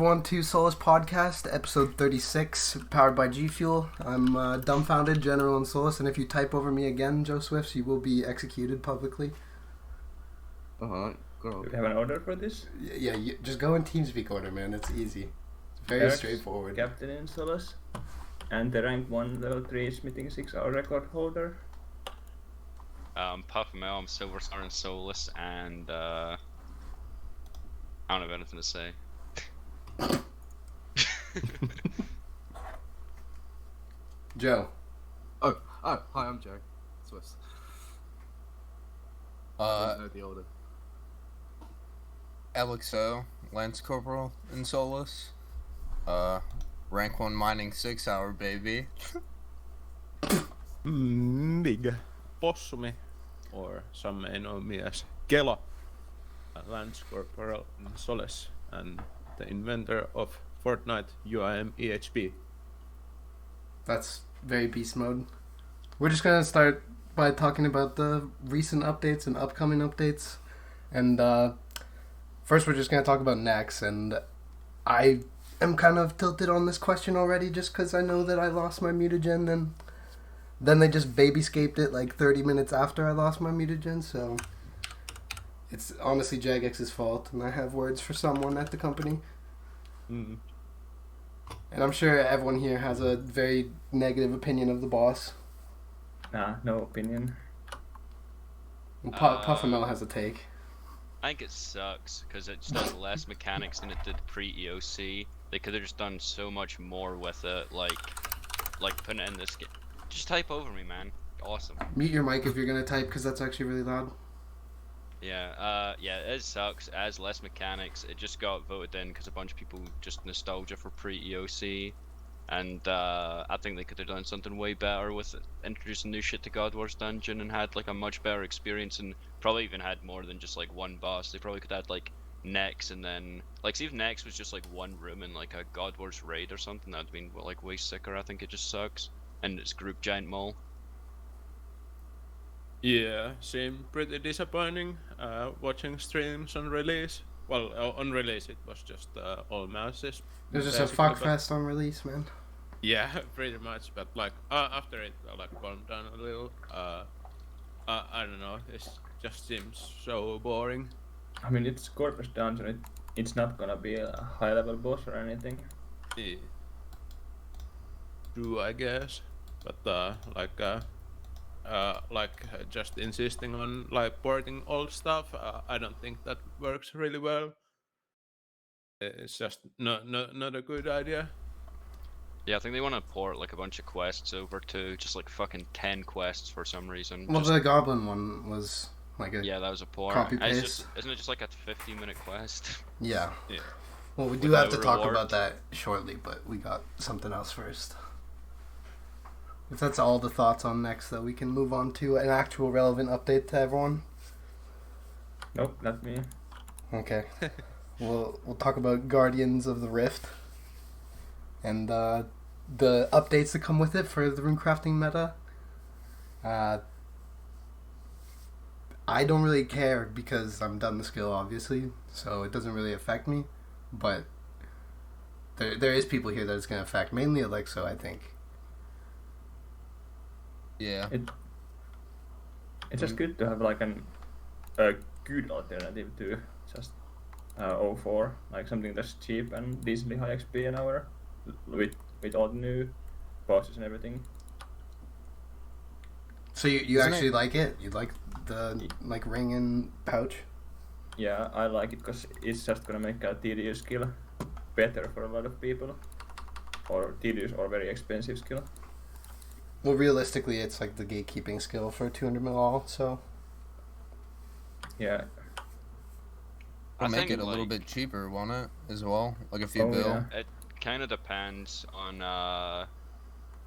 everyone to Solace Podcast, episode 36, powered by G Fuel. I'm dumbfounded, General and Solace, and if you type over me again, Joe Swifts, you will be executed publicly. Go. Do we have an order for this? Yeah, just go in TeamSpeak order, man. It's easy. It's very straightforward. Captain in Solace, and the rank 1 level 3 smithing 6-hour record holder. Puff Mel, I'm Silver Star in Solace, and I don't have anything to say. Joe. Oh, hi, I'm Joe Swifts. Know the order. Alexo, Lance Corporal in Solace. Rank 1 mining 6-hour, baby. Big Possumi, or some may know me as Kela, Lance Corporal in Solace, and the inventor of Fortnite UIM EHP. That's very beast mode. We're just going to start by talking about the recent updates and upcoming updates. And first we're just going to talk about Nex. And I am kind of tilted on this question already just because I know that I lost my mutagen. And then they just babyscaped it like 30 minutes after I lost my mutagen. So it's honestly Jagex's fault. And I have words for someone at the company. Mm. And I'm sure everyone here has a very negative opinion of the boss. Nah, no opinion. And Puff and Mel has a take. I think it sucks because it just does less mechanics than it did pre-EOC. They could have just done so much more with it, like putting it in this game. Just type over me, man. Awesome. Mute your mic if you're gonna type, because that's actually really loud. Yeah, it sucks. It has less mechanics. It just got voted in because a bunch of people just nostalgia for pre-EOC. And I think they could have done something way better with introducing new shit to God Wars Dungeon and had like a much better experience and probably even had more than just like one boss. They probably could have had like Nex and then like see if Nex was just like one room in like a God Wars raid or something, that'd been like way sicker. I think it just sucks. And it's group giant mole. Yeah, seemed pretty disappointing watching streams on release. Well, on release it was just all masses. It was just a fuckfest on release, man. Yeah, pretty much. But like after it, like calmed down a little. I don't know. It just seems so boring. I mean, it's Corpus Dungeon. It's not gonna be a high-level boss or anything. Yeah. True, I guess. But just insisting on like porting old stuff, I don't think that works really well. It's just not a good idea. Yeah, I think they want to port like a bunch of quests over to just like fucking 10 quests for some reason. Well, the Goblin one was like a yeah, that was a port. copy And paste. isn't it just like a 50-minute quest? Yeah. Yeah. Well, we do With have no to talk reward. about that shortly, but we got something else first. If that's all the thoughts on Next, though, we can move on to an actual relevant update to everyone. Nope, not me. Okay. we'll talk about Guardians of the Rift and the updates that come with it for the runecrafting meta. I don't really care because I'm done the skill, obviously, so it doesn't really affect me. But there is people here that it's going to affect, mainly Alexo, I think. Yeah. It's just good to have like a good alternative to just 04, like something that's cheap and decently high XP an hour with all the new bosses and everything. So you Isn't actually like it? You like the like ring and pouch? Yeah, I like it because it's just gonna make a tedious skill better for a lot of people, or tedious or very expensive skill. Well, realistically, it's like the gatekeeping skill for 200 mil all, so... Yeah. It'll I make think, it a little like- bit cheaper, won't it? As well? Like if you Oh, bill. yeah. It kind of depends on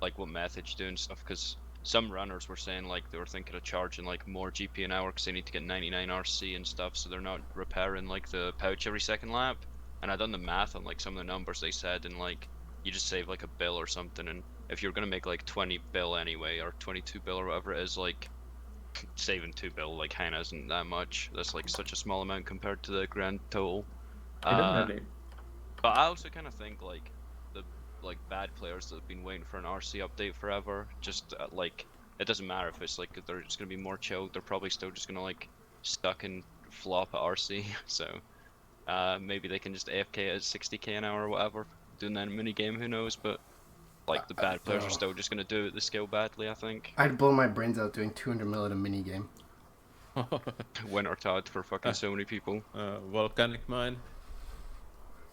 like what method you do and stuff, because some runners were saying like they were thinking of charging like more GP an hour because they need to get 99 RC and stuff, so they're not repairing like the pouch every second lap. And I done the math on like some of the numbers they said, and like you just save like a bill or something, and if you're gonna make like 20 bill anyway, or 22 bill or whatever it is, like saving 2 bill like kinda isn't that much. That's like such a small amount compared to the grand total. It doesn't really But I also kind of think like the bad players that have been waiting for an RC update forever, just like it doesn't matter if it's like they're just gonna be more chilled. They're probably still just gonna like stuck and flop at RC. So maybe they can just AFK at 60k an hour or whatever, doing that mini game. Who knows? But like the bad players are still just gonna do the skill badly. I think. I'd blow my brains out doing 200 mil at a mini game. Winter Todd for fucking so many people. Volcanic mine.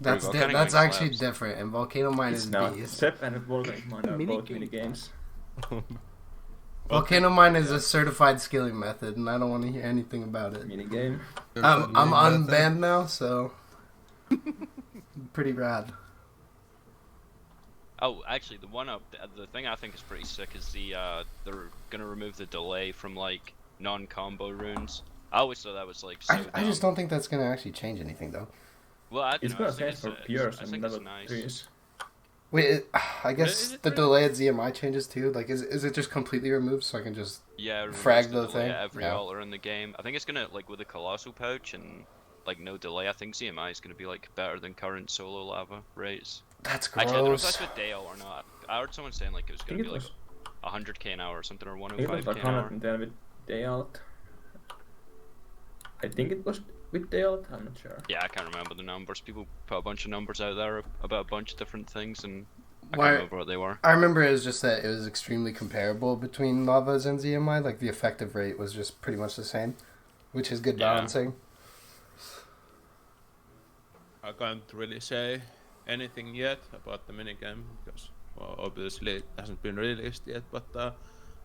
That's Volcanic that's Mine actually slaps. different, and Volcano Mine It's is now beast. Sepp and Volcanic Mine are Mini both game. mini games. Volcano Mine is a certified skilling method, and I don't want to hear anything about it. Mini game. I'm unbanned now, so pretty rad. Oh, actually, the thing I think is pretty sick is they're gonna remove the delay from like non-combo runes. I always thought that was like so I just dumb. don't think that's gonna actually change anything, though. Well, I don't It's know, gonna I think change for it's- pures I and think it's level nice. 3s. Wait, I Is guess it the really? delay at ZMI changes too. Like, is it just completely removed so I can just? Yeah, it removes Frag the the delay thing? at every Yeah. altar in the game. I think it's gonna like with the colossal pouch and like no delay. I think ZMI is gonna be like better than current solo lava rates. That's Actually, I don't know if gross. that's with Dale or not. I heard someone saying like it was I gonna think be it like was 100k an hour or something, or I think it was 105k like an hour. 110 with day out. I think it was with day out, I'm not sure. Yeah, I can't remember the numbers. People put a bunch of numbers out there about a bunch of different things, and I Why- can't remember what they were. I remember it was just that it was extremely comparable between lavas and ZMI. Like the effective rate was just pretty much the same, which is good Yeah. balancing. I can't really say anything yet about the minigame because obviously it hasn't been released yet. But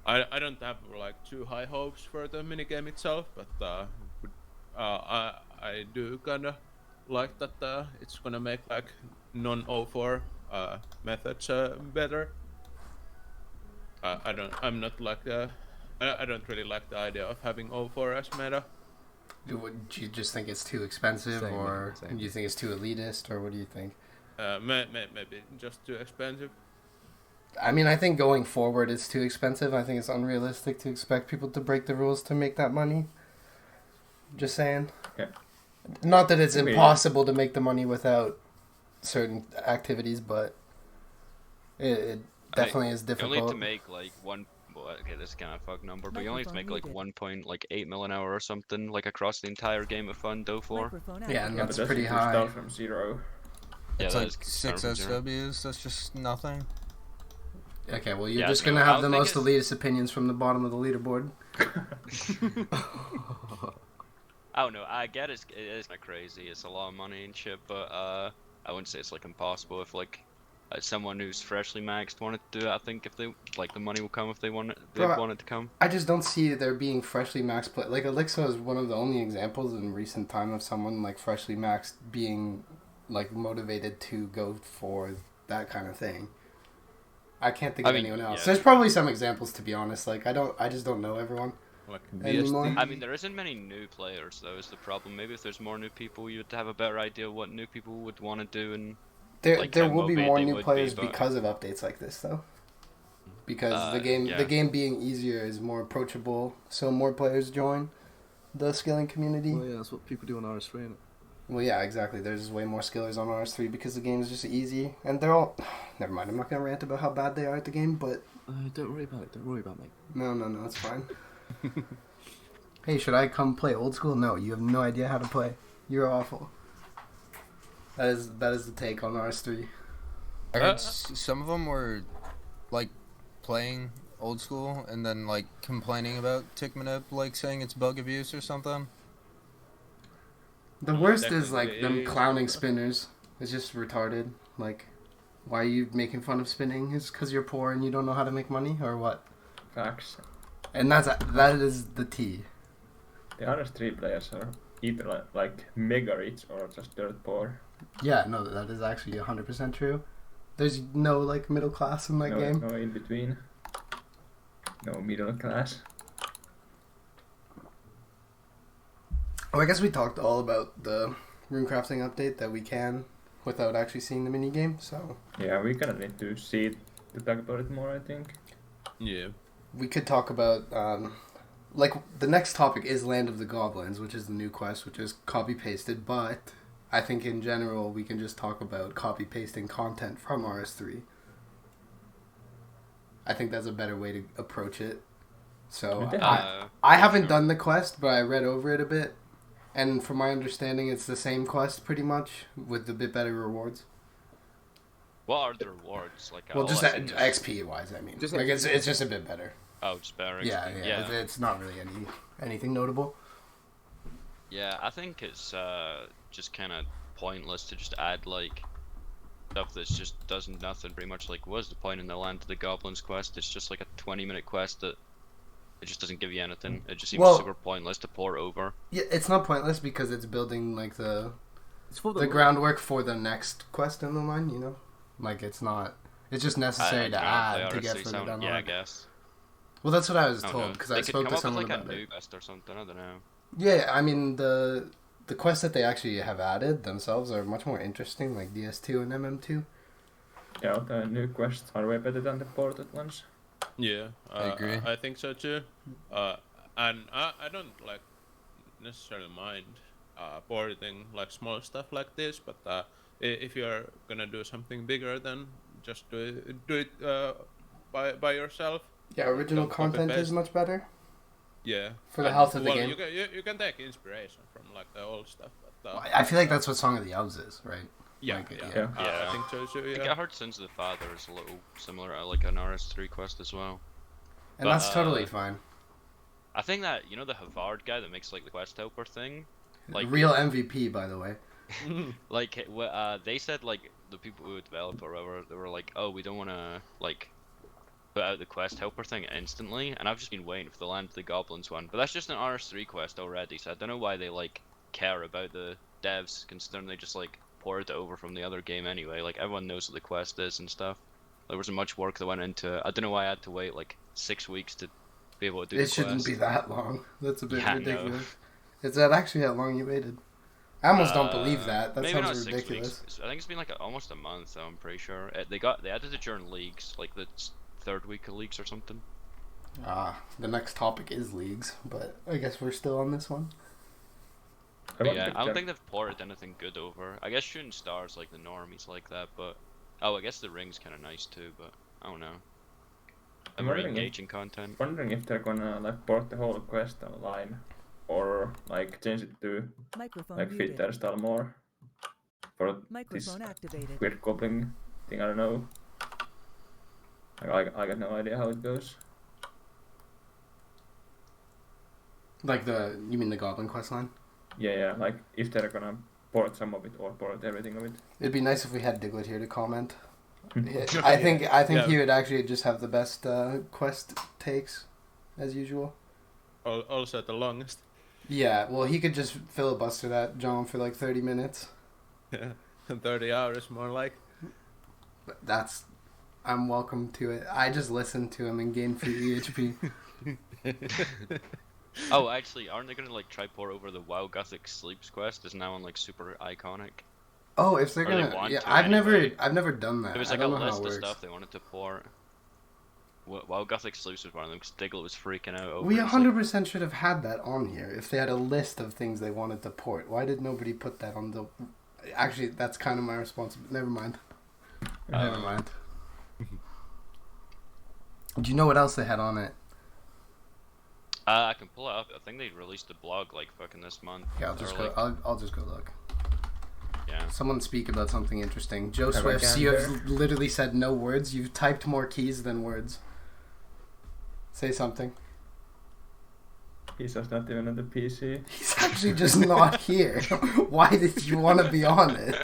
I don't have like too high hopes for the minigame itself. But I do kind of like that it's gonna make like non-04 methods better. I'm not like I don't really like the idea of having 04 as meta. Do you just think it's too expensive, Same, or same. do you think it's too elitist, or what do you think? Maybe just too expensive. I mean, I think going forward it's too expensive. I think it's unrealistic to expect people to break the rules to make that money. Just saying. Okay. Not that it's Maybe. impossible to make the money without certain activities, but it definitely is You difficult. only need to make like one. Well, okay, this is kind of a fuck number, but you only have to make like Microphone 1.8 mil an hour or something, like across the entire game of fun. Do for. Microphone Yeah, activated. and Yeah, that's but pretty if you high. start from 0. Yeah, It's that like is 6 starting from zero. SWs, that's just nothing. Okay, well, you're Yeah, just no, gonna I have don't the think most elitist opinions from the bottom of the leaderboard. I don't know. I get it is kind of crazy. It's a lot of money and shit, but I wouldn't say it's like impossible. If like someone who's freshly maxed wanted to do it, I think if they like the money will come if they want it. They Bro, want it to come. I just don't see there being freshly maxed play. Like Elixir is one of the only examples in recent time of someone like freshly maxed being like motivated to go for that kind of thing. I can't think I of mean, anyone else. yeah. There's probably some examples, to be honest. Like I just don't know everyone. Like Anymore? VST. I mean, there isn't many new players though. Is the problem? Maybe if there's more new people, you'd have a better idea what new people would want to do. And There Like, there how will be motivated more they new would be, players but- because of updates like this, though. Because the yeah. game being easier is more approachable, so more players join the skilling community. Well, yeah, that's what people do on RS3, innit? Well, yeah, exactly. There's way more skillers on RS3 because the game is just easy, and they're all. Never mind. I'm not gonna rant about how bad they are at the game, but Don't worry about it. Don't worry about me. no, it's fine. Hey, should I come play old school? No, you have no idea how to play. You're awful. That is the take on RS3. I heard some of them were like playing old school and then like complaining about Tickmanip, like saying it's bug abuse or something. The worst is like them Definitely. clowning spinners. It's just retarded. Like, why are you making fun of spinning? Is because you're poor and you don't know how to make money, or what? Facts. And that is the T. The RS3 players are either like mega rich or just dirt poor. Yeah, no, that is actually 100% true. There's no like middle class in that No, game. no in between. No middle class. Oh, I guess we talked all about the rune crafting update that we can without actually seeing the mini game. So Yeah, we kind of need to see it to talk about it more, I think. Yeah. we could talk about like the next topic is Land of the Goblins, which is the new quest, which is copy pasted, but I think in general we can just talk about copy pasting content from RS3. I think that's a better way to approach it. So I haven't done the quest, but I read over it a bit, and from my understanding, it's the same quest pretty much with a bit better rewards. What are the rewards? Like, Well, all just I've seen is- XP wise, I mean. Just like it's just a bit better. Oh, just better. Yeah, XP. yeah. It's not really anything notable. Yeah, I think it's just kind of pointless to just add like stuff that's just does nothing. Pretty much like, what's the point in the Land of the Goblins quest? It's just like a 20-minute quest that it just doesn't give you anything. It just seems super pointless to pour over. Yeah, it's not pointless because it's building like It's for the groundwork for the next quest in the line. You know, like it's not. It's just necessary to add to get further down the line. Yeah, I guess. Well, that's what I was I don't told know. because They I could spoke come to up with, someone like about a it. new quest or something. I don't know. Yeah, I mean the quests that they actually have added themselves are much more interesting, like DS2 and MM2. Yeah, the new quests are way better than the ported ones. Yeah, I agree. I think so too. And I don't like necessarily mind porting like small stuff like this, but if you're gonna do something bigger, then just do it by yourself. Yeah, original Don't copy content is paste. much better Yeah. for the And, health of the well, game. You can take inspiration from like the old stuff, but I feel like that's what Song of the Elves is, right? yeah, like, yeah, yeah. I think so too. Like, Yeah. I heard Sins of the Father is a little similar to like an RS3 quest as well. And But, that's totally fine. I think that the Havard guy that makes like the quest helper thing, like Real MVP, by the way. like they said like the people who developed or whatever, they were like, oh, we don't want to like put out the quest helper thing instantly, and I've just been waiting for the Land of the Goblins one, but that's just an RS3 quest already, so I don't know why they like care about the devs, considering they just like poured it over from the other game anyway. Like everyone knows what the quest is and stuff. There wasn't much work that went into it. I don't know why I had to wait like 6 weeks to be able to do It the shouldn't quest. be that long. That's a bit Yeah, I know. ridiculous. Is that actually how long you waited? I almost don't believe that. That maybe not sounds 6 ridiculous. weeks. I think it's been like almost a month. I'm pretty sure they added it during leagues, like the third week of leagues or something. The next topic is leagues, but I guess we're still on this one. But yeah, I don't think they've ported anything good over. I guess Shooting Stars like the normies like that, but I guess the ring's kind of nice too. But I don't know. I'm Very wondering engaging content. Wondering if they're gonna like port the whole quest online, or like change it to Microphone like fit muted. their style more for this Microphone activated. weird goblin thing. I don't know. I got no idea how it goes. Like you mean the Goblin quest line? Yeah, like if they're gonna port some of it or port everything of it. It'd be nice if we had Diglett here to comment. Yeah. I think Yeah. he would actually just have the best quest takes, as usual. Also the longest. Yeah, well, he could just filibuster that John for like 30 minutes. Yeah, 30 hours more like. I'm welcome to it. I just listened to him and gained free EHP. Oh, actually, aren't they gonna like try pour over the WoW Gothic Sleeps quest? Is now on like super iconic. Oh, if they're Or they gonna, want yeah, to I've anyway. never done that. There was I like a don't know how list it of works. stuff they wanted to pour. WoW Gothic Sleeps was one of them. Cause Diggle was freaking out over. We it. It's 100% should have had that on here if they had a list of things they wanted to port. Why did nobody put that on the? Actually, that's kind of my responsibility. Never mind. Never mind. Do you know what else they had on it? I can pull it up. I think they released a blog like fucking this month. Yeah, I'll just Or, go. like, I'll just go look. Yeah. Someone speak about something interesting. Joe Have I Swifts, you gander? have literally said no words. You've typed more keys than words. Say something. He's just not even on the PC. He's actually just not here. Why did you want to be on it?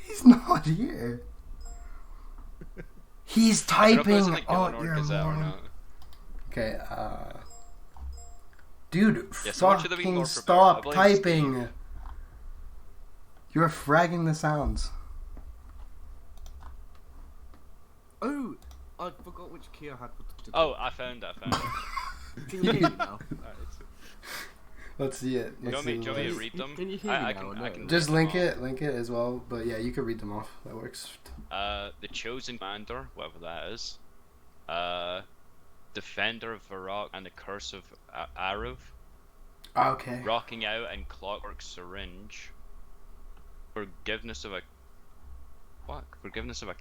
He's not here. He's I don't know if it was typing. like Oh, Gillenor you're Gazette or moron. not. Okay, dude, Yeah, so what should they be fucking more prepared? stop I blame typing. You're fragging the sounds. Oh, I forgot which key I had. Oh, I found it. Can you hear me now? Let's see it. Do you Let's want me see to what- read them? Can you hear I me now or can, no? I can Just read them link it as well. But yeah, you can read them off. That works. off. The Chosen Commander, whatever that is. Defender of Varrock and the Curse of Arav. Okay. Rocking Out and Clockwork Syringe. Forgiveness of a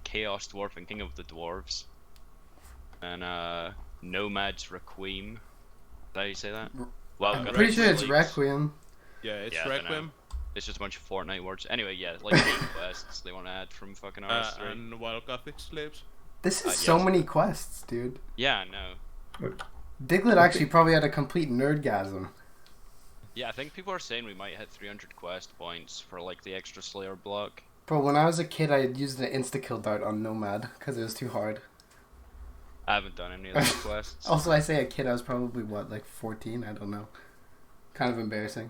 Chaos Dwarf and King of the Dwarves. And Nomad's Requiem. Is that how you say that? Well, I'm pretty sure it's Requiem. Yeah, it's Yeah, I don't Requiem. know. It's just a bunch of Fortnite words. Anyway, yeah, like 8 quests they want to add from fucking RS3. And While Gothic Sleeps. This is so yes. many quests, dude. Yeah, I know. Diglett actually probably had a complete nerdgasm. Yeah, I think people are saying we might hit 300 quest points for like the extra Slayer block. Bro, when I was a kid, I used an insta-kill dart on Nomad because it was too hard. I haven't done any of those quests. Also, I say a kid, I was probably, what, like 14? I don't know. Kind of embarrassing.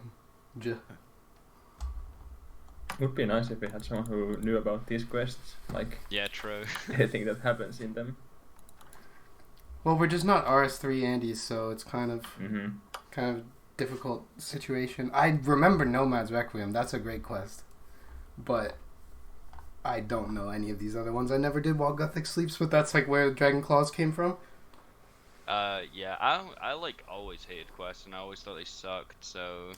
Would be nice if we had someone who knew about these quests, like Yeah, true. anything that happens in them. Well, we're just not RS3 Andes, so it's kind of Mm-hmm. difficult situation. I remember Nomad's Requiem. That's a great quest. But I don't know any of these other ones. I never did While Gothic Sleeps, but that's like where Dragon Claws came from. Yeah, I like always hated quests and I always thought they sucked, so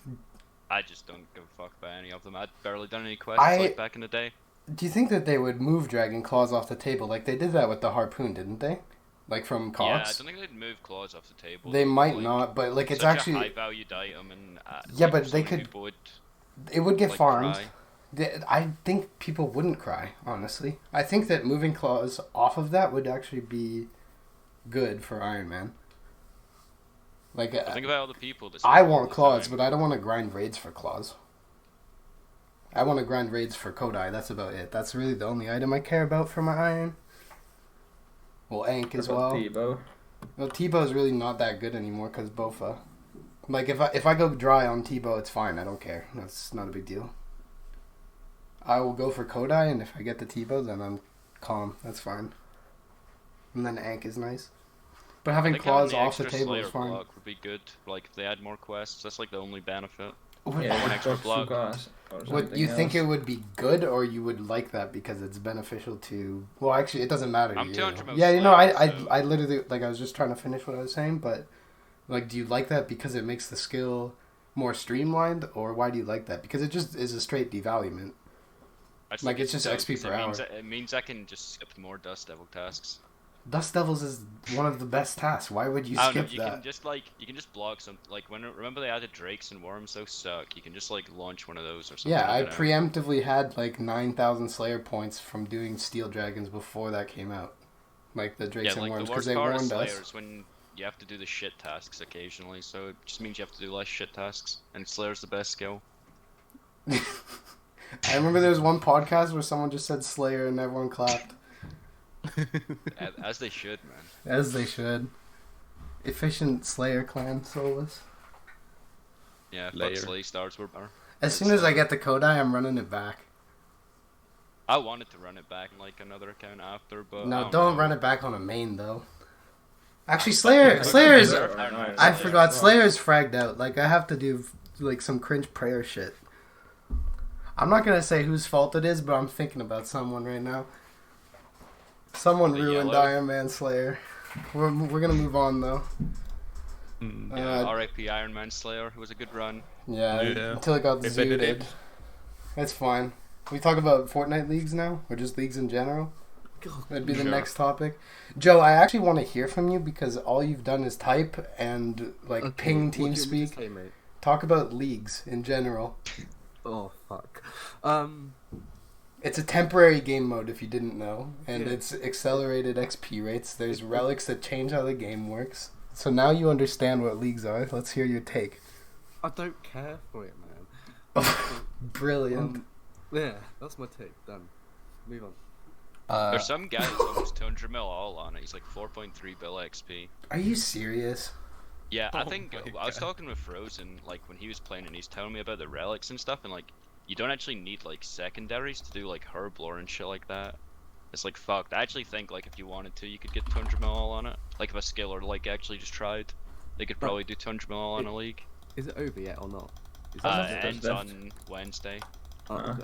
I just don't give a fuck about any of them. I'd barely done any quests like back in the day. Do you think that they would move Dragon Claws off the table? Like they did that with the Harpoon, didn't they? Like from Cox? Yeah, I don't think they'd move claws off the table. They might like, not, but like it's such actually a high-valued item, and yeah, like, but so they many could. people would, It would get like, farmed. cry. I think people wouldn't cry, honestly. I think that moving claws off of that would actually be good for Iron Man. Like, Think about all the people that I spend all want the claws, time. but I don't want to grind raids for claws. I want to grind raids for Kodai. That's about it. That's really the only item I care about for my iron. Well, Ankh as well. Tebow. Well, Tebow's really not that good anymore because Bofa. Like if I go dry on Tebow, it's fine. I don't care. That's not a big deal. I will go for Kodai, and if I get the Tebow, then I'm calm. That's fine. And then Ankh is nice. But I having think claws having the off the extra table Slayer is fine. block would be good. Like if they add more quests, that's like the only benefit. Yeah, One extra block. Would you think it would be good, or you would like that because it's beneficial to? Well, actually, it doesn't matter. I'm to you. 200 mil Yeah, you know, Slayer, I so- I literally like I was just trying to finish what I was saying, but like, do you like that because it makes the skill more streamlined, or why do you like that? Because it just is a straight devaluement. I just Like, think it's just dope, XP 'cause per hour. it means I can just skip more Dust Devil tasks. Dust Devils is one of the best tasks. Why would you I don't know, skip you that? can just block some, like remember they added Drakes and Worms, those suck. You can just like launch one of those or something. Yeah, I like that. preemptively had like 9,000 Slayer points from doing Steel Dragons before that came out. Like the Drakes Yeah, and like Worms, the because worst they part of warned Slayer us. is when you have to do the shit tasks occasionally, so it just means you have to do less shit tasks, and Slayer's the best skill. I remember there was one podcast where someone just said Slayer and everyone clapped. As they should, man. As they should. Efficient Slayer clan, Solace. Yeah, Layer. fuck Slay stars were better. As soon as I get the Kodai, I'm running it back. I wanted to run it back in like another account after, but No, I don't know. run it back on a main though. Actually, Slayer is. I forgot Slayer is fragged out. Like I have to do like some cringe prayer shit. I'm not gonna say whose fault it is, but I'm thinking about someone right now. Someone The ruined yellow? Iron Man Slayer. We're gonna move on though. Yeah, R.I.P. Iron Man Slayer. It was a good run. Yeah, Yeah. until it got If it zooted. did. That's fine. We talk about Fortnite leagues now, or just leagues in general. God, That'd be the Sure. next topic. Joe, I actually want to hear from you because all you've done is type and like okay, ping what do you want me to TeamSpeak. say, mate? Talk about leagues in general. Oh fuck. It's a temporary game mode if you didn't know, and Yeah. it's accelerated XP rates. There's relics that change how the game works. So now you understand what leagues are. Let's hear your take. I don't care for it, man. Brilliant. Yeah, that's my take. Done. Move on. There's some guy who's almost 200 mil all on it. He's like 4.3 bill XP. Are you serious? Yeah, I Oh think my I was God. talking with Frozen like when he was playing and he's telling me about the relics and stuff, and like you don't actually need like secondaries to do like herb lore and shit like that. It's like fucked. I actually think like if you wanted to, you could get 200 mil all on it. Like if a skiller like actually just tried, they could probably do 200 mil all on a league. Is it over yet or not? Is It that's ends left. on Wednesday. Oh, okay.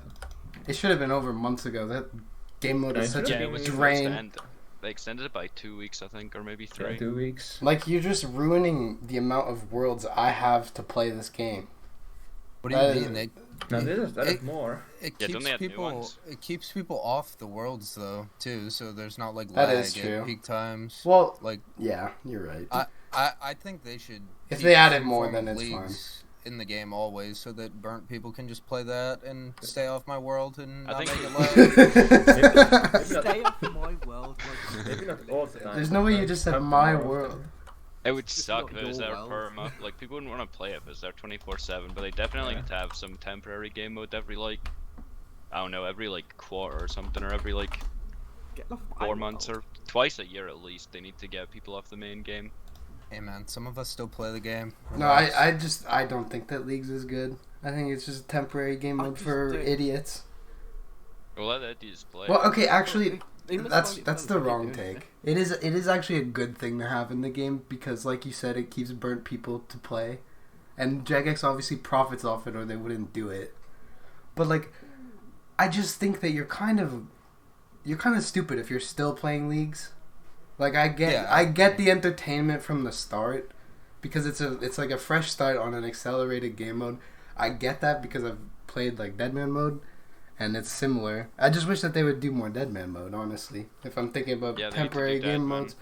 It should have been over months ago. That game mode is Yeah, such Yeah, a it was supposed to drain. end. they extended it by 2 weeks, I think, or maybe 3. Yeah, 2 weeks. Like, you're just ruining the amount of worlds I have to play this game. What do you mean? No, that is more. Yeah, don't they have new ones? It keeps people off the worlds though too, so there's not like That lag is true. at peak times. Well, Like yeah, you're right. I think they should. If keep they added some more, form then of it's leagues in the game always, so that burnt people can just play that and stay off my world and I not think- make it lag. Stay off my world. Maybe not all the time. There's no way you just said my world. It would It's suck not if it was your there world. per month. Like, people wouldn't want to play it if it was there 24/7, but they definitely Yeah. need to have some temporary game mode every, like, I don't know, every, like, quarter or something, or every, like, Get off my 4 months, or twice a year at least. They need to get people off the main game. Hey man, some of us still play the game. No, I don't think that Leagues is good. I think it's just a temporary game I mode just for don't- idiots. Well, let that just play. Well, okay, actually, They must that's find it that's fun the to keep wrong doing it. take. It is actually a good thing to have in the game because, like you said, it keeps burnt people to play, and Jagex obviously profits off it, or they wouldn't do it. But like, I just think that you're kind of stupid if you're still playing Leagues. Like, I get the entertainment from the start because it's like a fresh start on an accelerated game mode. I get that because I've played like Deadman mode. And it's similar. I just wish that they would do more Deadman mode, honestly. If I'm thinking about Yeah, they need to temporary do game Deadman. modes.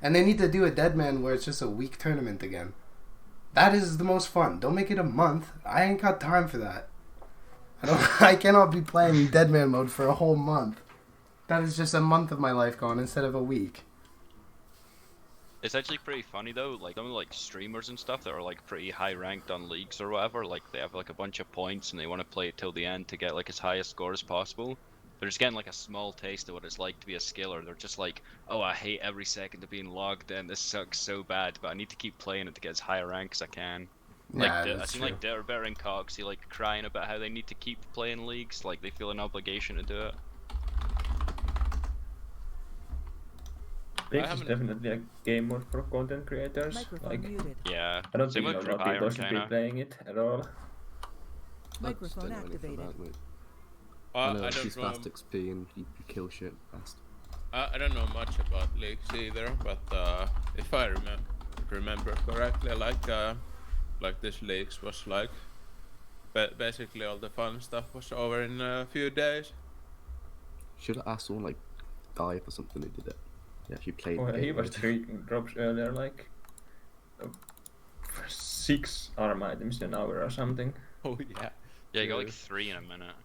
And they need to do a Deadman where it's just a week tournament again. That is the most fun. Don't make it a month. I ain't got time for that. I cannot be playing Deadman mode for a whole month. That is just a month of my life gone instead of a week. It's actually pretty funny though, like some like streamers and stuff that are like pretty high ranked on leagues or whatever, like they have like a bunch of points and they want to play it till the end to get like as high a score as possible. They're just getting like a small taste of what it's like to be a skiller. They're just like, oh, I hate every second of being logged in. This sucks so bad, but I need to keep playing it to get as high a rank as I can. Like Yeah, I that's seen true. like Better and Coxie like crying about how they need to keep playing leagues, like they feel an obligation to do it. Leagues is haven't- definitely a game mode for content creators. Microphone Like, muted. Yeah. I don't Same think a with lot of Group people Iron, should be kinda. playing it at all. Microphone Just don't know anything activated. about it. I I know don't she's know. fast XP and you kill shit fast. I don't know much about leagues either, but if I remember correctly, like this leagues was like basically all the fun stuff was over in a few days. Should have asked someone like Dive or something who did it. He actually played Oh, the he game. was trading drops earlier, like 6 arm items in an hour or something. Oh yeah. Yeah, you got like True. 3 in a minute.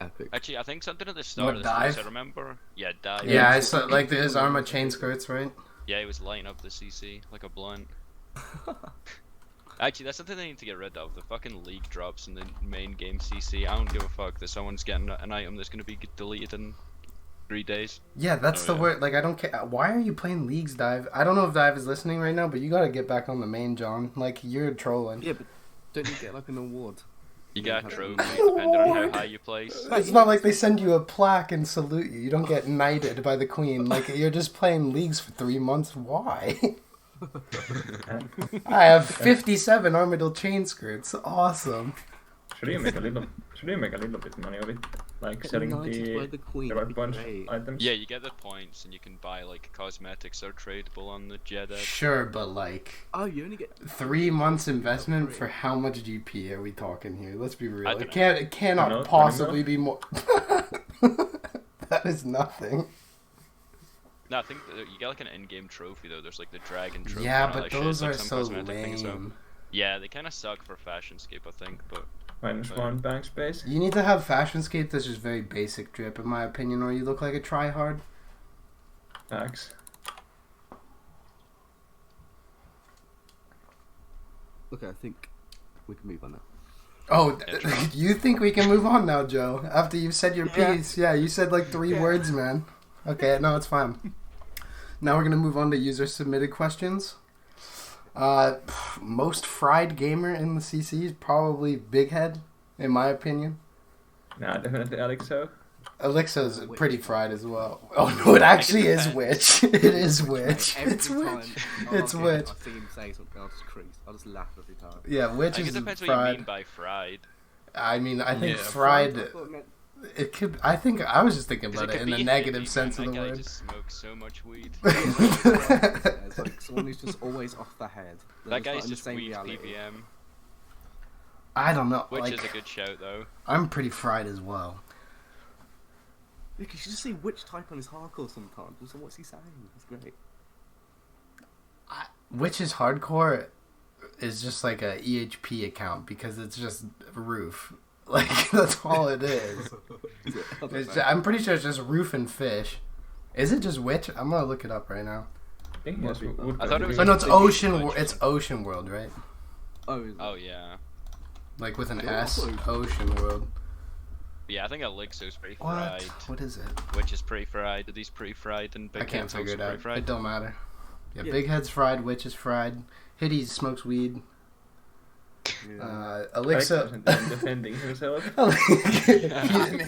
Epic. Actually, I think something at the start What, of this place, I Dive? remember. Yeah, Dive. Yeah, I saw like his Arma chain skirts, right? Yeah, he was lighting up the CC like a blunt. Actually, that's something they need to get rid of. The fucking league drops in the main game CC. I don't give a fuck that someone's getting an item that's gonna be deleted in 3 days. Yeah, that's Oh, the yeah. word. Like, I don't care. Why are you playing Leagues, Dive? I don't know if Dive is listening right now, but you gotta get back on the main, John. Like, you're trolling. Yeah, but don't you get like an award? You get a have trophy to- depending on how high you place. It's not like they send you a plaque and salute you. You don't get knighted by the queen. Like, you're just playing Leagues for 3 months. Why? I have 57 Armadillo chain skirts. Awesome. Should you make a little bit money of it? Like selling Knighted by the the queen. right would be bunch great. items? Yeah, you get the points and you can buy like cosmetics that are tradable on the Jeddah. Sure, but like, Oh, you only get 3 months investment for how much GP are we talking here? Let's be real. I It dunno. can't. It cannot Dunno, possibly be more. That is nothing. No, I think that you get like an in-game trophy though. There's like the dragon trophy. Yeah, and all but that shit. those It's, like, are some so cosmetic thing as well. lame. Yeah, they kind of suck for Fashionscape, I think, but -1 bank space. You need to have Fashionscape that's just very basic drip, in my opinion, or you look like a tryhard. Tax. Okay, I think we can move on now. Oh, you think we can move on now, Joe? After you've said your Yeah. piece, yeah, you said like 3 words, man. Okay, no, it's fine. Now we're gonna move on to user submitted questions. Most fried gamer in the CC is probably Big Head, in my opinion. Nah, definitely Alexo. Alexa's pretty fried as well. Oh no, it actually is Witch. It is Witch. Every It's time Witch. I It's log in, Witch. I see him say something, I'll just crease. I'll just laugh every time. Yeah, I Witch think it is depends what you fried. mean by fried. I mean, I think Yeah, fried. I thought it meant It could. I think I was just thinking 'Cause about it could in the be negative hippie, sense man. of the That guy word. just smokes so much weed. It's like someone who's just always off their head. They're That guy's not in the just same weed reality. PPM, I don't know. which like, is a good shout though. I'm pretty fried as well. Yeah, 'cause you just see which type on his hardcore sometimes. So what's he saying? It's great. Which is hardcore is just like a EHP account because it's just roof. Like that's all it is. I'm pretty sure it's just roof and fish. Is it just which? I'm gonna look it up right now. I think yes, would I thought it was Oh no, it's Ocean. Ocean. It's Ocean World, right? Oh, is it? Oh yeah. Like with an Yeah, S. Ocean. Ocean World. Yeah, I think Elixir's pretty What? fried. What is it? Which is pretty fried. Are these pretty fried? And Big I can't Head's figure also it pretty out. It fried. don't matter. Yeah, Yeah. Big Head's fried. Witch is fried. Hitties smokes weed. Yeah. Alex Alexa. wasn't even defending himself. I mean,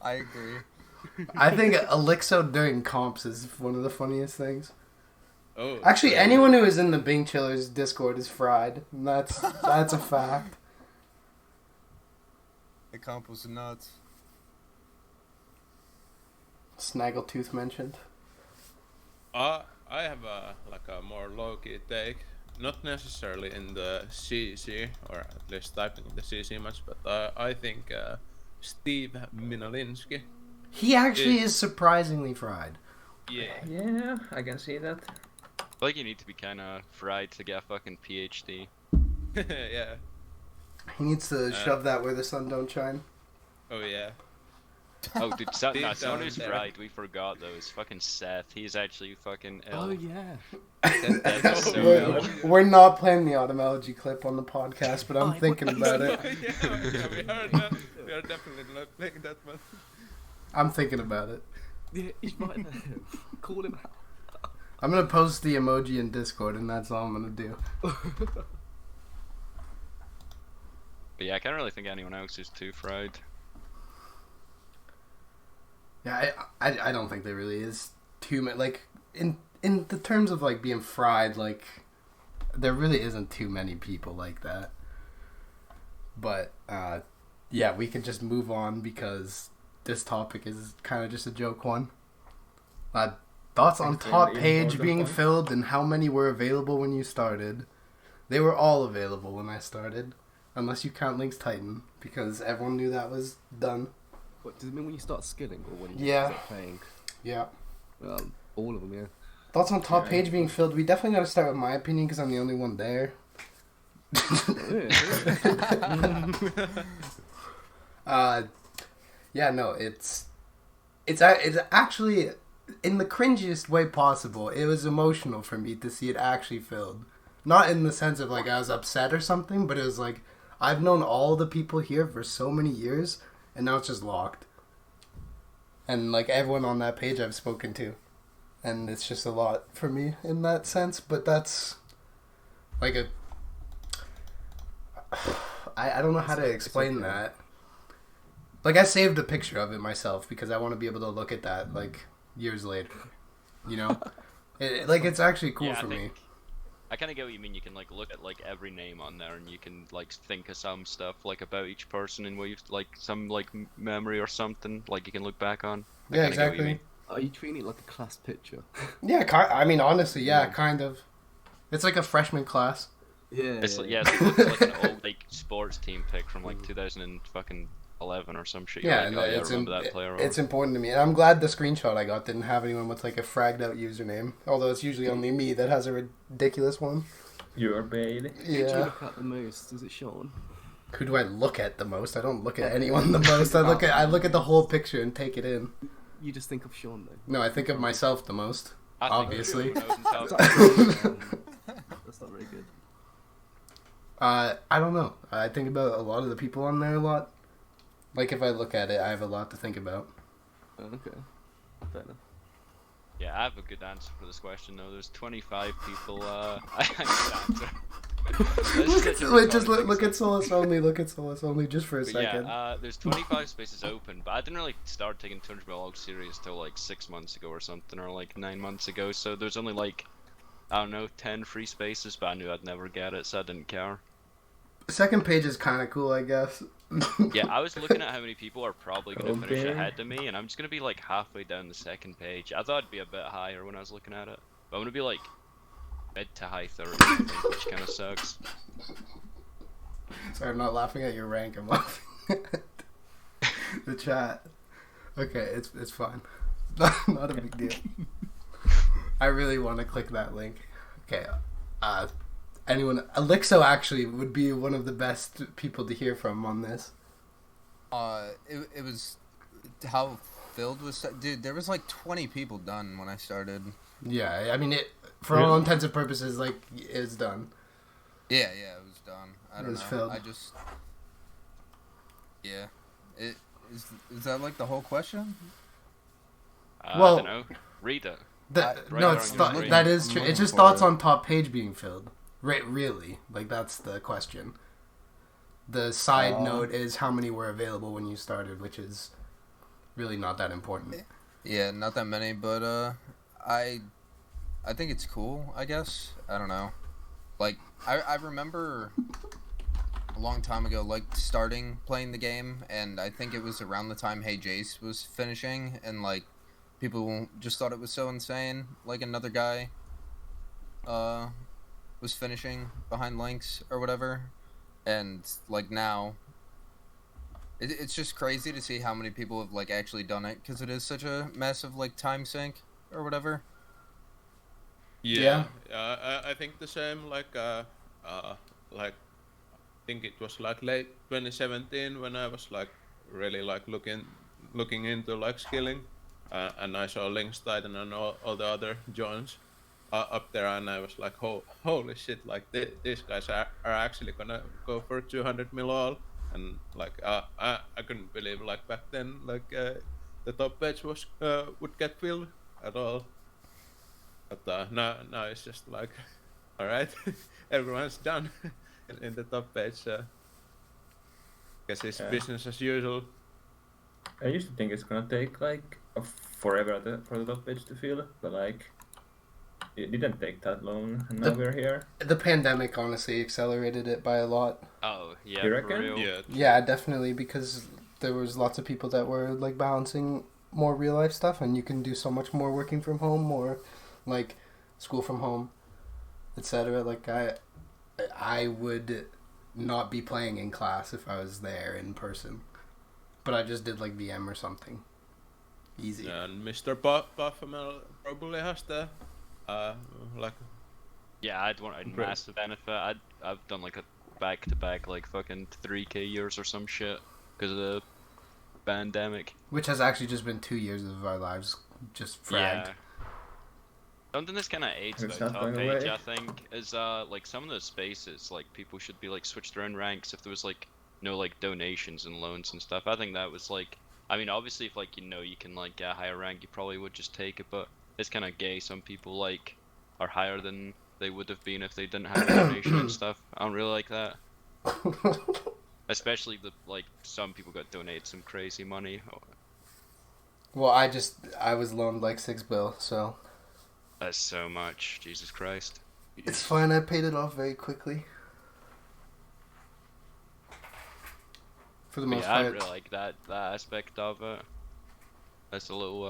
I agree. I think Elixo during comps is one of the funniest things. Oh. Actually, anyone who is in the Bing Chillers Discord is fried. And that's a fact. The comp was nuts. Snaggletooth mentioned. I have a more low-key take. Not necessarily in the CC, or at least typing in the CC much, but I think Steve Minolinsky. He actually is surprisingly fried. Yeah. Yeah, I can see that. I feel like you need to be kind of fried to get a fucking PhD. Yeah. He needs to shove that where the sun don't shine. Oh yeah. Oh, dude, Deep no, someone down who's there. fried, we forgot though, is fucking Seth. He's actually fucking ill. Oh yeah. That's so we're, ill. we're not playing the etymology clip on the podcast, but I'm Oh, thinking about it. Yeah, we heard that. We are definitely not playing that one. I'm thinking about it. Yeah, he's right there. Call him out. I'm gonna post the emoji in Discord, and that's all I'm gonna do. But yeah, I can't really think anyone else is too fried. Yeah, I don't think there really is too many. Like in the terms of like being fried, like there really isn't too many people like that. But yeah, we can just move on because this topic is kind of just a joke one. Thoughts on Extremely top page important being one. filled and how many were available when you started? They were all available when I started, unless you count Link's Titan, because everyone knew that was done. What does it mean when you start skilling or when you Yeah. start playing? Yeah. All of them, yeah. Thoughts on top Yeah. page being filled? We definitely got to start with my opinion because I'm the only one there. Yeah, no, it's actually in the cringiest way possible. It was emotional for me to see it actually filled. Not in the sense of like I was upset or something, but it was like I've known all the people here for so many years, and now it's just locked. And like everyone on that page I've spoken to, and it's just a lot for me in that sense. But that's like a I don't know how to explain that. Like I saved a picture of it myself because I want to be able to look at that like years later. You know, like it's actually cool Yeah, for me. I kind of get what you mean. You can like look at like every name on there, and you can like think of some stuff like about each person and what you like some like memory or something like you can look back on. I Yeah, kinda get what you exactly. mean. Are you treating it like a class picture? Yeah, I mean honestly, yeah, kind of. It's like a freshman class. Yeah. It's like, yeah, it's like an old like sports team pick from like 2011 or some shit. You're Yeah, like, and oh, yeah, I it's remember that player. it's important to me, and I'm glad the screenshot I got didn't have anyone with like a fragged out username. Although it's usually only me that has a ridiculous one. You're Bailey. Who do you Yeah. look at the most? Is it Sean? Who do I look at the most? I don't look at anyone the most. I look at the whole picture and take it in. You just think of Sean though. No, I think of myself the most. I think obviously. everyone knows himself. That's not very good. I don't know. I think about a lot of the people on there a lot. Like if I look at it, I have a lot to think about. Oh, okay. Fair enough. Yeah, I have a good answer for this question though. There's 25 people. I have a good answer. Look at Solace only. Look at Solace only just for a But second. yeah, there's 25 spaces open, but I didn't really start taking 200 log series till like 6 months ago or something, or like 9 months ago. So there's only like, I don't know, 10 free spaces, but I knew I'd never get it, so I didn't care. The second page is kind of cool, I guess. Yeah, I was looking at how many people are probably going to finish Okay. ahead of me, and I'm just going to be like halfway down the second page. I thought it'd be a bit higher when I was looking at it, but I'm going to be like mid to high 30s, I think, which kind of sucks. Sorry, I'm not laughing at your rank. I'm laughing at the chat. Okay, it's fine. Not a big deal. I really want to click that link. Okay, anyone? Elixo actually would be one of the best people to hear from on this. It was how filled was dude. There was like 20 people done when I started. Yeah, I mean it. For all intents and purposes, like it's done. Yeah, it was done. I don't know. Filled. I just. Yeah, it is that like the whole question? Well- I don't know. Read it. That, Right no, there it's on your th- screen. that is true. It's just thoughts on top page being filled. Right, really? Like that's the question. The side note is how many were available when you started, which is really not that important. Yeah, not that many, but I think it's cool. I guess I don't know. Like I remember a long time ago, like starting playing the game, and I think it was around the time Hey Jace was finishing, and like people just thought it was so insane. Like another guy was finishing behind Lynx or whatever, and like now it's just crazy to see how many people have like actually done it, because it is such a massive like time sink or whatever. Yeah. I think the same. Like I think it was like late 2017 when I was like really like looking into like skilling, and I saw Link's Titan and all the other joins up there, and I was like, holy shit! Like these guys are actually gonna go for 200 mil all, and like I couldn't believe like back then like the top page was would get filled at all. But now it's just like, all right, everyone's done in the top page. Guess it's business as usual. I used to think it's gonna take like forever for the top page to fill, but like it didn't take that long, and now we're here. The pandemic honestly accelerated it by a lot. Oh, yeah, You for reckon? real. Yeah. Yeah, definitely, because there was lots of people that were like balancing more real life stuff, and you can do so much more working from home or like school from home, etc. Like I would not be playing in class if I was there in person, but I just did like VM or something. Easy. And Mr. Buffamel probably has the like Yeah, I'd want a massive benefit. I've done like a back-to-back like fucking 3K years or some shit because of the pandemic. Which has actually just been 2 years of our lives just fragged. Yeah. Something that's kind of aids It's about not top going page, away. I think, is like some of those spaces, like people should be like switched around ranks if there was like no like donations and loans and stuff. I think that was like, I mean, obviously if like you can like get a higher rank, you probably would just take it, but it's kind of gay. Some people like are higher than they would have been if they didn't have a donation and stuff. I don't really like that. Especially the like some people got donated some crazy money. Well, I was loaned like $6 so That's so much, Jesus Christ. it's fine. I paid it off very quickly. For the But most yeah, I part. really like that aspect of it. That's a little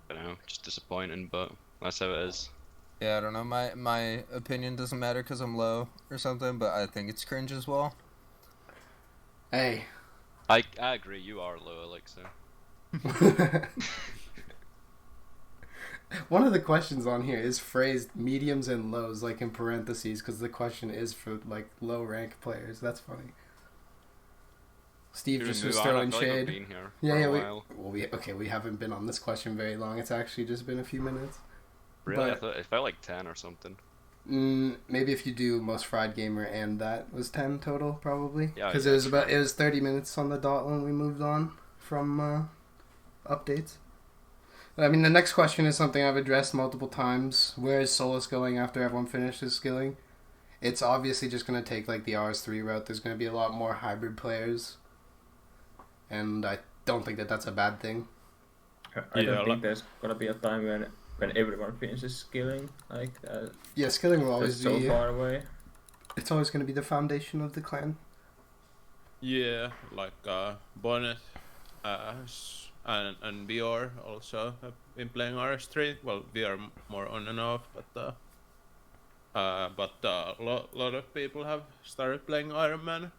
I don't know, just disappointing, but that's how it is. Yeah, I don't know. My opinion doesn't matter because I'm low or something, but I think it's cringe as well. Hey. I agree, you are low, Alexa. One of the questions on here is phrased mediums and lows, like in parentheses, because the question is for like low rank players. That's funny. Steve Should we just was move on? I throwing feel like we've shade. been here Yeah, for yeah. a while. We haven't been on this question very long. It's actually just been a few minutes. Really? I But- thought it felt like 10 or something. Maybe if you do most fried gamer and that was 10 total, probably. Yeah, Because yeah, it was 30 minutes on the dot when we moved on from updates. I mean, the next question is something I've addressed multiple times. Where is Solace going after everyone finishes skilling? It's obviously just going to take like the RS3 route. There's going to be a lot more hybrid players. And I don't think that that's a bad thing. I Yeah, don't like- think there's gonna be a time when everyone finishes skilling. Like Yeah, skilling will always that's so be... far away. it's always going to be the foundation of the clan. Yeah, like Bonnet and VR also have been playing RS3. Well, VR more on and off, but lot of people have started playing Ironman.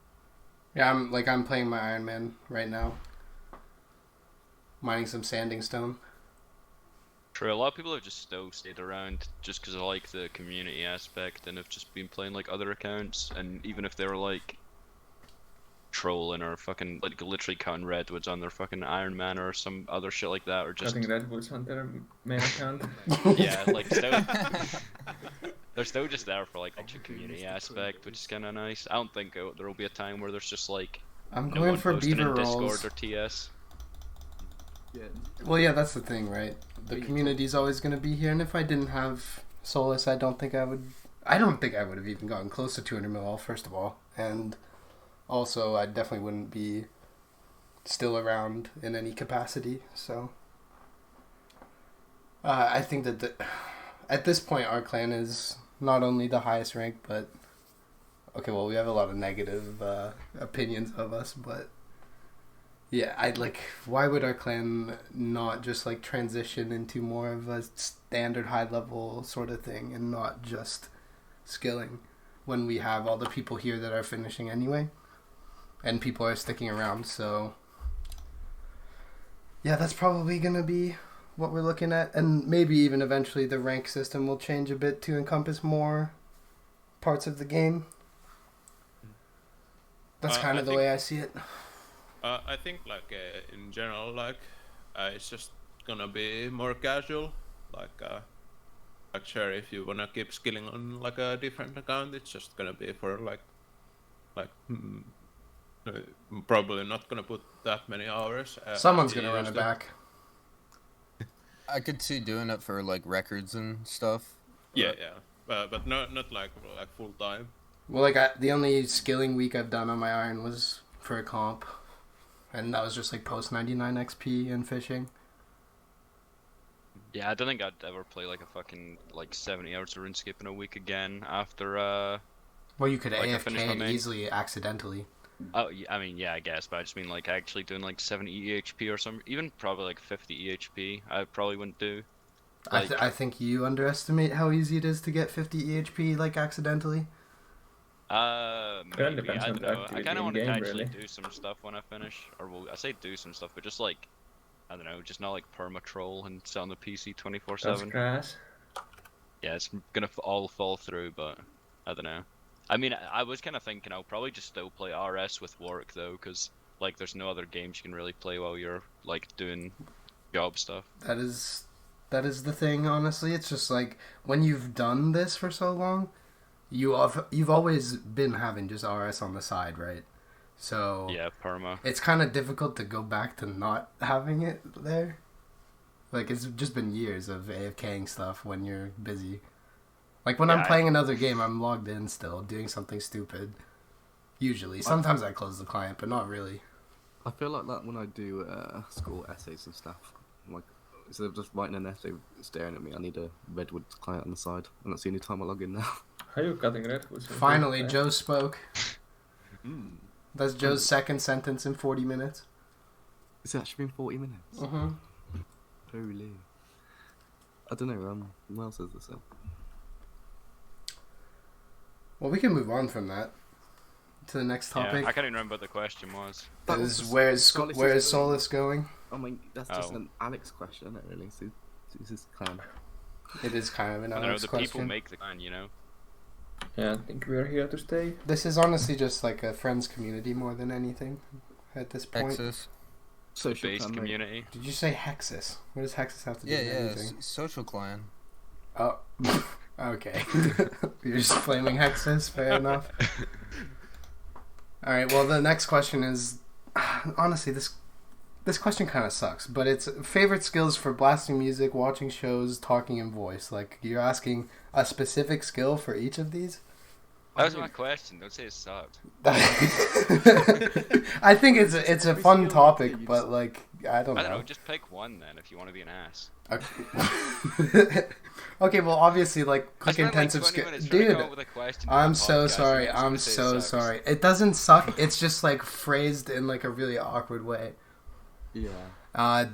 Yeah, I'm playing my Ironman right now. Mining some sanding stone. True, a lot of people have just still stayed around just because of like the community aspect and have just been playing like other accounts, and even if they were like trolling or fucking like literally cutting redwoods on their fucking Iron Man or some other shit like that, or just Cutting redwoods on their main account. yeah, like still, they're still just there for like the community aspect, which is kind of nice. I don't think there will be a time where there's just like I'm no going one for posting beaver in Discord rolls. or TS. Yeah. Well, yeah, that's the thing, right? The community's always going to be here, and if I didn't have Solace, I don't think I would have even gotten close to 200 mil, first of all. And also, I definitely wouldn't be still around in any capacity. So, I think that at this point, our clan is not only the highest rank, but... Okay, well, we have a lot of negative opinions of us, but... Yeah, why would our clan not just, like, transition into more of a standard high-level sort of thing and not just skilling when we have all the people here that are finishing anyway and people are sticking around, so... Yeah, that's probably going to be what we're looking at, and maybe even eventually the rank system will change a bit to encompass more parts of the game. That's kind of the way I see it. I think like in general, like it's just gonna be more casual. Like sure, if you wanna keep skilling on like a different account, it's just gonna be for probably not gonna put that many hours. Someone's gonna run it back. I could see doing it for like records and stuff. Yeah. But not like full time. Well, like the only skilling week I've done on my iron was for a comp. And that was just like post 99 XP and fishing. Yeah, I don't think I'd ever play like a fucking like 70 hours of RuneScape in a week again after Well, you could like I finished my AFK main. easily accidentally. Oh, I mean, yeah, I guess, but I just mean like actually doing like 70 EHP or something, even probably like 50 EHP. I probably wouldn't do. Like, I think you underestimate how easy it is to get 50 EHP like accidentally. Maybe, depends I on don't the know. I activity kind of want to in-game, actually really. do some stuff when I finish, or well, I say do some stuff, but just like, I don't know, just not like perma troll and sit on the PC 24/7. Crash. Yeah, it's gonna all fall through, but I don't know. I mean, I was kind of thinking I'll probably just still play RS with work though, because like there's no other games you can really play while you're like doing job stuff. That is the thing, honestly. It's just like when you've done this for so long, you've always been having just RS on the side, right? So Yeah, perma. it's kind of difficult to go back to not having it there. Like, it's just been years of AFKing stuff when you're busy. Like, when I'm playing another game, I'm logged in still, doing something stupid. Usually. Sometimes I close the client, but not really. I feel like that when I do school essays and stuff. Like, instead of just writing an essay staring at me, I need a Redwood client on the side. And that's the only time I log in now. How are you cutting redwoods? Finally, Joe spoke. Mm. That's Joe's second sentence in 40 minutes. It's actually been 40 minutes. Mm-hmm. Holy. I don't know, what else is this? Well, we can move on from that to the next topic. Yeah, I can't even remember what the question was. That is, where is Solace going? I mean, that's just an Alex question, isn't it, really? So, it's just kind of... It is kind of an I don't know, honest the question. people make the clan, you know? Yeah, I think we're here to stay. This is honestly just like a friends community more than anything at this point. Hexus. Social Based clan, mate. community. Did you say Hexus? What does Hexus have to do Yeah, with yeah, anything? social clan. Oh, okay. You're just flaming Hexus, fair enough. Alright, well the next question is, honestly, this question kind of sucks, but it's favorite skills for blasting music, watching shows, talking, and voice. Like, you're asking a specific skill for each of these? That was my question, don't say it sucked. I think it's a fun topic, but like I don't I know. don't know. Just pick one then if you want to be an ass. Okay. Okay, well, obviously, like, click intensive dude. I'm so sorry. I'm so sorry. It doesn't suck. It's just like phrased in like a really awkward way. Yeah.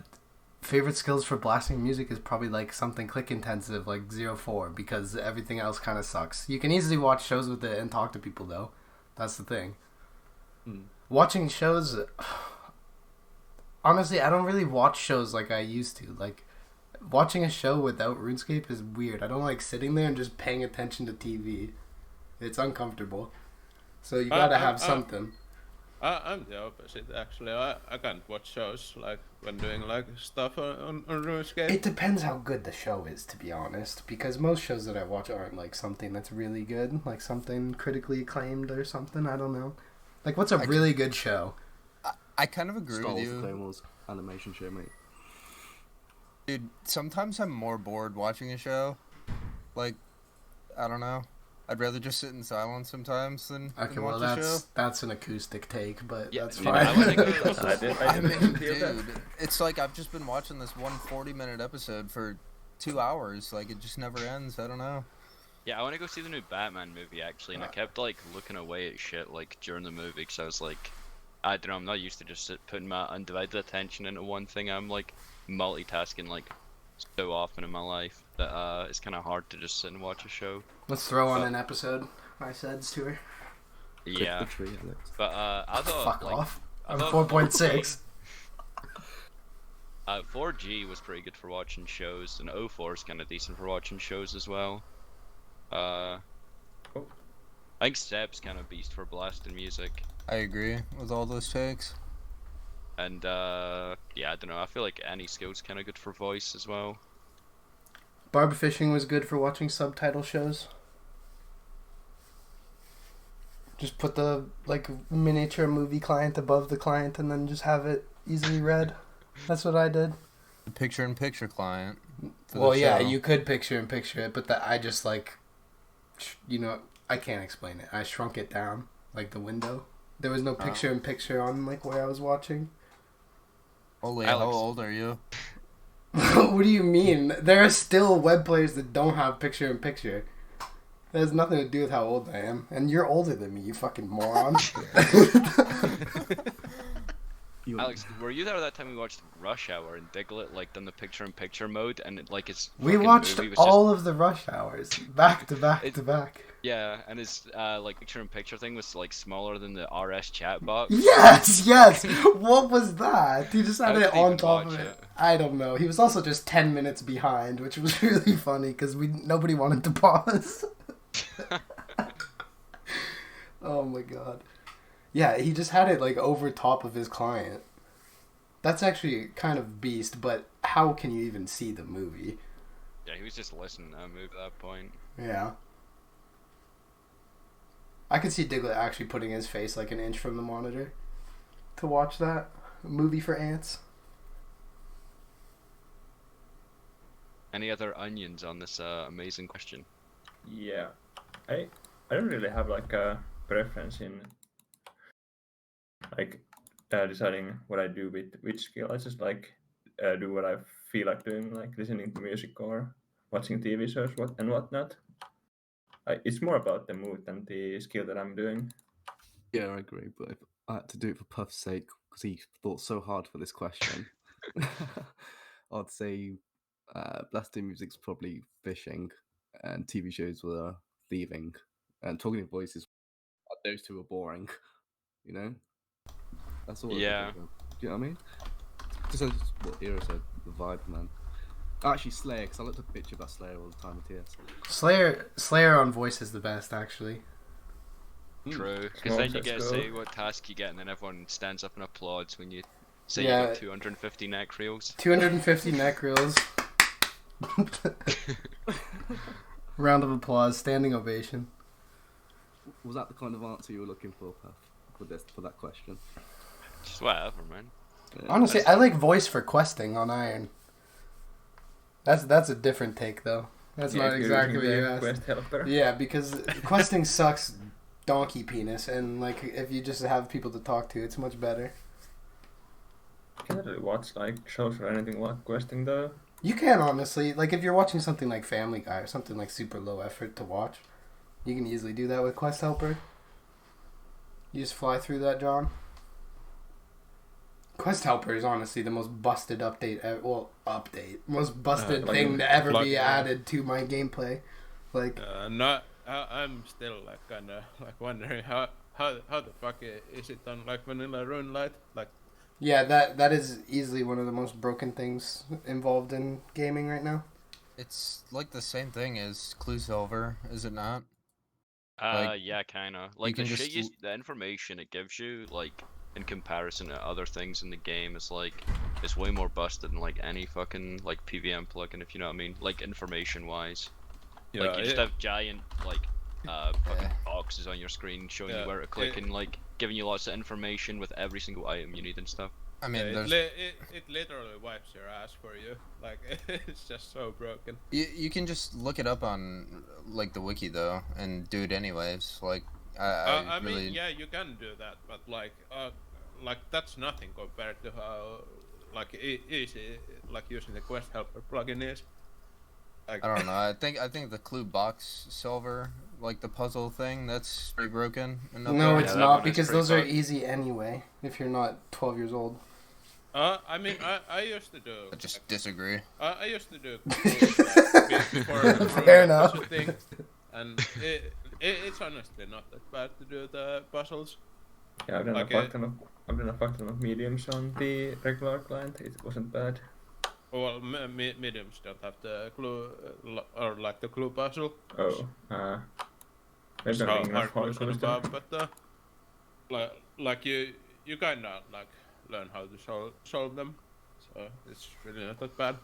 Favorite skills for blasting music is probably like something click intensive, like 04, because everything else kind of sucks. You can easily watch shows with it and talk to people though. That's the thing. Watching shows. Honestly, I don't really watch shows like I used to. Like, watching a show without RuneScape is weird. I don't like sitting there and just paying attention to TV. It's uncomfortable. So you gotta have something. I'm the opposite, actually. I can't watch shows like when doing like stuff on RuneScape. It depends how good the show is, to be honest. Because most shows that I watch aren't like something that's really good. Like something critically acclaimed or something. I don't know. Like, what's a really good show? I kind of agree Star with Wars you. Clone Wars animation show, mate. Dude, sometimes I'm more bored watching a show. Like, I don't know. I'd rather just sit in silence sometimes than watch a show. That's an acoustic take, but Yeah, that's I mean, fine. I wanna go- I mean, dude, it's like I've just been watching this 40-minute episode for 2 hours. Like, it just never ends. I don't know. Yeah, I want to go see the new Batman movie actually, and I kept like looking away at shit like during the movie because I was like, I don't know, I'm not used to just putting my undivided attention into one thing. I'm like multitasking like so often in my life that it's kind of hard to just sit and watch a show. Let's throw on an episode. I said to her. Yeah, The tree, Alex. but I thought Fuck like, off. I I'm thought 4.6. 4G was pretty good for watching shows, and 04 is kind of decent for watching shows as well. I think Seb's kind of beast for blasting music. I agree with all those takes. And yeah, I don't know. I feel like any skill's kind of good for voice as well. Barb fishing was good for watching subtitle shows. Just put the like miniature movie client above the client and then just have it easily read. That's what I did. The picture-in-picture client. Well, yeah, you could picture-in-picture it, but I just like, you know, I can't explain it. I shrunk it down, like the window. There was no picture-in-picture on like where I was watching. Holy, Alex. how old are you? What do you mean? There are still web players that don't have picture-in-picture. That has nothing to do with how old I am. And you're older than me, you fucking moron. Alex, were you there that time we watched Rush Hour and Diglett like done the picture-in-picture mode and it, like his We fucking watched movie was all just, of the Rush Hours, back to back to back. yeah, and his like picture-in-picture thing was like smaller than the RS chat box. Yes, yes. What was that? He just had How it did he on even top of watch it. it? I don't know. He was also just 10 minutes behind, which was really funny because nobody wanted to pause. Oh my god. Yeah, he just had it like over top of his client. That's actually kind of beast, but how can you even see the movie? Yeah, he was just listening to that move at that point. Yeah. I could see Diglett actually putting his face like an inch from the monitor to watch that movie for ants. Any other onions on this amazing question? Yeah, I don't really have like a preference in like deciding what I do with which skill. I just like do what I feel like doing, like listening to music or watching TV shows and whatnot. It's more about the mood than the skill that I'm doing. Yeah, I agree. But if I had to do it for Puff's sake, because he thought so hard for this question, I'd say blasting music's probably fishing, and TV shows were thieving, and talking in voices. Those two are boring, you know. That's all. Yeah. Do you know what I mean? Just as what Hero said, the vibe, man. Actually, Slayer, because I looked up a picture about Slayer all the time at TS. Slayer on voice is the best, actually. True, because Well, then you let's get to go. say what task you get, and then everyone stands up and applauds when you say Yeah. you got 250 neck reels. 250 neck reels. Round of applause, standing ovation. Was that the kind of answer you were looking for, Puff, for that question? Just whatever, man. Yeah. Honestly, I like voice for questing on Iron. That's a different take though. That's not exactly what you asked. Quest helper. Yeah, because questing sucks donkey penis, and like if you just have people to talk to, it's much better. Can't really watch like shows or anything like questing though. You can honestly, like if you're watching something like Family Guy or something like super low effort to watch, you can easily do that with Quest Helper. You just fly through that, John. Quest Helper is honestly the most busted most busted like thing to ever plug, be added to my gameplay. Like, I'm still like kind of like wondering how the fuck is it on like vanilla Runelite? Like, yeah, that is easily one of the most broken things involved in gaming right now. It's like the same thing as Clue Solver, is it not? Like, Yeah, kinda. Like can the shit, just the information it gives you, like in comparison to other things in the game, is like it's way more busted than like any fucking like PVM plugin, if you know what I mean. Like information wise, like you just have giant like fucking boxes on your screen showing you where to click and like giving you lots of information with every single item you need and stuff. I mean, it literally wipes your ass for you. Like, it's just so broken. you can just look it up on like the wiki though, and do it anyways. Like, I really... mean, yeah, you can do that, but like that's nothing compared to how like easy like using the Quest Helper plugin is. Like, I don't know. I think the Clue box solver, like the puzzle thing, that's pretty broken. No, it's that not, one is because pretty those are fucked. easy anyway. If you're not 12 years old. I mean, I used to do. I just disagree. I used to do before Fair enough. thing, and it's honestly not that bad to do the puzzles. Yeah, I've done Like, a fuck ton of mediums on the regular client. It wasn't bad. Well, mediums don't have the clue or like the clue puzzle. Oh, maybe So I'm hard hard to above, but like you kind of like learn how to solve them, so it's really not that bad.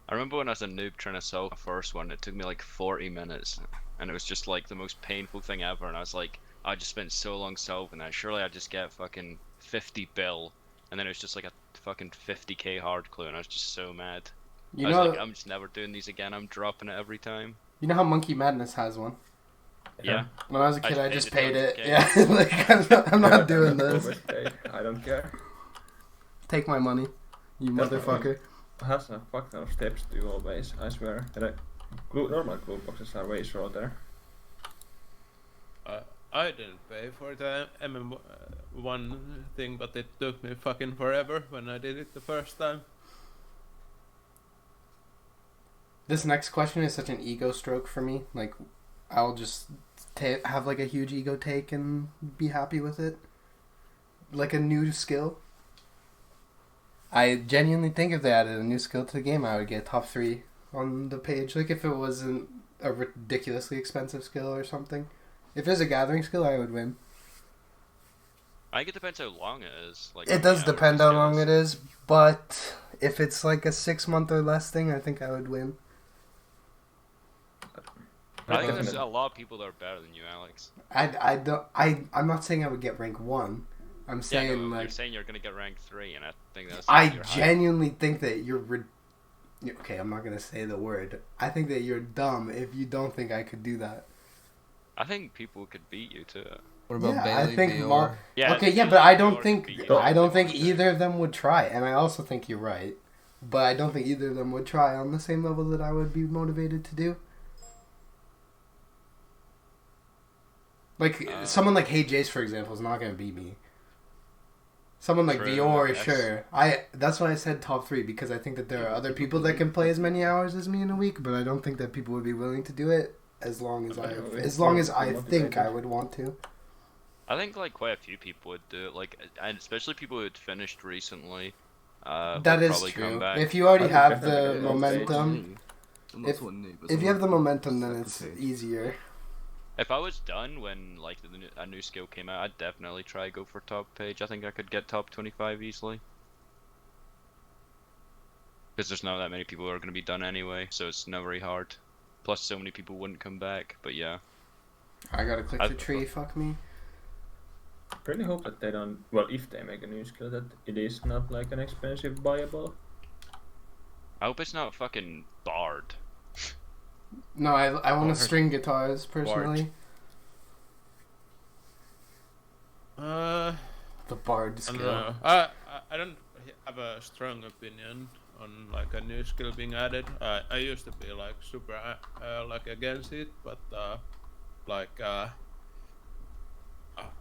I remember when I was a noob trying to solve the first one, it took me like 40 minutes, and it was just like the most painful thing ever, and I was like, I just spent so long solving that, surely I'd just get fucking 50 bill, and then it was just like a fucking 50k hard clue, and I was just so mad. You I know, was like, I'm just never doing these again, I'm dropping it every time. you know how Monkey Madness has one? Yeah. When I was a kid, I just paid it. 200K. Yeah, like, I'm not doing this. Overpaid. I don't care. Take my money, you motherfucker. Has a fuck ton of steps to always, I swear. And normal glue boxes are way shorter. I didn't pay for the MM1 thing, but it took me fucking forever when I did it the first time. This next question is such an ego stroke for me. Like, I'll just have like a huge ego take and be happy with it. Like a new skill. I genuinely think if they added a new skill to the game, I would get top 3 on the page. Like if it wasn't a ridiculously expensive skill or something. If there's a gathering skill, I would win. I think it depends how long it is. Like, It does depend how long it is, but if it's like a 6-month or less thing, I think I would win. I think there's a lot of people that are better than you, Alex. I'm not saying I would get rank 1. I'm saying yeah, no, like you're saying you're gonna get rank 3, and I think that's. I your height. genuinely think that you're okay, I'm not gonna say the word. I think that you're dumb if you don't think I could do that. I think people could beat you to it. What about Yeah, Bailey? I think Bior? Yeah. okay, yeah, but I don't think beat you. I don't think either of them would try, and I also think you're right. But I don't think either of them would try on the same level that I would be motivated to do. Like someone like Hey Jace, for example, is not gonna beat me. Someone like True, Vior, yes. sure. That's why I said top 3, because I think that there are other people that can play as many hours as me in a week, but I don't think that people would be willing to do it as long as I think I would want to. I think like quite a few people would do it, like, and especially people who had finished recently. That That would is probably true. come back. If you already I think have the definitely momentum, if you have the momentum, then it's easy. easier. If I was done when like a new skill came out, I'd definitely try go for top page. I think I could get top 25 easily. Because there's not that many people who are going to be done anyway, so it's not very hard. Plus, so many people wouldn't come back. But yeah, I gotta click the tree. Fuck me. Really hope that they don't. Well, if they make a new skill, that it is not like an expensive buyable. I hope it's not fucking Bard. No, I want Or to string guitars personally. I The bard don't skill. know. I don't. have a strong opinion on like a new skill being added. I used to be like super like against it, but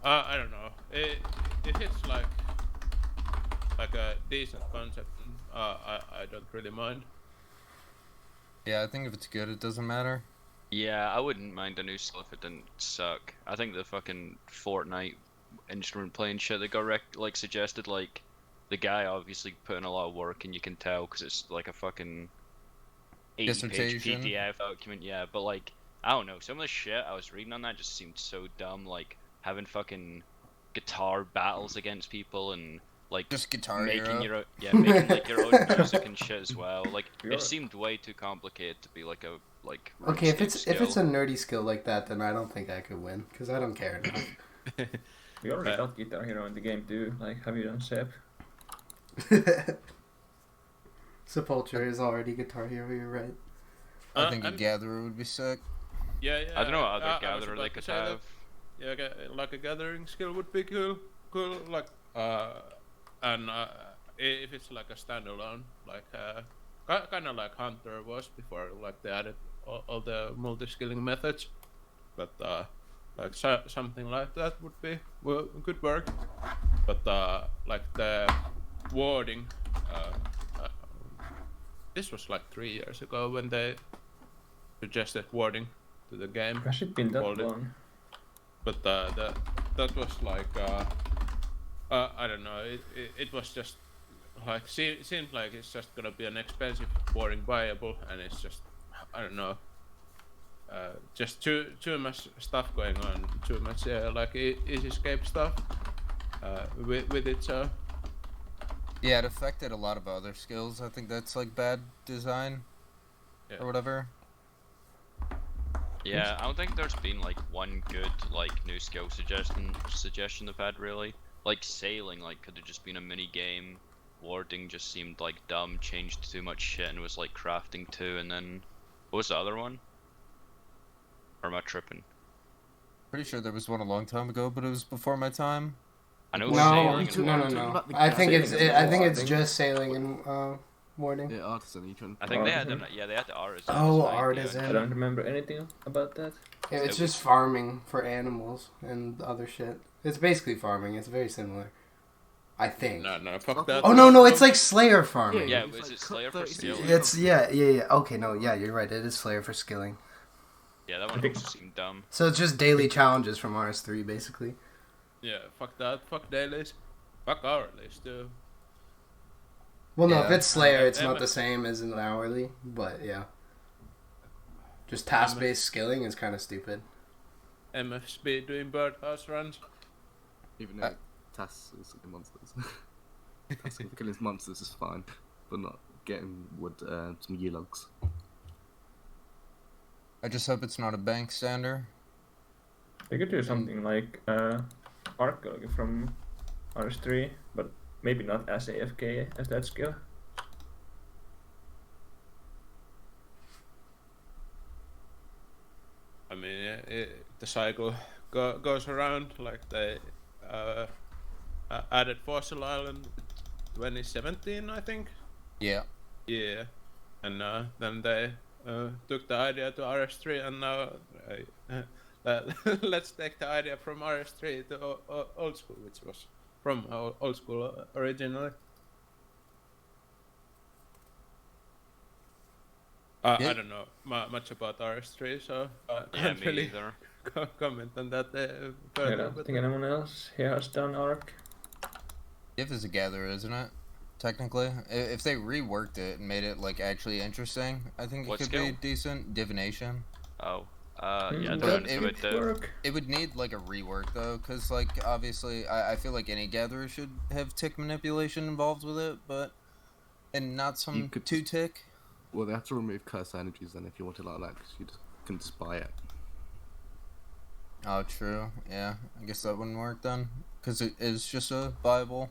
I don't know. If it's like a decent concept, I don't really mind. Yeah, I think if it's good, it doesn't matter. Yeah, I wouldn't mind a new skill if it didn't suck. I think the fucking Fortnite instrument playing shit that got suggested, like, the guy obviously put in a lot of work, and you can tell because it's like a fucking 80-page Dissertation. PDF document. Yeah, but like, I don't know, some of the shit I was reading on that just seemed so dumb, like having fucking guitar battles against people and like Just Guitar making Hero. your own, making like your own music and shit as well. Like You're- it seemed way too complicated to be like a like. Okay, if RuneScape it's skill. a nerdy skill like that, then I don't think I could win because I don't care enough. We already got Guitar Hero in the game too. Like, have you done Sep? Sepulture is already Guitar Hero. You're right. I think a and- Gatherer would be sick. Yeah. I don't know what other I was gatherer about they to could say that. have. Yeah, like a gathering skill would be cool. Like and if it's like a standalone, like kind of like Hunter was before, like they added all the multi-skilling methods, but like something like that would be good work. But like the wording, this was like 3 years ago when they suggested wording to the game. Has it been that Called it. long? But that was like I don't know. It was just like seemed like it's just gonna be an expensive, boring variable, and it's just I don't know. Just too much stuff going on. Too much like easy escape stuff with it. So Yeah, it affected a lot of other skills. I think that's like bad design Yeah. or whatever. Yeah, I don't think there's been like one good like new skill suggestion they've had really. Like sailing, like could have just been a mini game. Warding just seemed like dumb, changed too much shit, and was like crafting too. And then what was the other one? Or am I tripping? Pretty sure there was one a long time ago, but it was before my time. I know No, sailing. and no, warding. about the I think sailing it's as well, I think I it's think. just sailing and warding. Yeah, artisan. You can. I think they had Artisan. they had the artisan. Oh, as well, yeah. artisan. I don't remember anything about that. Yeah, it's just farming for animals and other shit. It's basically farming. It's very similar. I think. no, fuck that. Oh no, it's like Slayer farming. Yeah, it's was like it Slayer for cut 30 skill? It's yeah. Okay, no, yeah, you're right. It is Slayer for skilling. Yeah, that one think- also seemed dumb. So it's just daily challenges from RS3, basically. Yeah, fuck that. Fuck dailies. Fuck hourlies too. Well, no, if Yeah. it's Slayer, it's And- not the same as an hourly, but yeah. Just task-based skilling is kind of stupid. MFSB doing birdhouse runs. Even though tasks is killing monsters. Tasks of killing monsters is fine, but not getting wood some yew logs. I just hope it's not a bank stander. They could do something like archaeology from RS3, but maybe not as AFK as that skill. I mean, the cycle goes around. Like they added Fossil Island 2017, I think. Yeah. Yeah, and then they took the idea to RS3, and now let's take the idea from RS3 to old school, which was from old school originally. Yeah. I don't know much about RS3, so I Yeah, can't me really either. comment on that I further. don't But think anyone else here has done Arc. If is a gatherer, isn't it? Technically, if they reworked it and made it like actually interesting, I think it What could skill? be decent. Divination. Oh, yeah, Hmm, to be but honest it with would the Work. It would need like a rework though, because like obviously I feel like any gatherer should have tick manipulation involved with it, but and not You some could- 2-tick. Well, they have to remove curse energies then if you want it like that, because you can just buy it. Oh, true. Yeah, I guess that wouldn't work then, because it is just a viable.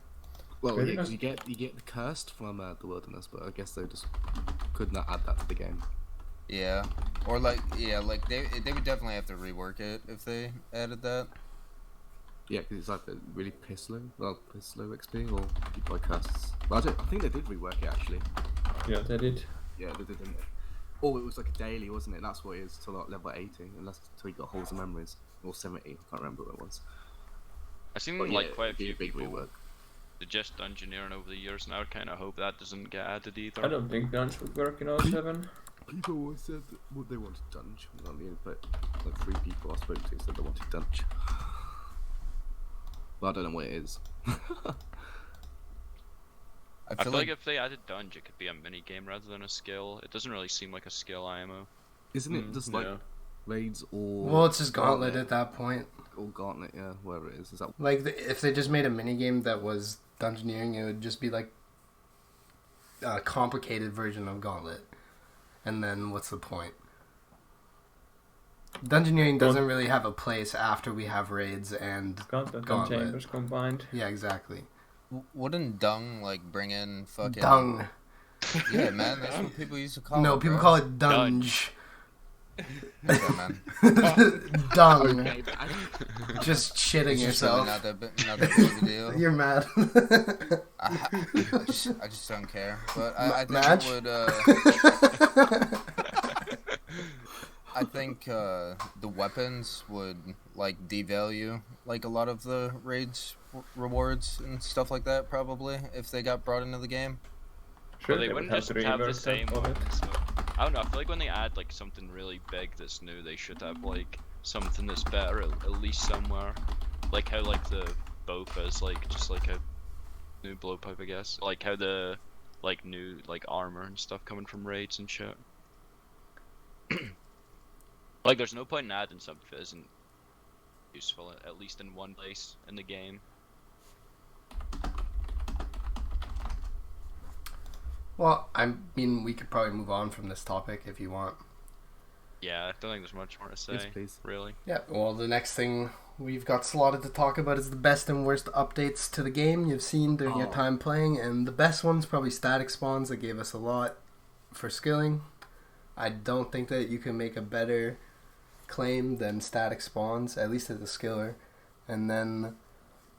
Well, Really? yeah, 'cause you get the cursed from the wilderness, but I guess they just could not add that to the game. Yeah, or like like they would definitely have to rework it if they added that. Yeah, because it's like really piss low XP, or you buy curses But I think they did rework it actually. Yeah, they did. Yeah, they did, didn't they? Oh, it was like a daily, wasn't it? That's what it is, till like level 80, unless till you got holes and memories. Or 70, I can't remember what it was. I've seen But like yeah, quite a it'd be few big people rework. suggest dungeoneering over the years, and I would kind of hope that doesn't get added either. I don't think Dunge would work in 07. People always said that they wanted Dunge. I mean, but like 3 people I spoke to said they wanted Dunge. But I don't know what it is. I feel like if they added Dunge, it could be a mini game rather than a skill. It doesn't really seem like a skill IMO. Isn't it just like raids or... Well, it's just Gauntlet at that point. Or Gauntlet, yeah, whatever it is. Is that... Like, if they just made a minigame that was dungeoneering, it would just be like a complicated version of Gauntlet. And then what's the point? Dungeoneering doesn't really have a place after we have raids and Gauntlet and Gauntlet. Chambers combined. Yeah, exactly. Wouldn't Dung like bring in fucking Dung. Yeah, man, that's what people used to call it. No, people call it dunge. Yeah, man. Dung. Just shitting It's just really yourself. not that big of a deal. You're mad. I just don't care. But I think Match? it would. I think the weapons would like devalue like a lot of the raids rewards and stuff like that probably if they got brought into the game. Sure, Well, they would wouldn't just have the rework same of it. ones. So, I don't know. I feel like when they add like something really big that's new, they should have like something that's better at least somewhere. Like how like the Bofa is like just like a new blowpipe, I guess. Like how the like new like armor and stuff coming from raids and shit. Like there's no point in adding something if it isn't useful, at least in one place in the game. Well, I mean, we could probably move on from this topic if you want. Yeah, I don't think there's much more to say. Yes, please. Really. Yeah, well, the next thing we've got slotted to talk about is the best and worst updates to the game you've seen during your time playing, and the best one's probably static spawns that gave us a lot for skilling. I don't think that you can make a better claim than static spawns, at least as a skiller. And then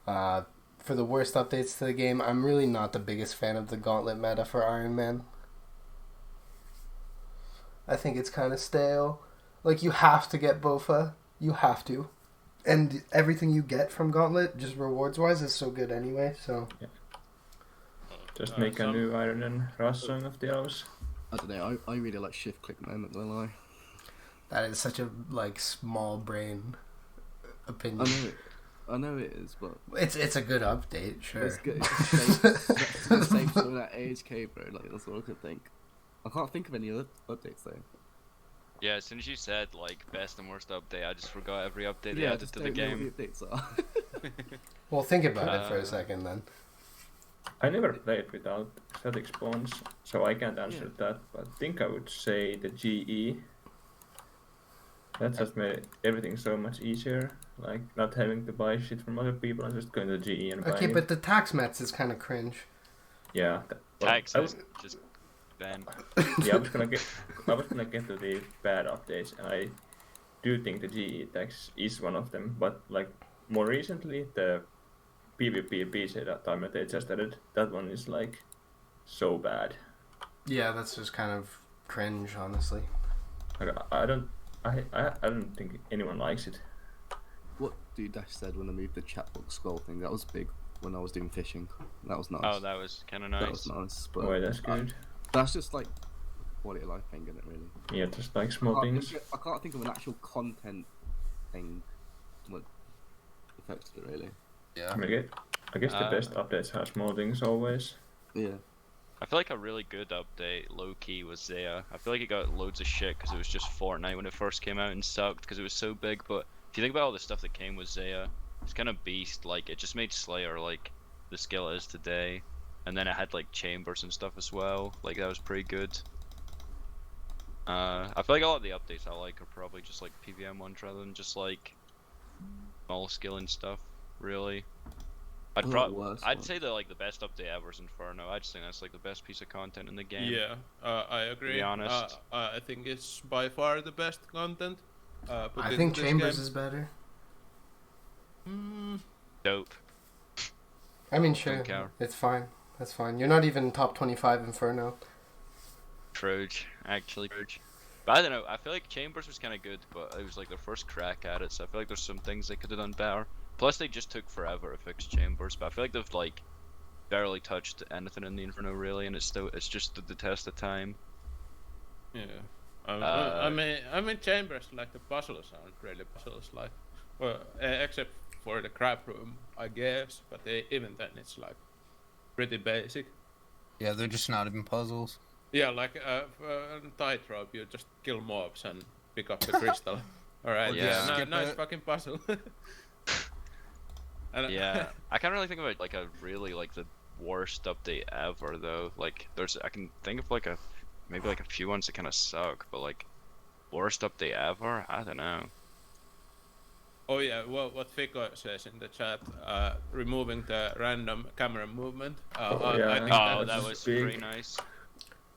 for the worst updates to the game, I'm really not the biggest fan of the Gauntlet meta for Ironman. I think it's kind of stale. Like, you have to get Bofa. You have to. And everything you get from Gauntlet, just rewards-wise, is so good anyway, so... Yeah. Just make a new Iron and Rust Song of the Elves. I don't know, I really like shift click, man, not gonna lie. That is such a, like, small brain opinion. I know it is, but... It's a good update, sure. It's good. It's the same sort of that AHK, bro, like, that's all I could think. I can't think of any other updates, though. Yeah, as soon as you said like best and worst update, I just forgot every update they Yeah, added just to the don't know game. what the updates are. Well, think about it for a second, then. I never played without static spawns, so I can't answer that, but I think I would say the GE. That just made everything so much easier, like not having to buy shit from other people and just going to GE and buying Okay, it. but the tax mets is kind of cringe. Yeah. Tax I is was, just Ben. yeah, I was gonna get to the bad updates, and I do think the GE tax is one of them, but like more recently the PvP PC that time that they just added, that one is like so bad. Yeah, that's just kind of cringe, honestly. Like, I don't think anyone likes it. What Dude Dash said when I moved the chat box scroll thing, that was big when I was doing fishing. That was nice. Oh, that was kind of nice. That was nice, but... Oh, that's good. That's just like quality of life thing, isn't it, really? Yeah, just like small things. I can't think of an actual content thing that affected it, really. Yeah. I guess the best updates have small things always. Yeah. I feel like a really good update, low key, was Zaya. I feel like it got loads of shit because it was just Fortnite when it first came out and sucked because it was so big. But if you think about all the stuff that came with Zaya, it's kind of beast. Like it just made Slayer like the skill it is today, and then it had like chambers and stuff as well. Like that was pretty good. I feel like a lot of the updates I like are probably just like PVM ones rather than just like small skill and stuff. Really. I'd say that like the best update ever is Inferno. I just think that's like the best piece of content in the game. Yeah, I agree. To be honest. I think it's by far the best content. I think Chambers is better. Dope. I mean, sure, Don't care. it's fine. That's fine. You're not even top 25 Inferno. Trudge, actually Trudge. But I don't know, I feel like Chambers was kind of good, but it was like their first crack at it, so I feel like there's some things they could have done better. Plus they just took forever to fix Chambers, but I feel like they've like barely touched anything in the Inferno really, and it's just the test of time. Yeah. I mean, Chambers, like the puzzles aren't really puzzles, like, well, except for the crab room, I guess. But even then, it's like pretty basic. Yeah, they're just not even puzzles. Yeah, like tightrope, you just kill mobs and pick up the crystal. All right, Yeah. nice fucking puzzle. And, Yeah, I can't really think about like a really like the worst update ever though. Like I can think of like maybe like a few ones that kind of suck, but like worst update ever, I don't know. Oh yeah, well, what Fico says in the chat, removing the random camera movement. I think that was big. pretty nice.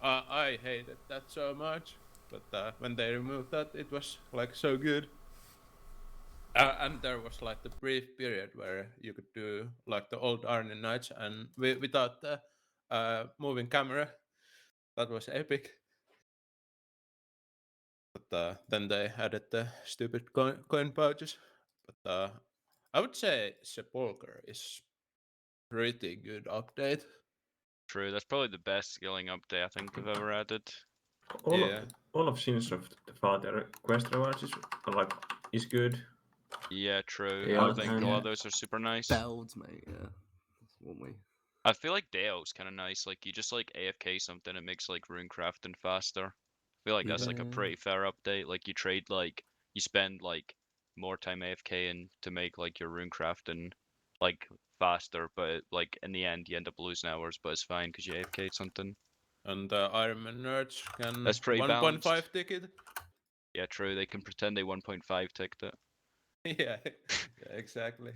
I hated that so much, but when they removed that, it was like so good. And there was like the brief period where you could do like the old Arne nights and without the moving camera. That was epic. But then they added the stupid coin pouches. But I would say Sepulcher is pretty good update. True, that's probably the best skilling update I think they've ever added. All of Sins of the Father quest rewards is good. Yeah, true. Yeah, I think a lot of those are super nice. Bells, mate. Yeah, that's one way. I feel like Dale's kind of nice. Like you just like AFK something, it makes like rune crafting faster. I feel like that's like a pretty fair update. Like you spend like more time AFK and to make like your rune crafting like faster, but like in the end you end up losing hours, but it's fine because you AFK something. And Ironman nerds can That's pretty 1.5 ticket. Yeah, true. They can pretend they 1.5 ticked it. Yeah, exactly.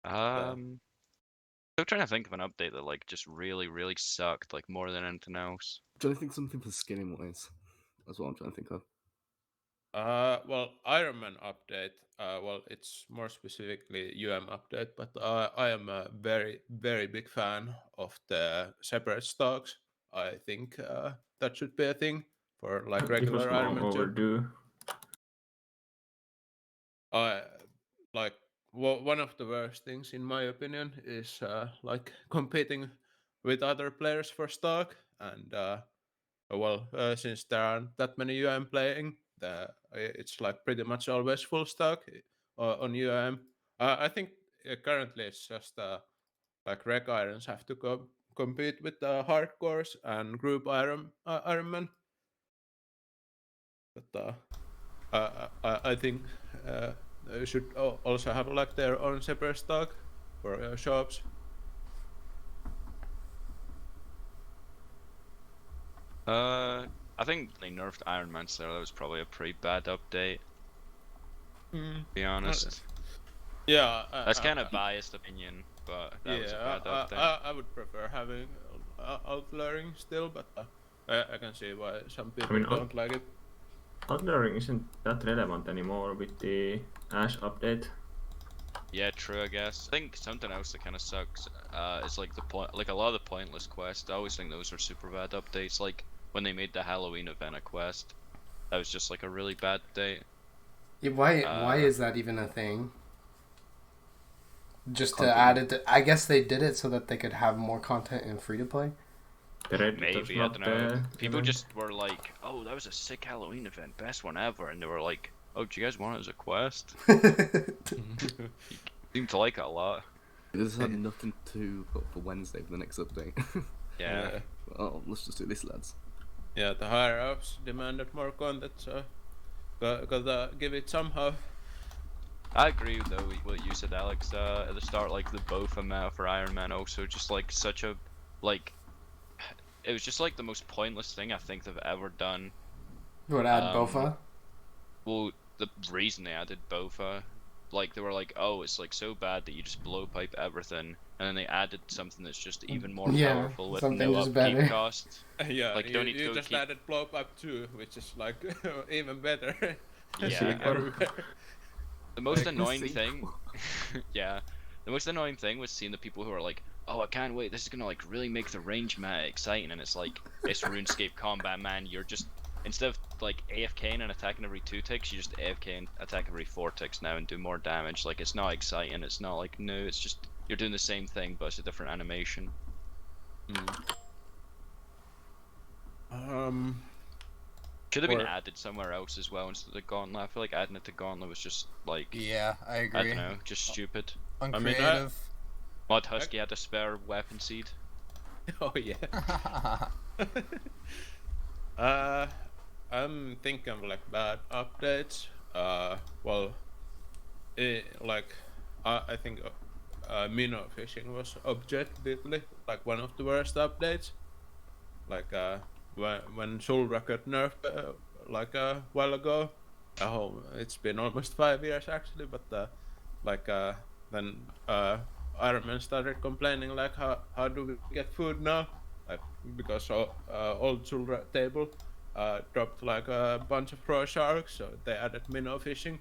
Still trying to think of an update that like just really, really sucked, like more than anything else. I'm trying to think something for skinning wise. That's what I'm trying to think of. Well, Ironman update. Well, it's more specifically update, but I am a very, very big fan of the separate stocks. I think that should be a thing for like regular it was Ironman long 2. overdue. Like one of the worst things in my opinion is like competing with other players for stock, and since there aren't that many playing, it's like pretty much always full stock on I think currently it's just like rec irons have to compete with the hardcores and group Ironman. But I think they should also have like their own separate stock for shops. I think they nerfed Iron Man, so that was probably a pretty bad update. To be honest. Yeah, that's kind of biased opinion, but that was a bad update. I would prefer having outlawing still, but I can see why some people don't like it. Outlawing isn't that relevant anymore with the Ash update. Yeah, true. I guess. I think something else that kind of sucks is like like a lot of the pointless quests. I always think those are super bad updates. Like when they made the Halloween event a quest, that was just like a really bad update. Yeah, why is that even a thing? Just to add it. I guess they did it so that they could have more content in free to play. Maybe, I don't know. People just were like, "Oh, that was a sick Halloween event, best one ever," and they were like, "Oh, do you guys want it as a quest?" Seemed to like it a lot. They just had nothing to put for Wednesday for the next update. Yeah. Oh, let's just do this, lads. Yeah, the higher ups demanded more content, so gotta give it somehow. I agree though with what you said, Alex. At the start, like the Bofa meta for Iron Man, also just like such a like. It was just like the most pointless thing I think they've ever done. What, add Bofa? Well, the reason they added Bofa, like they were like, oh, it's like so bad that you just blowpipe everything, and then they added something that's just even more powerful with no upkeep cost. Yeah, like you just added blowpipe 2, which is like even better. Yeah. The most annoying thing, yeah, the most annoying thing was seeing the people who are like, oh, I can't wait. This is gonna like really make the range meta exciting, and it's like it's RuneScape combat, man. You're just instead of like AFKing and attacking every 2 ticks, you just AFK and attack every 4 ticks now and do more damage. Like it's not exciting. It's not like new. It's just you're doing the same thing, but it's a different animation. Should have been added somewhere else as well instead of the Gauntlet. I feel like adding it to Gauntlet was just like Yeah, I agree. I don't know, just stupid. Uncreative. Mod Husky had a spare weapon seed. Oh yeah. I'm thinking of like bad updates. Well, I think minnow fishing was objectively like one of the worst updates. Like when Soul Rocket nerfed like a while ago. Oh, it's been almost 5 years actually, but then Ironman started complaining like how do we get food now? Like because old Soul table dropped like a bunch of pro sharks, so they added minnow fishing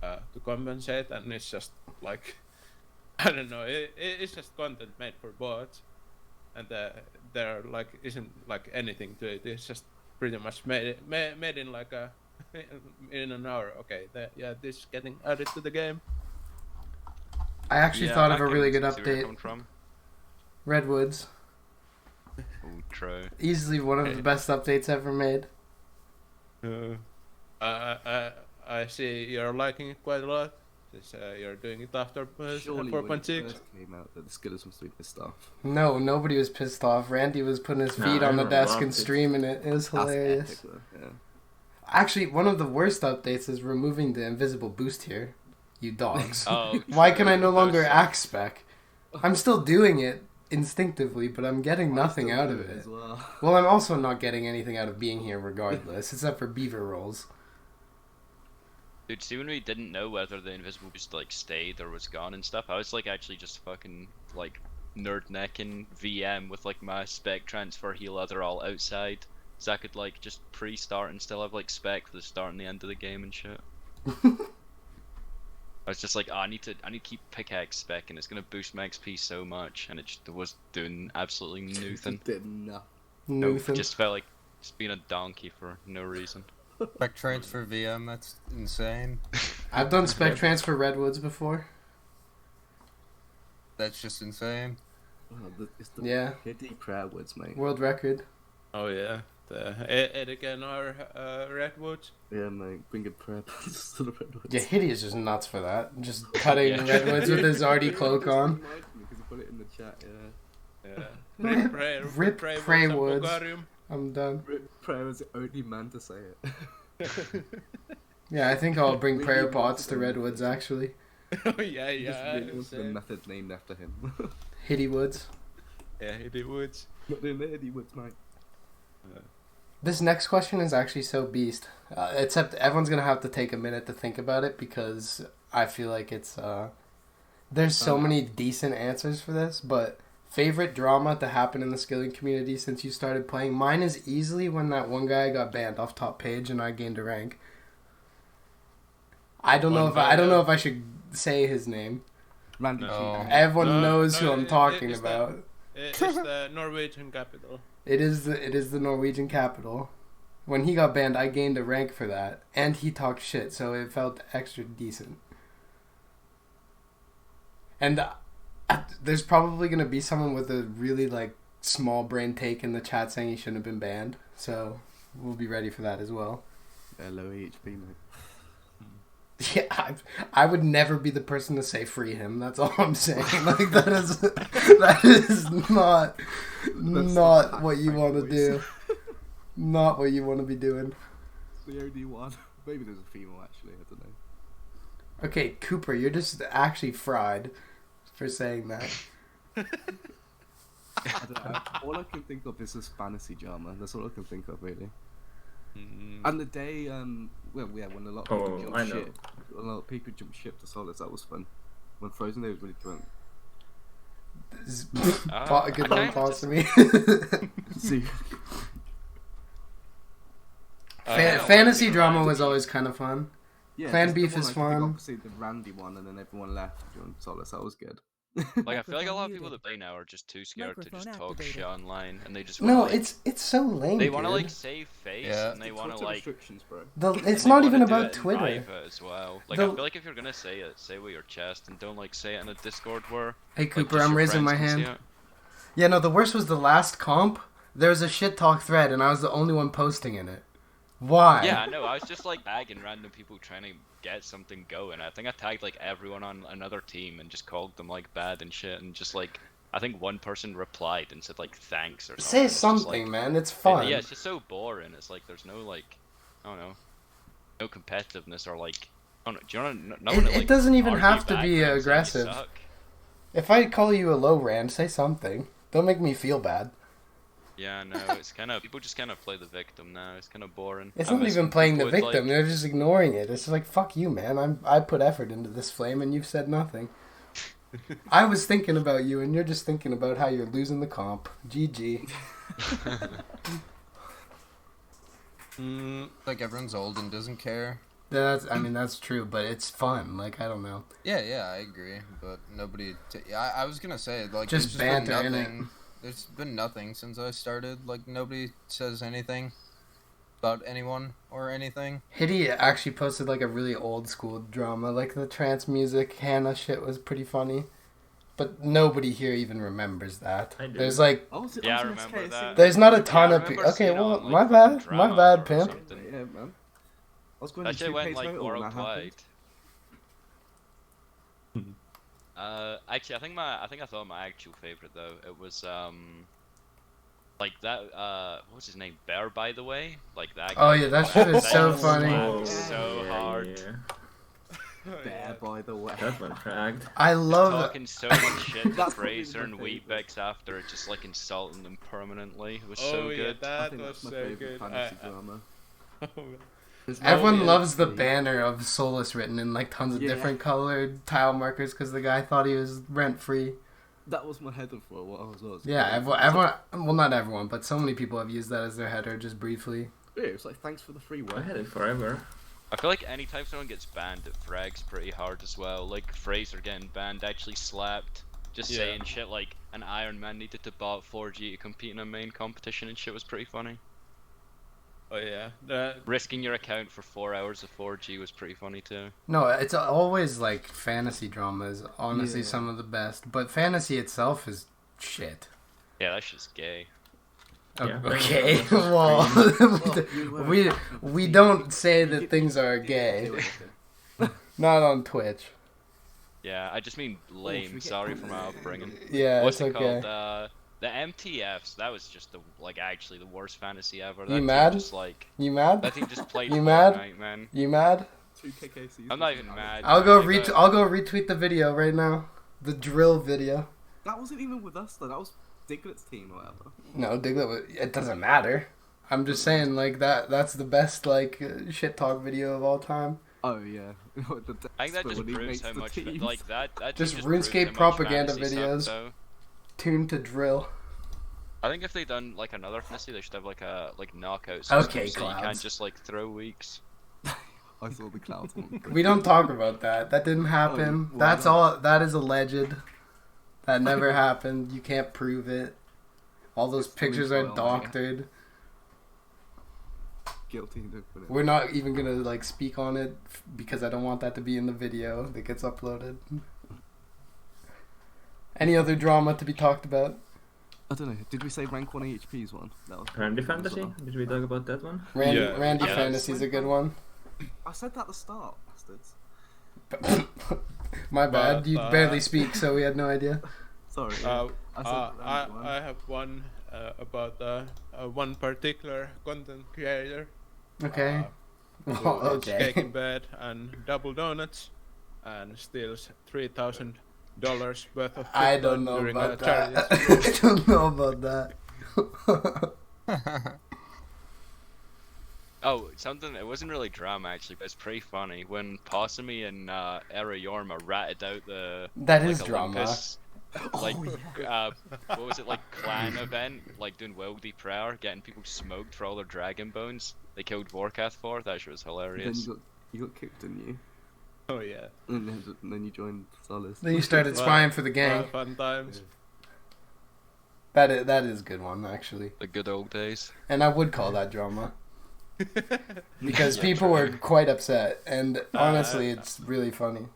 to compensate, and it's just like I don't know, it's just content made for bots, and there like isn't like anything to it. It's just pretty much made in like a in an hour. Okay, this is getting added to the game. I actually thought of a really good See where you're update. coming from. Redwoods. Oh, true. Easily one of the best updates ever made. I see you're liking it quite a lot. You're doing it after Surely when it 4.6. first came out, that the Skittles must be pissed off. No, nobody was pissed off. Randy was putting his feet I on the remember desk I'm and pissed. streaming it. It was That's hilarious. epic, though, yeah. Actually, one of the worst updates is removing the invisible boost here. You dogs. Oh, Why can I true. no longer Those- axe spec? I'm still doing it instinctively, but I'm getting nothing out of it. As well. Well, I'm also not getting anything out of being here regardless, except for beaver rolls. Dude, see when we didn't know whether the invisible just like stayed or was gone and stuff, I was like actually just fucking like nerd necking VM with like my spec transfer heal other all outside, so I could like just pre-start and still have like spec for the start and the end of the game and shit. I was just like, oh, I need to keep pickaxe spec and it's gonna boost my XP so much, and it just was doing absolutely nothing. Did nothing. Nothing. Just felt like just being a donkey for no reason. Spec transfer VM, that's insane. I've done spec transfer redwoods before. That's just insane. It's the Yeah. Hitty prayer words, mate. World record. Oh yeah, the again our redwoods. Yeah, mate. Bring a prayer pants to the redwoods. Yeah, Hitty is just nuts for that. Just cutting Yeah. redwoods with his Artie cloak on. Because he put it in the chat, yeah. Rip Prey, Rip Prey Prey Woods. Woods. I'm done. Prayer is the only man to say it. Yeah, I think I'll bring We prayer need pots to more. redwoods actually. Oh yeah, Just yeah. really wants the method named after him. Hitty woods. Yeah, Hitty Woods. Not doing the Hitty woods, mate. This next question is actually so beast. Except everyone's gonna have to take a minute to think about it because I feel like it's there's so many decent answers for this, but favorite drama to happen in the skilling community since you started playing? Mine is easily when that one guy got banned off top page and I gained a rank. I don't know if I should say his name. Randy No. Cheatham. Everyone knows who I'm it- talking it's about. It's the Norwegian capital. It is the Norwegian capital. When he got banned, I gained a rank for that, and he talked shit, so it felt extra decent. And there's probably gonna be someone with a really like small brain take in the chat saying he shouldn't have been banned, so we'll be ready for that as well. Low HP, mate. Yeah, I would never be the person to say free him. That's all I'm saying. Like that is not what you want to do. Not what you want to be doing. It's the only one. Maybe there's a female actually. I don't know. Okay, Cooper, you're just actually fried for saying that. I don't know. All I can think of is this fantasy drama. That's all I can think of, really. And the day, when a lot of people I jumped know. ship, a lot of people jumped ship to Solace, that was fun. When Frozen Day was really drunk. A good long pause for me. See, Fantasy drama was always kind of fun. yeah, Clan just the beef one is I could think of, fun. Obviously, the Randy one, and then everyone left during Solace. That was good. Like I feel like a lot of people muted. that play now are just too scared to just Microphone talk activated. shit online, and they just wanna, No, like, it's so lame. they want to dude. like save face, Yeah. and they want to Twitter like. restrictions, bro. It's they not wanna even do about it in Twitter. private as well. Like The- I feel like if you're gonna say it, say it with your chest, and don't like say it in a Discord where. Hey like, Cooper, just I'm your raising friends my can see hand. it. Yeah, no, the worst was the last comp. There was a shit talk thread, and I was the only one posting in it. Why? Yeah, I know. I was just like tagging random people trying to get something going. I think I tagged like everyone on another team and just called them like bad and shit, and just like I think one person replied and said like thanks or something. Say It's just, something, like, man. It's fun. Yeah, it's just so boring. It's like there's no like, I don't know, no competitiveness or like, I don't know. Do you want to? No one to, It like, doesn't even argue have to back be when I'm saying you aggressive. suck. If I call you a low rand, say something. Don't make me feel bad. Yeah, no, it's kind of people just kind of play the victim now. It's kind of boring. It's I not miss even when playing the people would, victim. like- They're just ignoring it. It's like, fuck you, man. I put effort into this flame, and you've said nothing. I was thinking about you, and you're just thinking about how you're losing the comp. GG. Like everyone's old and doesn't care. That's true, but it's fun. Like, I don't know. Yeah, I agree. But nobody. I was gonna say like Just there's been banter, innit? nothing. There's been nothing since I started. Like nobody says anything about anyone or anything. Hitty actually posted like a really old school drama, like the trance music Hannah shit was pretty funny, but nobody here even remembers that. I do. There's like, Yeah, I remember that. there's not a ton Yeah, I of remember okay, seeing it well, on, like, my fucking bad, my Drama bad, or pimp. something. Yeah, man. I was going That to shit went 2K's like vote when that worldwide. happened. Actually, I thought my actual favorite though, it was like that what was his name? Bear, by the way, like that. Oh, guy. yeah, that shit is so shit funny. slapped so hard. There, by the way. That one cracked. I love Talking so much shit to That's probably Fraser and my favorite. Weebex after it, just like insulting them permanently. It was Oh so yeah, good. I that think was that's my so favorite good. fantasy drama. There's no Everyone way loves the to- banner of Solace written in like tons of Yeah. different colored tile markers because the guy thought he was rent free. That was my header for what I was. Yeah, everyone. Well, not everyone, but so many people have used that as their header just briefly. Yeah, it's like thanks for the free I work. had it forever. I feel like anytime someone gets banned, it frags pretty hard as well. Like Fraser getting banned actually slapped. Just Yeah. saying shit like an Ironman needed to bot 4G to compete in a main competition and shit was pretty funny. Oh yeah, that Risking your account for 4 hours of 4G was pretty funny too. No, it's always like fantasy drama is honestly Yeah. some of the best, but fantasy itself is shit. Yeah, that's just gay. Yeah. Okay, well, we don't say that things are gay, not on Twitch. Yeah, I just mean lame. forget Sorry for my content. upbringing. Yeah, What's it's it okay. called? The MTFs. That was just actually the worst fantasy ever. You That team mad? Just like You mad? that team just played You mad? Fortnite, man. You mad? 2KK season. I'm not even mad. I'll go Like, I'll go retweet the video right now. The drill video. That wasn't even with us though. That was Diglett's team or whatever. No, it doesn't matter. I'm just saying like that's the best like shit talk video of all time. Oh yeah. I think that just proves how much like that. That Just team proves RuneScape how much propaganda fantasy videos. sucks, though. Tuned to drill. I think if they done like another fantasy, they should have like a knockout Okay, system, so you clouds. can't just like throw weeks. I saw the clouds one. We don't talk about that. That didn't happen. well, That's no. all. That is alleged. That never happened. You can't prove it. All those It's pictures are tinfoil, yeah. doctored. Guilty. Don't put it. We're not even gonna like speak on it because I don't want that to be in the video that gets uploaded. Any other drama to be talked about? I don't know. Did we say rank 1 HP's one? That was Randy Fantasy? Did we talk about that one? Randy, Yeah. Randy Yeah. Fantasy's a good one. I said that at the start, bastards. My bad. But, You barely speak, so we had no idea. Sorry. I rank one. have one about one particular content creator. Okay. Who Well, eats okay. cake in bed and double donuts, and steals $3,000 worth of I Bitcoin don't know during about a that. charity I don't know about that. Oh, something. It wasn't really drama actually, but it's pretty funny when Possumy and Era Yorma ratted out the That like, is drama. Olympus, like what was it, like clan event, like doing Wildy Prayer, getting people smoked for all their dragon bones they killed Vorkath for. That shit was Then hilarious. you got kicked, didn't you? Oh yeah. And then you joined Solace. Then you started spying for the gang. Fun times. That is a good one, actually. The good old days. And I would call that drama. Because people were quite upset. And honestly, it's really funny.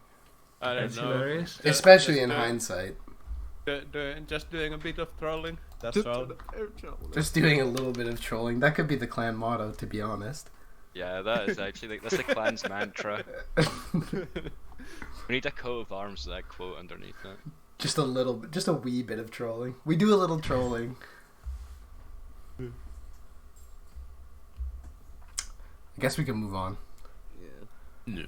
I don't That's know. hilarious. Especially in hindsight. Just doing a bit of trolling. That's all. Just doing a little bit of trolling. That could be the clan motto, to be honest. Yeah, that is actually that's the clan's mantra. We need a coat of arms with that quote underneath it. Just a wee bit of trolling. We do a little trolling. I guess we can move on. No.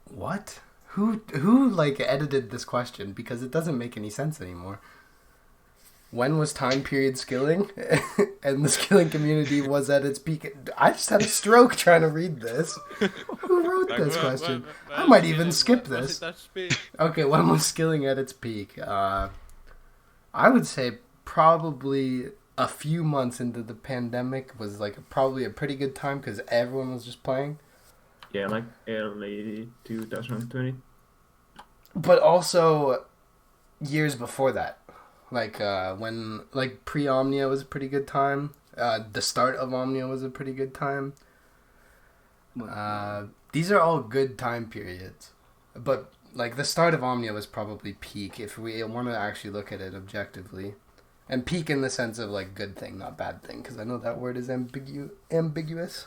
What? Who like edited this question? Because it doesn't make any sense anymore. When was time period skilling? And the skilling community was at its peak. I just had a stroke trying to read this. Who wrote this question? I might even skip this. Okay, when was skilling at its peak? I would say probably a few months into the pandemic was like probably a pretty good time because everyone was just playing. Yeah, like early 2020. But also years before that. Like when like pre-Omnia was a pretty good time. The start of Omnia was a pretty good time. These are all good time periods. But like the start of Omnia was probably peak if we want to actually look at it objectively. And peak in the sense of like good thing, not bad thing, because I know that word is ambiguous.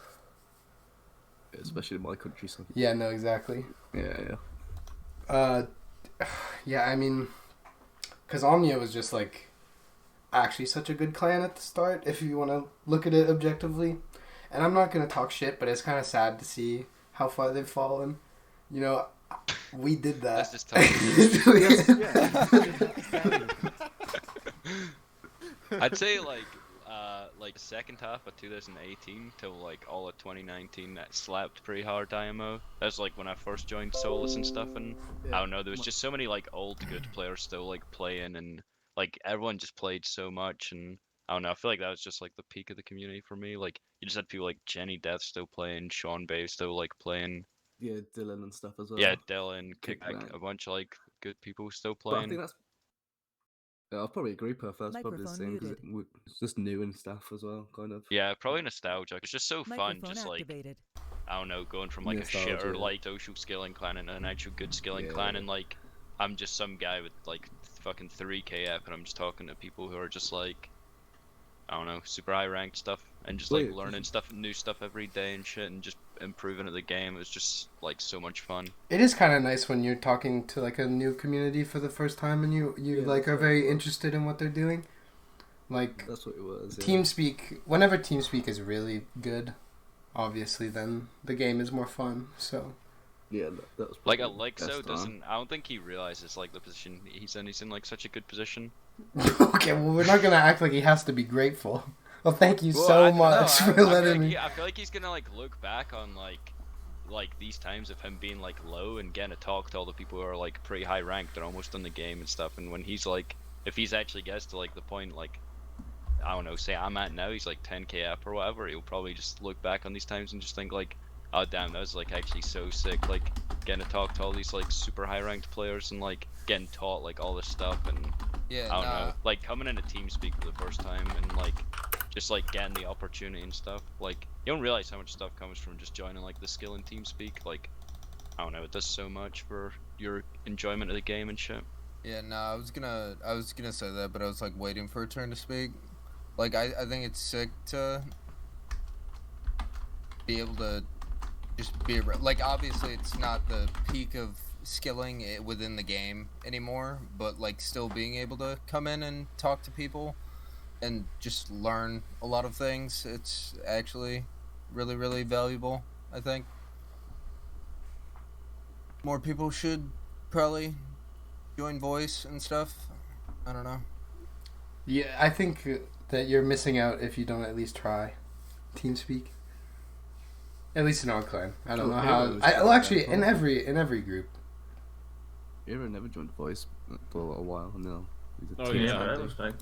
Especially in my country. So. Yeah, no, exactly. Yeah. Yeah, I mean, because Omnia was just like actually such a good clan at the start, if you want to look at it objectively. And I'm not going to talk shit, but it's kind of sad to see how far they've fallen. You know, we did that. That's just I'd say like the second half of 2018 till like all of 2019 that slapped pretty hard IMO. That's like when I first joined Solace and stuff, and I don't know, there was just so many like old good players still like playing, and like everyone just played so much, and I don't know, I feel like that was just like the peak of the community for me. Like you just had people like Jenny Death still playing, Sean Bay still like playing. Yeah, Dylan and stuff as well. Yeah, Dylan, Kickback. Kickback, a bunch of like good people still But I playing. think that's. Yeah, I'll probably agree, Perth. That's probably the same because it's just new and stuff as well, kind of. Yeah, probably nostalgia. It's just so fun, just like I don't know, going from like Nostalgia, a shitter yeah. like social skilling clan into an actual good skilling clan, and like I'm just some guy with like fucking 3k app, and I'm just talking to people who are just like I don't know, super high ranked stuff, and just like learning stuff, new stuff every day and shit, and just improving at the game. It was just like so much fun. It is kind of nice when you're talking to like a new community for the first time, and you like are very interested in what they're doing. Like that's what it was. Yeah. TeamSpeak, whenever TeamSpeak is really good, obviously then the game is more fun. So yeah, that was like Alexo doesn't. I don't think he realizes like the position he's in. He's in like such a good position. Okay, well we're not gonna act like he has to be grateful. Well, thank you so much for letting me. I feel like he's gonna like look back on like these times of him being like low and getting to talk to all the people who are like pretty high ranked. They're almost in the game and stuff. And when he's like, if he's actually gets to like the point like I don't know, say I'm at now, he's like 10k up or whatever. He'll probably just look back on these times and just think like, oh damn, that was like actually so sick. Like getting to talk to all these like super high ranked players and like getting taught like all this stuff and I don't know, like coming into TeamSpeak for the first time and like just like getting the opportunity and stuff. Like you don't realize how much stuff comes from just joining like the skill in TeamSpeak. Like I don't know, it does so much for your enjoyment of the game and shit. Yeah, no, I was gonna say that, but I was like waiting for a turn to speak. Like I think it's sick to be able to just be like obviously it's not the peak of skilling within the game anymore, but like still being able to come in and talk to people and just learn a lot of things. It's actually really, really valuable, I think. More people should probably join voice and stuff. I don't know. Yeah, I think that you're missing out if you don't at least try TeamSpeak. At least in our clan. I don't know how. Well, actually, in every group. Aaron never joined voice for a while. No. Oh yeah, I was like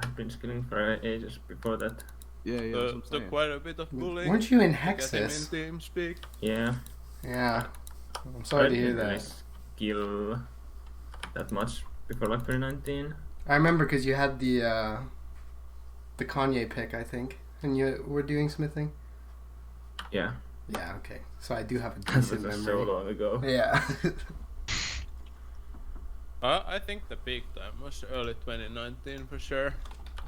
I've been skilling for ages before that. Yeah, that's what I'm Took saying. quite a bit of bullying. Weren't you in to get him in Hexus? TeamSpeak. Yeah. Yeah. I'm sorry to hear I that. skill that much before like 2019. I remember because you had the Kanye pick, I think, and you were doing smithing. Yeah. Yeah. Okay. So I do have a This decent was memory. so long ago. Yeah. I think the peak time was early 2019 for sure.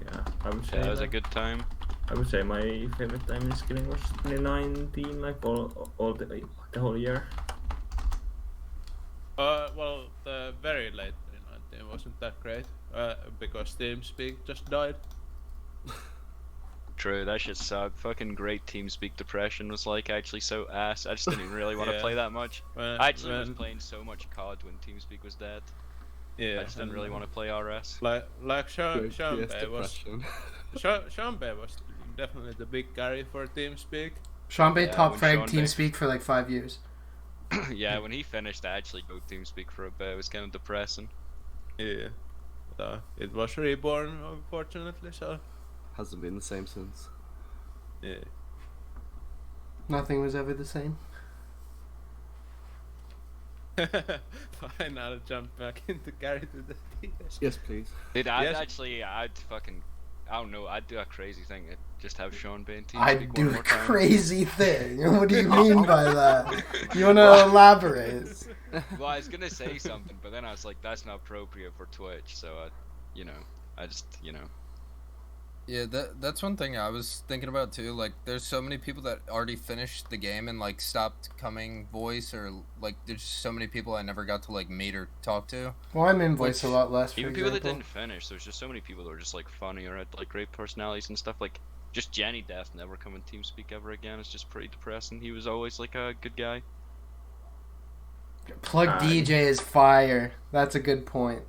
Yeah, I would say Yeah, that was a like- good time. I would say my favorite time in skilling was 2019, like all the whole year. Well, the very late 2019 wasn't that great because TeamSpeak just died. True, that shit sucked. Fucking great TeamSpeak depression was like actually so ass. I just didn't even really want to Yeah. play that much. When, I actually was when- playing so much COD when TeamSpeak was dead. Yeah, I just didn't and, really want to play RS. Like Sean Yes, Bay was depression. Sean Bay was definitely the big carry for TeamSpeak. Sean Bay Yeah, top when frag Sean Bay- TeamSpeak for like 5 years. Yeah, when he finished, I actually go TeamSpeak for a bit. It was kind of depressing. Yeah, it was reborn unfortunately. So Hasn't been the same since. yeah. Nothing was ever the same. Fine, I'll jump back into carry to the TS. Yes, please. Dude, Yes. I'd fucking, I don't know, I'd do a crazy thing. I'd just have Sean Bay and TeamSpeak I'd one do a more time. crazy thing. What do you mean by that? You want to elaborate? Well, I was gonna say something, but then I was like, that's not appropriate for Twitch, so I just. Yeah, that's one thing I was thinking about too. Like, there's so many people that already finished the game and like stopped coming voice, or like there's just so many people I never got to like meet or talk to. Well, I'm in voice a lot less. For Even people that example. didn't finish, there's just so many people that were just like funny or had like great personalities and stuff. Like just Jenny Death never come in TeamSpeak ever again. It's just pretty depressing. He was always like a good guy. Plug DJ is fire. That's a good point.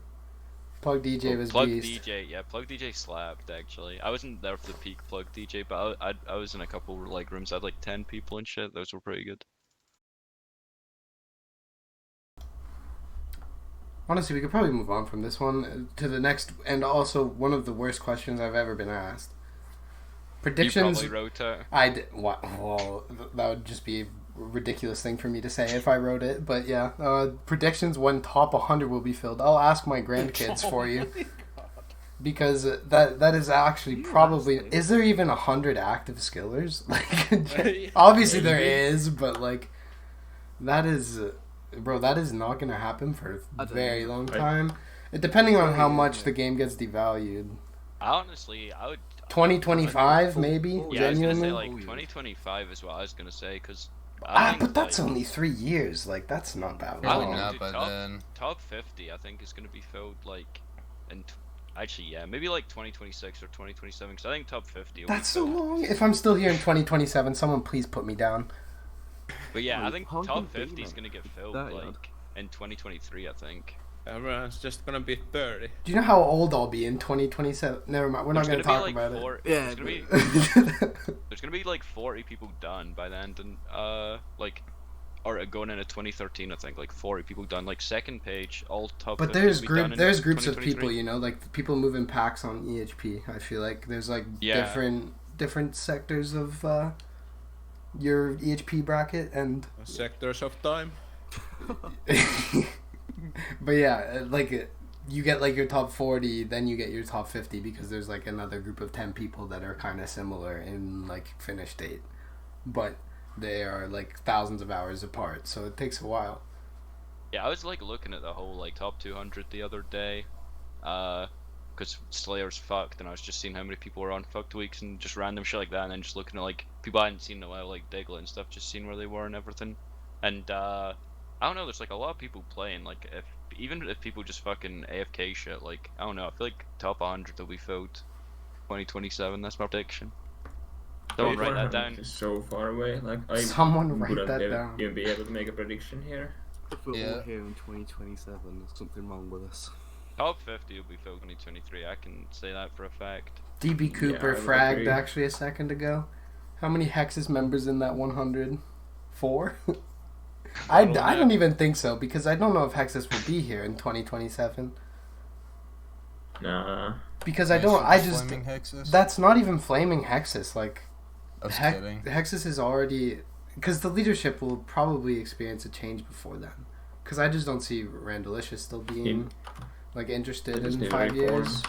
Plug DJ was Plug beast. DJ, yeah, Plug DJ slapped actually. I wasn't there for the peak Plug DJ, but I was in a couple like rooms that had like 10 people and shit. Those were pretty good. Honestly, we could probably move on from this one to the next, and also one of the worst questions I've ever been asked. Predictions. You probably wrote it. Well, that would just be a ridiculous thing for me to say if I wrote it. But yeah, predictions when top 100 will be filled. I'll ask my grandkids for you. Because that is actually probably... Is there even 100 active skillers? Like, obviously there is, but like... That is... Bro, that is not going to happen for a very long time. Depending on how much the game gets devalued. Honestly, I would... 2025, maybe? Yeah, I was gonna say Genuinely? like 2025 is what I was gonna say, because... But that's only 3 years. Like, that's not that Probably long. not dude, by then. Top 50, I think, is going to be filled like in actually, yeah, maybe like 2026 or 2027. Because I think top 50. Will That's be so filled. long. If I'm still here in 2027, someone please put me down. But yeah, I Wait, think how top can it be 50 is that- going to get filled that like young? in 2023, I think. Everyone's just gonna be 30. Do you know how old I'll be in 2027? Never mind. We're not going to talk like about Yeah, There's gonna be it. there's gonna be like 40 people done by the end, and like, or going into 2013, I think like 40 people done. Like second page, all top. But 50 there's will be done in there's groups of 2023. people, you know, like people move in packs on EHP. I feel like there's like Yeah. different sectors of your EHP bracket, and Sectors of time. but yeah, like you get like your top 40, then you get your top 50 because there's like another group of 10 people that are kind of similar in like finish date, but they are like thousands of hours apart, so it takes a while. Yeah, I was like looking at the whole like top 200 the other day, because Slayer's fucked, and I was just seeing how many people were on fucked weeks and just random shit like that, and then just looking at like people I hadn't seen in a while, like Diglett and stuff, just seeing where they were and everything. And I don't know, there's like a lot of people playing. Like even if people just fucking AFK shit, like I don't know, I feel like top 100 will be filled 2027. That's my prediction. Someone write that down. It's so far away. Like I Someone write wouldn't that ever down. even be able to make a prediction here. If we're Yeah. all here in 2027, there's something wrong with us. Top 50 will be filled 2023. I can say that for a fact. DB Cooper I would fragged agree. actually a second ago. How many Hexus members in that 100? 4? I don't even think so, because I don't know if Hexus will be here in 2027. Nah. Because Flaming Hexes? that's not even flaming Hexus. Like, I was kidding. Hexus is already, because the leadership will probably experience a change before then. Because I just don't see Randalicious still being like interested in 5 years.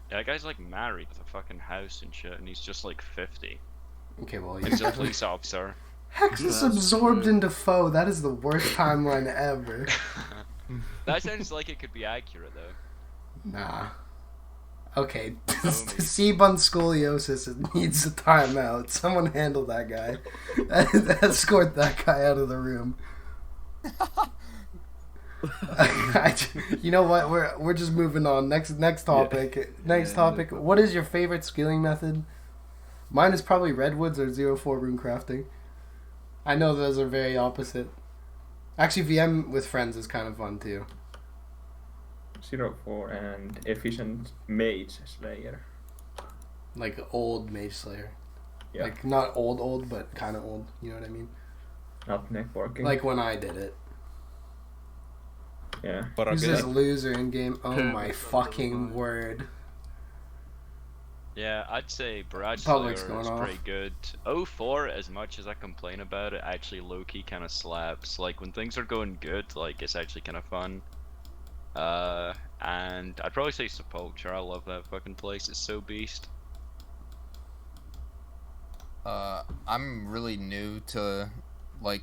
Yeah, that guy's like married with a fucking house and shit, and he's just like 50. Okay, well, He's a police officer. Hexus absorbed into foe. That is the worst timeline ever. That sounds like it could be accurate though. Nah. Okay, Sebun scoliosis needs a timeout. Someone handle that guy. Escort that guy out of the room. You know what? We're just moving on. Next topic. Yeah. Next topic. What is your favorite skilling method? Mine is probably Redwoods or 04 rune crafting. I know those are very opposite. Actually, VM with friends is kind of fun too. 04 and efficient mage slayer. Like old mage slayer. Yeah. Like not old, but kind of old. You know what I mean? Not networking. Like when I did it. Yeah. Who's this loser in game? Oh my fucking word. Yeah, I'd say Barrage Public's Slayer is going off. pretty good. 04, as much as I complain about it, actually low-key kind of slaps. Like, when things are going good, like, it's actually kind of fun. And I'd probably say Sepulture. I love that fucking place. It's so beast. I'm really new to, like,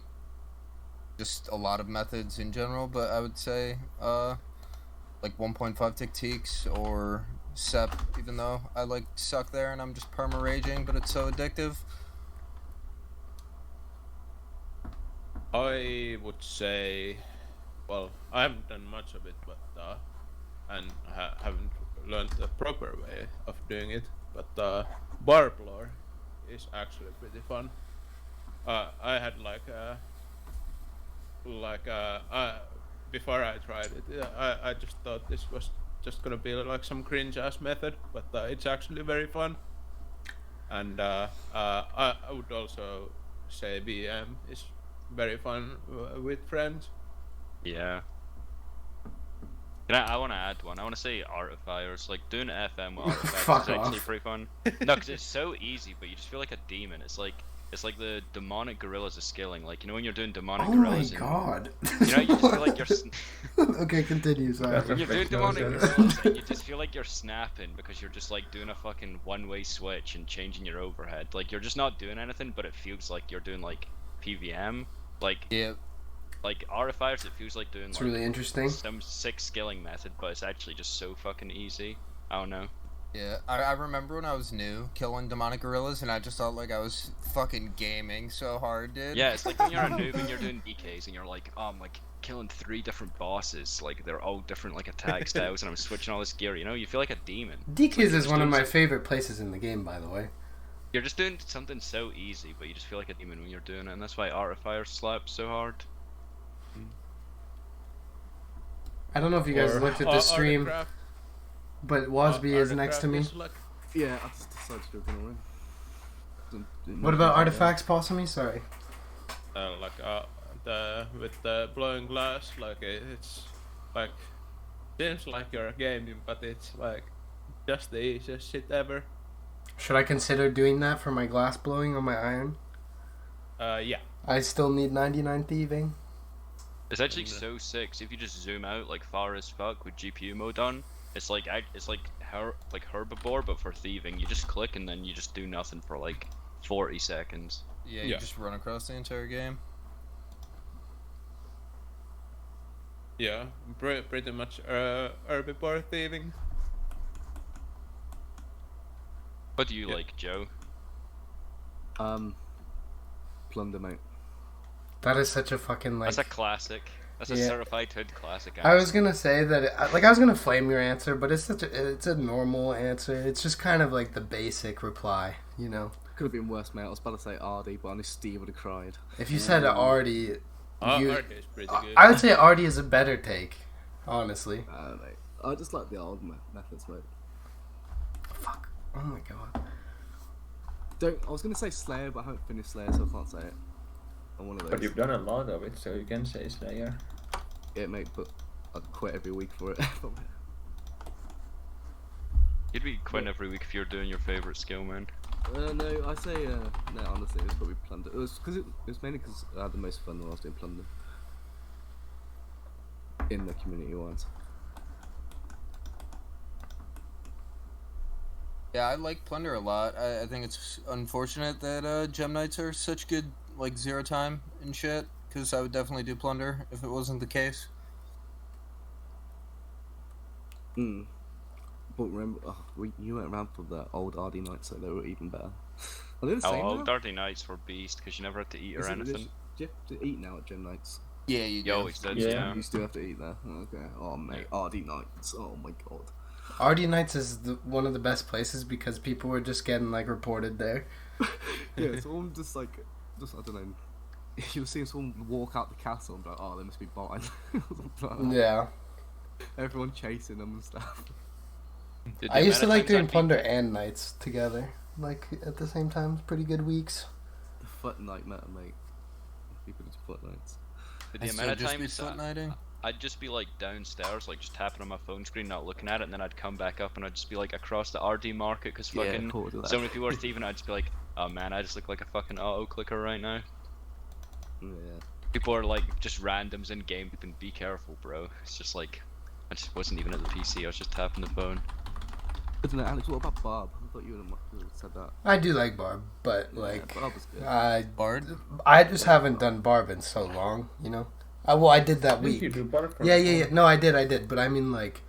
just a lot of methods in general, but I would say, like 1.5 Tick-Teaks or Sep, even though I, like, suck there and I'm just perma-raging, but it's so addictive. I would say, well, I haven't done much of it, but and haven't learned the proper way of doing it. But barb lore is actually pretty fun. I had before I tried it, I just thought this was just gonna be like some cringe ass method, but it's actually very fun. And I would also say BM is very fun with friends. Yeah. I want to add one. I want to say Artifiers. Like, doing FM with Artifiers is actually pretty fun. No, because it's so easy, but you just feel like a demon. It's like the demonic gorillas of skilling. Like, you know when you're doing demonic gorillas. Oh my god. You know, you just feel like you're... Okay, continue, sorry. When you're doing demonic gorillas, like, you just feel like you're snapping because you're just, like, doing a fucking one-way switch and changing your overhead. Like, you're just not doing anything, but it feels like you're doing, like, PVM. Like... Yeah. Like, Artifiers, it feels like doing, it's like, really interesting. Some sick skilling method, but it's actually just so fucking easy. I don't know. Yeah, I remember when I was new, killing demonic gorillas, and I just felt like I was fucking gaming so hard, dude. Yeah, it's like when you're a noob and you're doing DKs and you're like, oh, I'm like killing 3 different bosses, like they're all different like attack styles, and I'm switching all this gear, you know? You feel like a demon. DKs like, is one of my favorite places in the game, by the way. You're just doing something so easy, but you just feel like a demon when you're doing it, and that's why Artifier slaps so hard. I don't know if you guys looked at the stream, but Wasby is next to me. Yeah, I just decided to do it anyway. What about artifacts, Possumi? Sorry. With the blowing glass, like it's like seems like you're gaming, but it's like just the easiest shit ever. Should I consider doing that for my glass blowing on my iron? Yeah. I still need 99 thieving. It's actually so sick. So if you just zoom out like far as fuck with GPU mode on, it's like herbivore but for thieving. You just click and then you just do nothing for like 40 seconds. Yeah, you just run across the entire game. Yeah, pretty much herbivore thieving. What do you like, Joe? Plunder, mate. That is such a fucking like. That's a classic. That's a certified hood classic answer. I was gonna say that, I was gonna flame your answer, but it's a normal answer. It's just kind of like the basic reply, you know. Could have been worse, mate. I was about to say Ardy, but I knew Steve would have cried. If you said Ardy, Ardy is pretty good. I would say Ardy is a better take, honestly. Mate. I just like the old methods, mate. Fuck. Oh my god. I was gonna say Slayer, but I haven't finished Slayer, so I can't say it. I'm one of those. But you've done a lot of it, so you can say Slayer. Yeah, mate, but I'd quit every week for it. You'd be quitting every week if you're doing your favorite skill, man. No, I say no. Honestly, it was probably plunder. It was mainly because I had the most fun when I was doing plunder in the community ones. Yeah, I like Plunder a lot. I think it's unfortunate that Gem Knights are such good, like, zero time and shit, because I would definitely do Plunder if it wasn't the case. But remember, you went around for the old RD nights, so they were even better. Are they the same Oh, now? Dirty Nights were beast because you never had to eat or anything. Do you have to eat now at Gem Nights? Yeah, you do. You always did, Yeah. yeah. You still have to eat there. Okay. Oh mate, RD nights. Oh my god. RD Nights is one of the best places because people were just getting like reported there. Yeah, someone just I don't know. You'll see someone walk out the castle and be like, oh, they must be buying. Yeah. Everyone chasing them and stuff. Dude, I the used to amount of like times I'd doing be- Plunder and Nights together, like at the same time. Pretty good weeks. The foot night meta, mate. People do foot nights. But I the still amount of just be times foot knighting. I'd just be like downstairs, like just tapping on my phone screen, not looking at it, and then I'd come back up and I'd just be like across the RD market because Yeah, fucking cool, do that. so many people are thieving. I'd just be like, oh man, I just look like a fucking auto clicker right now. Yeah. People are like just randoms in game, and be careful, bro. It's just like I just wasn't even at the PC. I was just tapping the phone. I don't know, Alex. What about Barb? I thought you said that. I do like Barb, but like Barb was good. Bard? I just haven't done Barb in so long, you know. I did that Didn't you week. do bar for Yeah. No, I did. But I mean, like,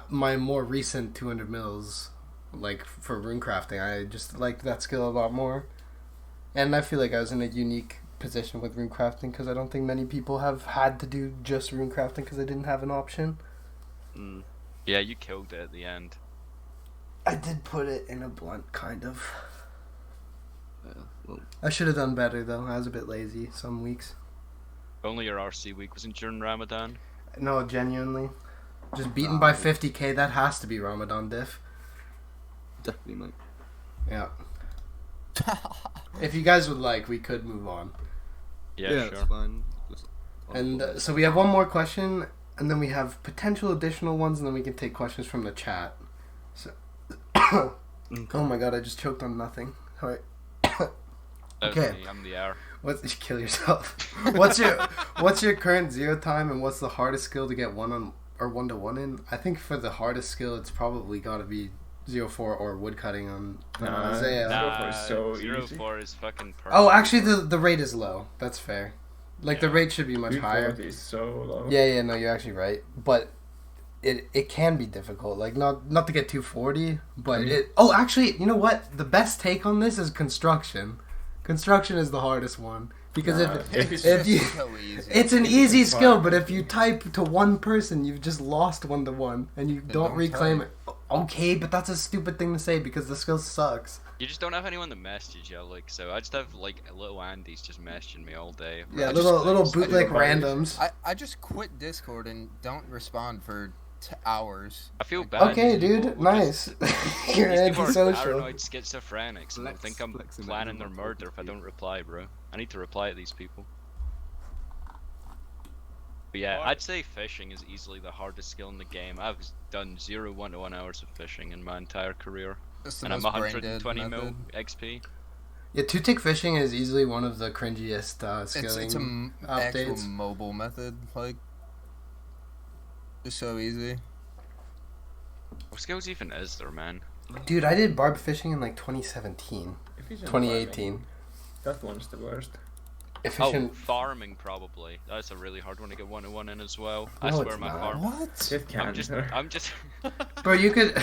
my more recent 200 mils, like, for runecrafting, I just liked that skill a lot more. And I feel like I was in a unique position with runecrafting because I don't think many people have had to do just runecrafting because they didn't have an option. Yeah, you killed it at the end. I did put it in a blunt, kind of. Well, I should have done better, though. I was a bit lazy some weeks. If only your RC week wasn't during Ramadan. No, genuinely. Just beaten by 50k, that has to be Ramadan diff. definitely, mate. Yeah. If you guys would like, we could move on. Yeah, it's sure. fine. Just And so we have one more question, and then we have potential additional ones, and then we can take questions from the chat. So, oh my god, I just choked on nothing. Alright. That was Okay. me, I'm the hour. What's kill yourself? What's your current zero time, and what's the hardest skill to get one to one in? I think for the hardest skill, it's probably got to be 04 or woodcutting on Isaiah. Nah. 04 is so Zero easy. 4 is fucking perfect. Oh, actually, the rate is low. That's fair. Like, the Yeah. rate should be much higher. Is so low. Yeah, no, you're actually right. But it can be difficult. Like, not to get 240, but it... Oh, actually, you know what? The best take on this is construction. Construction is the hardest one. Because It's if you... just so easy. It's an easy skill, but if you type to one person, you've just lost 1-to-1, and you don't reclaim it. Okay, but that's a stupid thing to say because the skill sucks. You just don't have anyone to message you, like, so I just have, like, little Andy's just messaging me all day. Yeah, I little just- bootleg randoms. I just quit Discord and don't respond for hours. I feel bad. Okay, these people dude, will nice. just- You're these people are antisocial. paranoid schizophrenics, and I Flex- think I'm flexing planning it. their murder if I don't reply, bro. I need to reply to these people. But yeah, I'd say fishing is easily the hardest skill in the game. I've done 0 1-to-1 hours of fishing in my entire career, That's the and I'm most brain-dead 120 mil method. XP. Yeah, two-tick fishing is easily one of the cringiest skilling It's a actual updates. mobile method, like, just so easy. What skills even is there, man? Dude, I did barb fishing in like 2017, Efficient 2018. farming, that one's the worst. Efficient. Oh, farming probably. That's a really hard one to get 1-to-1 in as well. I No, swear it's my not. farm. What? It can. I'm just Bro, you could.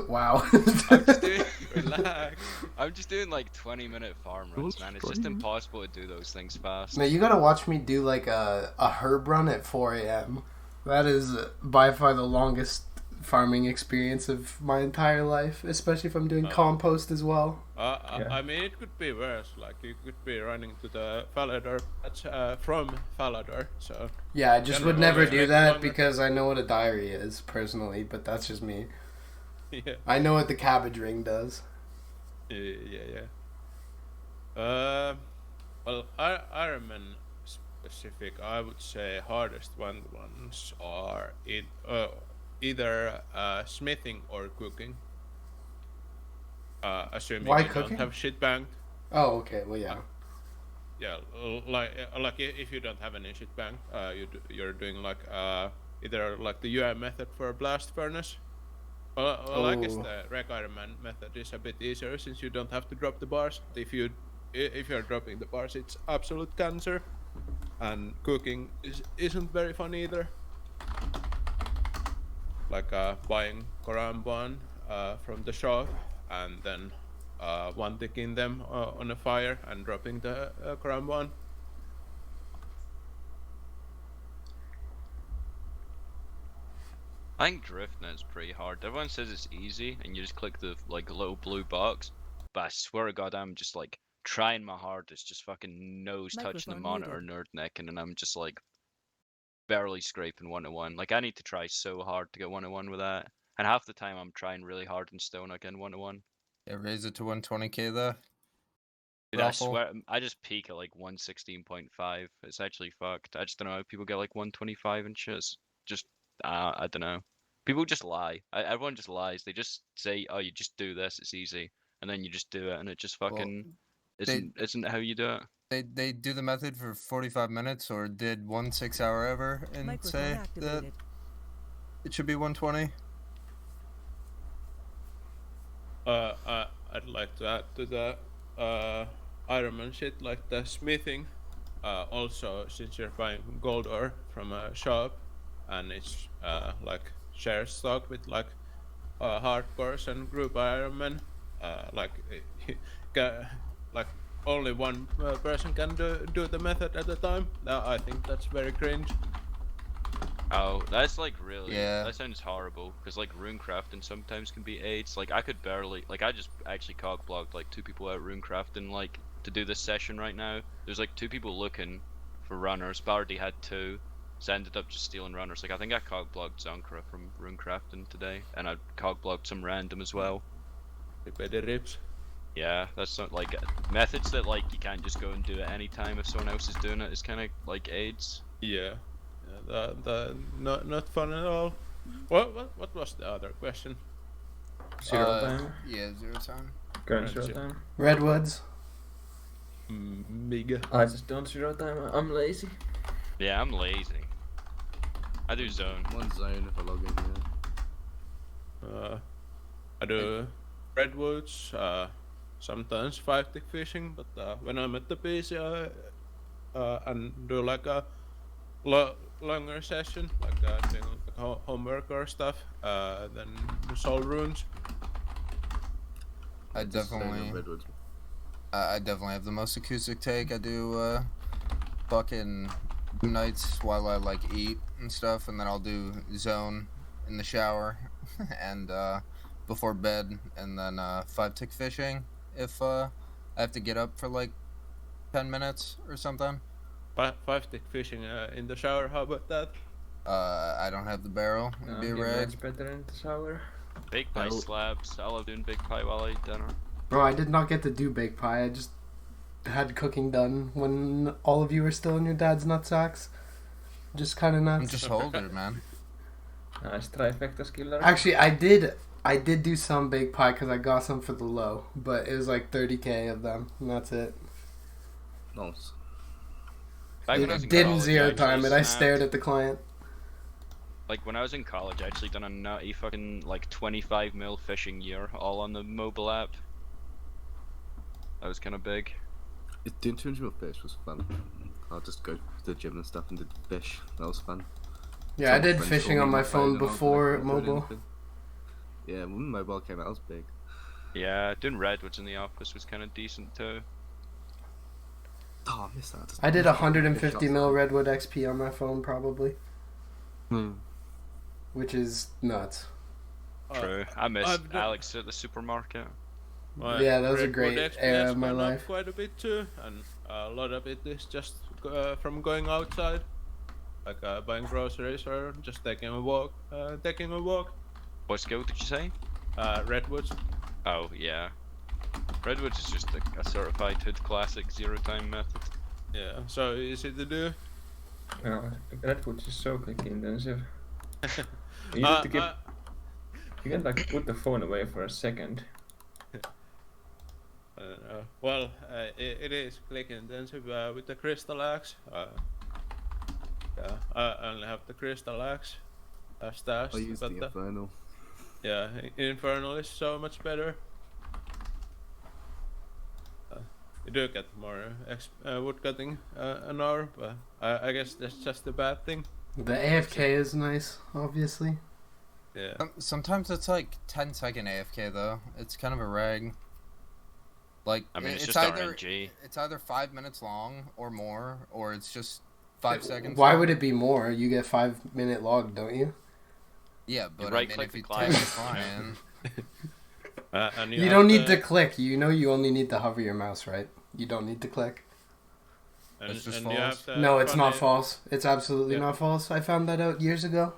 Wow. I'm just doing relax. I'm just doing like 20-minute farm runs, man. It's just impossible to do those things fast. Now you gotta watch me do like a herb run at 4 a.m. That is by far the longest farming experience of my entire life, especially if I'm doing compost as well. I mean, it could be worse. Like, you could be running to the Falador. That's from Falador, so... Yeah, I just Can would it never always do make that longer? because I know what a diary is, personally, but that's just me. Yeah. I know what the cabbage ring does. Yeah. Well, Ironman specific, I would say hardest ones are either smithing or cooking. assuming Why you cooking? don't have shit banked. Oh, okay. Well, yeah. Yeah, like if you don't have any shit banked, you're doing like either like the UI method for a blast furnace. Well, I guess Oh. the reg Ironman method is a bit easier since you don't have to drop the bars. If you're dropping the bars, it's absolute cancer, and cooking isn't very fun either. Like buying koramban from the shop and then one ticking them on a fire and dropping the koramban. I think DriftNet's pretty hard. Everyone says it's easy, and you just click the like little blue box. But I swear to God, I'm just like trying my hardest, just fucking nose touching the Microphone monitor, muted. nerd necking, and I'm just like barely scraping 1-1. Like I need to try so hard to get 1-1 with that, and half the time I'm trying really hard and still not getting 1-1. Yeah, raise it to 120k though. Dude, I Raffle. swear, I just peak at like 116.5. It's actually fucked. I just don't know how people get like 125 and shit. It's just, I don't know. People just lie. Everyone just lies. They just say, "Oh, you just do this. It's easy," and then you just do it, and it just fucking isn't how you do it. They do the method for 45 minutes or did 1 6-hour ever and Microphone say that activated. it should be 120. I'd like to add to the Ironman shit, like the smithing. Also, since you're buying gold ore from a shop, and it's like share stock with like hardcores and group Ironman, like like only one person can do the method at a time. I think that's very cringe. Oh, that's like really. Yeah. That sounds horrible. Because like runecrafting sometimes can be AIDS. Like I could barely. Like I just actually cog blocked like 2 people out runecrafting like to do this session right now. There's like 2 people looking for runners, but I already had 2, so I ended up just stealing runners. Like I think I cog blocked Zonkra from runecrafting today, and I cog blocked some random as well. The rips. Yeah, that's not like methods that like you can't just go and do at any time if someone else is doing it. Is kind of like AIDS. Yeah. Not fun at all. What was the other question? Zero time. Yeah, 0 time. Current Right, zero zero. time. Redwoods. Big. I just don't zero time. I'm lazy. Yeah, I'm lazy. I do zone. One zone if I log in, yeah. I do redwoods. Sometimes 5-tick fishing, but when I'm at the PC, and do like a longer session, like doing like homework or stuff, then soul runes. I Just staying on definitely Redwoods. I definitely have the most acoustic take. I do fucking nights while I like eat and stuff, and then I'll do zone in the shower and before bed, and then 5-tick fishing if I have to get up for like 10 minutes or something. 5-tick fishing in the shower. How about that? I don't have the barrel. It'd be a rag. Much better in the shower. Bake pie slabs. I love doing bake pie while I eat dinner. Bro, I did not get to do bake pie. I just had cooking done when all of you were still in your dad's nutsacks. Just kind of nuts. I'm just older, man. Nice trifecta skiller. Actually, I did do some bake pie because I got some for the low, but it was like 30k of them, and that's it. Nice. Back when I was in Didn't college, zero actually time it. I snapped. stared at the client. Like when I was in college, I actually done a nutty fucking like 25 mil fishing year, all on the mobile app. That was kind of big. Doing 200 mil fish was fun. I'll just go to the gym and stuff and did fish. That was fun. Yeah, I Some did friends fishing told on me my phone phone and I was before like, "I'm doing mobile. anything." Yeah, when mobile came out, it was big. Yeah, doing redwoods in the office was kind of decent too. Oh, I missed that. I did Fish 150 mil outside. Redwood XP on my phone probably, Hmm. which is nuts. True. I miss I've done- Alex at the supermarket. Yeah, that was a Redwood great XP era has of my gone up life. quite a bit too, and a lot of it is just from going outside, like buying groceries or just taking a walk. What skill did you say? Redwoods. Oh yeah. Redwoods is just a certified hood classic zero time method. Yeah, so easy to do. No, Redwood is so click intensive. You need to keep. You can like put the phone away for a second. Well, it is click intensive with the crystal axe. Yeah, I only have the crystal axe stashed, I use but the infernal. yeah, infernal is so much better. You do get more wood cutting an hour, but I guess that's just a bad thing. The AFK is nice, obviously. Yeah. Sometimes it's like 10-second AFK though. It's kind of a rag. Like I mean, it's it's just either RNG. it's either 5 minutes long or more, or it's just 5 seconds. Why long. would it be more? You get 5-minute log, don't you? Yeah, but I mean, right-click if the you client, take the client, And You don't need to click. You know you only need to hover your mouse, right? You don't need to click. And, It's just and you have false. the No, it's not funny- false. It's absolutely Yeah. not false. I found that out years ago.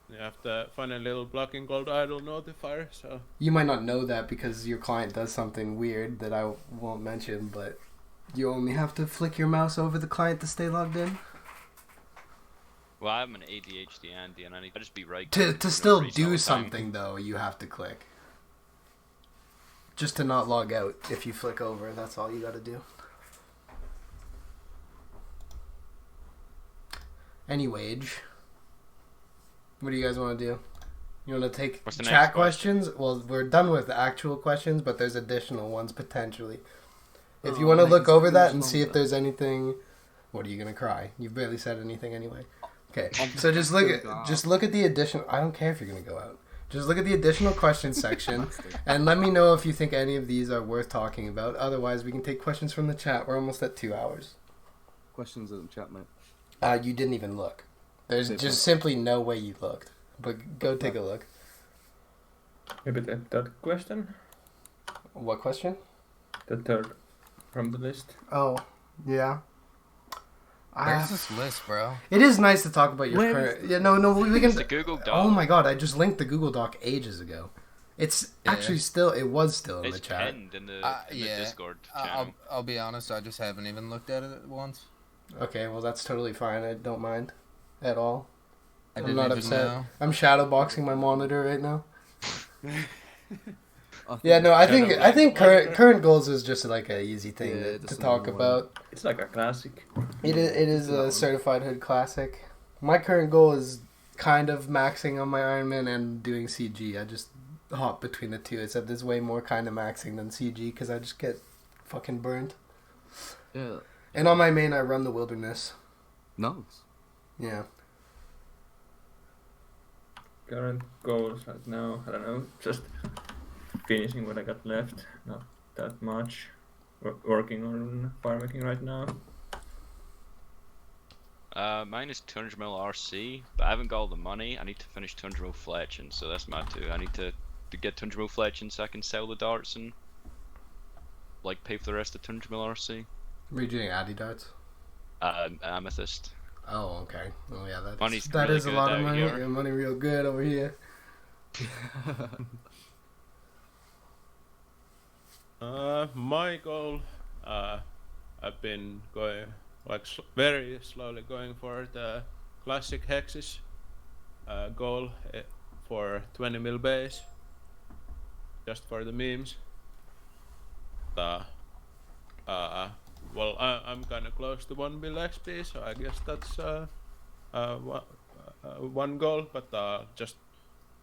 You have the funny little blocking called idle notifier, so You might not know that because your client does something weird that I won't mention, but you only have to flick your mouse over the client to stay logged in. Well, I'm an ADHD Andy, and I need to just be right. To still do something, though, you have to click. Just to not log out. If you flick over, that's all you gotta do. Anyway, what do you guys want to do? You want to take What's the chat next questions? Well, we're done with the actual questions, but there's additional ones potentially. If you Oh, want to make look it over that finish and see if longer. there's anything, what are you gonna cry? You've barely said anything anyway. Okay, so just look at the additional. I don't care if you're gonna go out. Just look at the additional questions section and let me know if you think any of these are worth talking about. Otherwise, we can take questions from the chat. We're almost at 2 hours. Questions in the chat, mate. You didn't even look. There's Didn't just look. simply no way you looked. But go take a look. Maybe the third question? What question? The third from the list. Oh, yeah. where's this list, bro? It is nice to talk about your Where current. Yeah, no, we can. It's the Google Doc. Oh my god! I just linked the Google Doc ages ago. It's Yeah. actually still. It was still in It's the chat. pinned in the Yeah. Discord channel. I'll be honest. I just haven't even looked at it once. Okay, well that's totally fine. I don't mind at all. I I'm didn't not even upset. know. I'm shadow boxing my monitor right now. I Yeah, no, I Shadow think boxing current goals is just like a easy thing Yeah, to just talk another one. about. It's like a classic. It is That a one. certified hood classic. My current goal is kind of maxing on my Ironman and doing CG. I just hop between the two. Except there's way more kind of maxing than CG because I just get fucking burnt. Yeah. And on my main, I run the wilderness. Nice. Yeah. Current goals right now, I don't know, just finishing what I got left, not that much. Working on farming right now. Mine is 200 mil RC, but I haven't got all the money. I need to finish 200 mil fletching, so that's my two. I need to get 200 mil fletching so I can sell the darts and like pay for the rest of 200 mil RC. Were you doing Addy darts? Amethyst. Oh, okay. Oh, yeah. Money's That really is a good lot of out money. here. Yeah, money real good over here. My goal, I've been going like very slowly going for the classic hexes goal for 20 mil base, just for the memes. Well, I'm kind of close to 1 mil XP, so I guess that's one goal, but just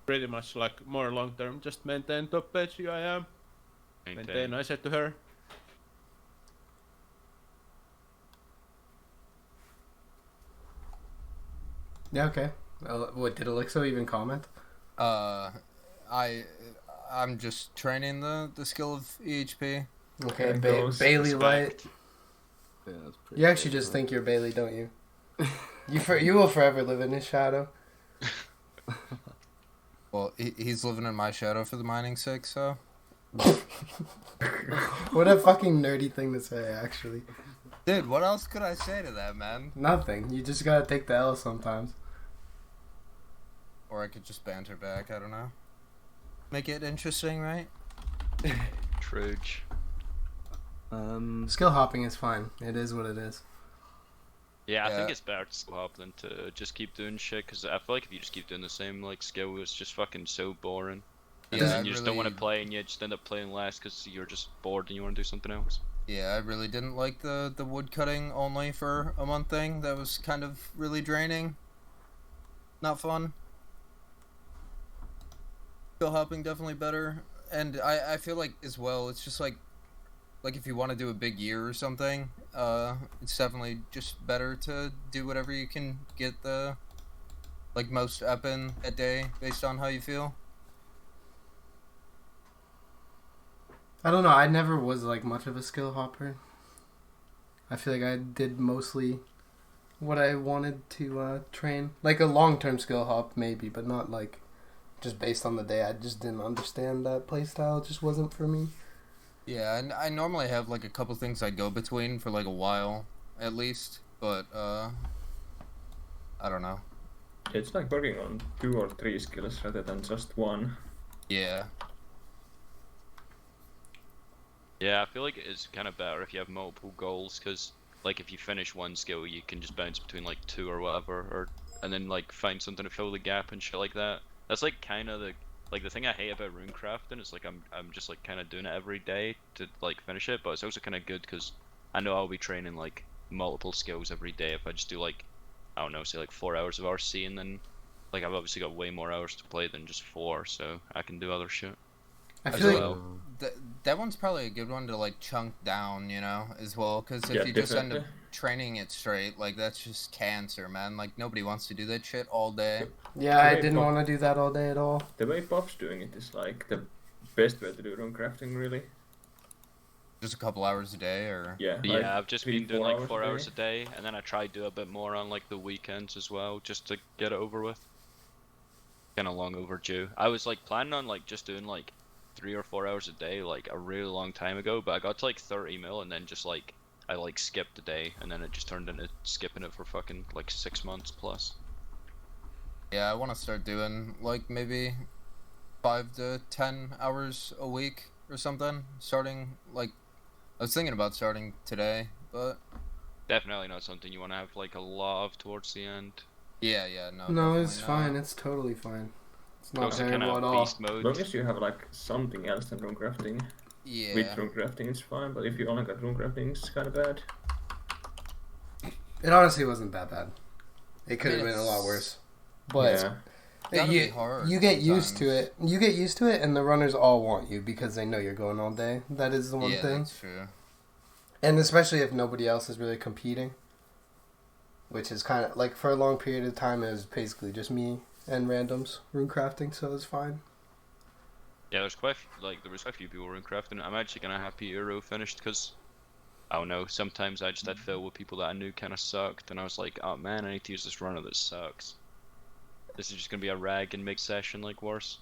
pretty much like more long term, just maintain top page UIM. Maintain, I said to her. Yeah, okay. What, did Elixo even comment? I'm just training the skill of EHP. Okay, That goes Bailey Light. Yeah, that's pretty You actually cool, just man. think you're Bailey, don't you? You will forever live in his shadow. Well, he's living in my shadow for the mining sake, so. What a fucking nerdy thing to say, actually. Dude, what else could I say to that, man? Nothing. You just gotta take the L sometimes. Or I could just banter back, I don't know. Make it interesting, right? Truge. Skill hopping is fine. It is what it is. Yeah, I think Yeah. it's better to skill hop than to just keep doing shit, because I feel like if you just keep doing the same like skill, it's just fucking so boring. And Yeah, then I you just don't want to really- play, and you just end up playing less because you're just bored and you want to do something else. Yeah, I really didn't like the wood cutting only for a month thing. That was kind of really draining. Not fun. Skill hopping definitely better. And I feel like as well, it's just like if you want to do a big year or something, it's definitely just better to do whatever you can get the most up in a day based on how you feel. I don't know. I never was like much of a skill hopper. I feel like I did mostly what I wanted to train. Like a long-term skill hop, maybe, but not like just based on the day. I just didn't understand that playstyle. It just wasn't for me. Yeah, and I normally have like a couple things I go between for like a while at least, but I don't know. It's like working on 2 or 3 skills rather than just one. Yeah. Yeah, I feel like it's kind of better if you have multiple goals, because like if you finish one skill, you can just bounce between like 2 or whatever, and then like find something to fill the gap and shit like that. That's like kind of the thing I hate about runecrafting is like I'm just like kind of doing it every day to like finish it, but it's also kind of good because I know I'll be training like multiple skills every day if I just do like, I don't know, say like 4 hours of RC, and then like I've obviously got way more hours to play than just 4, so I can do other shit. I I feel feel like that one's probably a good one to like chunk down, you know, as well. Because if Yeah, you just end up definitely. training it straight, like that's just cancer, man. Like nobody wants to do that shit all day. yeah, I Great didn't pop. want to do that all day at all. The way Pop's doing it is like the best way to do runecrafting, really. Just a couple hours a day, or Yeah. like Yeah, I've just 3, been doing 4 like 4 hours a a day, and then I try to do a bit more on like the weekends as well, just to get it over with. Kind of long overdue. I was like planning on like just doing like 3 or 4 hours a day like a really long time ago, but I got to like 30 mil, and then just like I like skipped a day, and then it just turned into skipping it for fucking like 6 months plus. yeah, I want to start doing like maybe 5 to 10 hours a week or something. Starting like I was thinking about starting today, but Definitely not something you want to have like a lot of towards the end. yeah, no. No, it's definitely fine. not. It's totally fine. It's It's not also kind terrible of at all. beast As mode. long as you have like something else than runecrafting. Yeah. With runecrafting it's fine, but if you only got runecrafting it's kind of bad. It honestly wasn't that bad. It could have I mean, been a lot it's- worse. But yeah. Gotta be you, hard you get used to sometimes. it. You get used to it, and the runners all want you because they know you're going all day. That is the one Yeah, thing. that's true. And especially if nobody else is really competing, which is kind of like for a long period of time, it was basically just me and randoms runecrafting, so it's fine. Yeah, there was quite a few people runecrafting. I'm actually kind of happy Euro finished because I don't know. Sometimes I just had filled with people that I knew kind of sucked, and I was like, oh man, I need to use this runner that sucks. This is just gonna be a rag and make session like worse.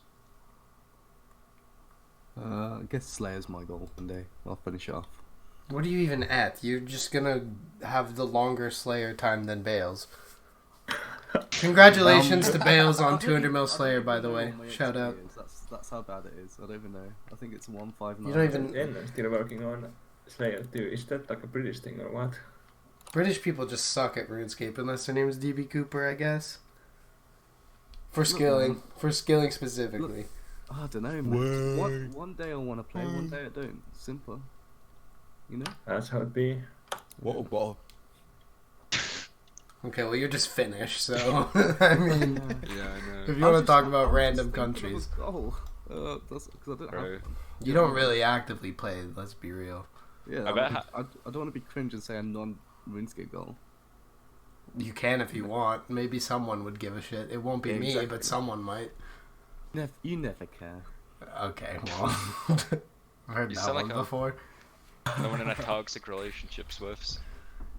I guess Slayer's my goal one day. I'll finish it off. What are you even at? You're just gonna have the longer Slayer time than Bales. Congratulations to Bales on 200 mil Slayer, by the way. Shout out. That's how bad it is. I don't even know. I think it's 159. You don't even. And I'm still working on Slayer too. Is that like a British thing or what? British people just suck at RuneScape unless their name is DB Cooper, I guess. For skilling specifically. I don't know, man. One day I want to play, one day I don't. Simple. You know? That's how it be. Whoa. Okay, well you're just Finnish, so I mean, Yeah, I know. if you want to talk about random countries, Oh, that's because I don't Bro. have. you don't really actively play. Let's be real. Yeah, I bet I don't want to be cringe and say a non-RuneScape goal. You can if you want. Maybe someone would give a shit. It won't be Yeah, me, exactly. but someone might. You never care. Okay, well, I've heard You that sound one like a- before. No one in a toxic relationship, Swifts.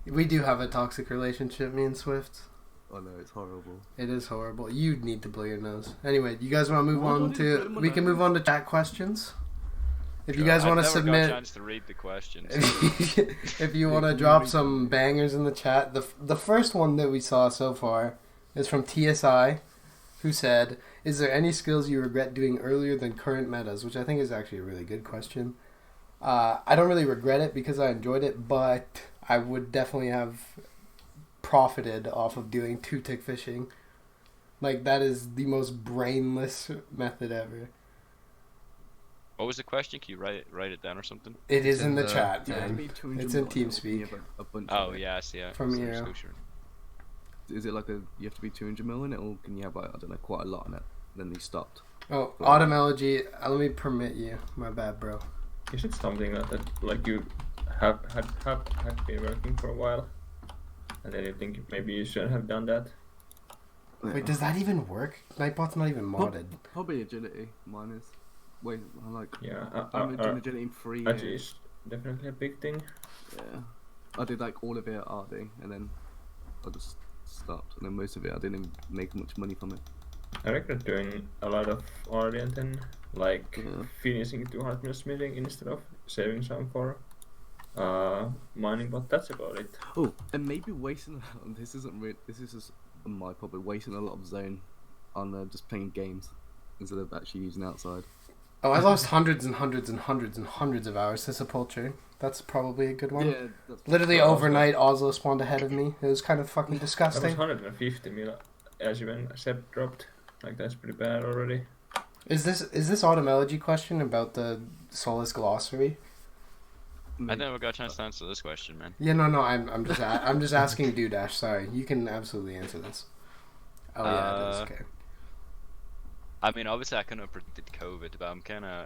We do have a toxic relationship, me and Swift. Oh no, it's horrible. It is horrible. You need to blow your nose. Anyway, you guys want to move Well, I on don't need to blow to? my We can nose. move on to chat questions. If you guys I've want to never got a submit, chance to read the questions. if you want to drop some bangers in the chat, the first one that we saw so far is from TSI, who said, "Is there any skills you regret doing earlier than current metas?" Which I think is actually a really good question. I don't really regret it because I enjoyed it, but I would definitely have profited off of doing 2-tick fishing. Like, that is the most brainless method ever. What was the question? Can you write it down or something? It is in the chat, You have to man. be 200 It's in mil, and it'll TeamSpeak. give a bunch Oh of it. yeah, I see. Yeah. From So Euro. so sure. Is it like you have to be 200 mil in it, or can you have, like, I don't know, quite a lot in it? Then you stopped. Oh, Automelogy, let me permit you. My bad, bro. Is it something that like you have been working for a while, and then you think maybe you shouldn't have done that? Wait, does that even work? Nightbot's not even modded. Probably agility. Mine is. Wait, I'm like. Yeah, I'm doing agility in 3 Agile years. is definitely a big thing. Yeah. I did like all of it at RD, and then I just stopped. And then most of it, I didn't even make much money from it. I regret doing a lot of RD and then like Yeah. finishing 200 mil smithing instead of saving some for mining, but that's about it. Oh, and maybe wasting. This isn't real. This is just my probably wasting a lot of zone on just playing games instead of actually using outside. Oh, I lost hundreds and hundreds and hundreds and hundreds of hours to Sepulture. That's probably a good one. Yeah. That's Literally overnight, Oslo spawned ahead of me. It was kind of fucking That was disgusting. 150 mil as when Seb dropped. Like that's pretty bad already. Is this Automelogy question about the Solace glossary? I never got a chance to answer this question, man. Yeah, no, I'm just I'm just asking Dudash. Sorry, you can absolutely answer this. Oh yeah, it is okay. I mean, obviously I couldn't have predicted COVID, but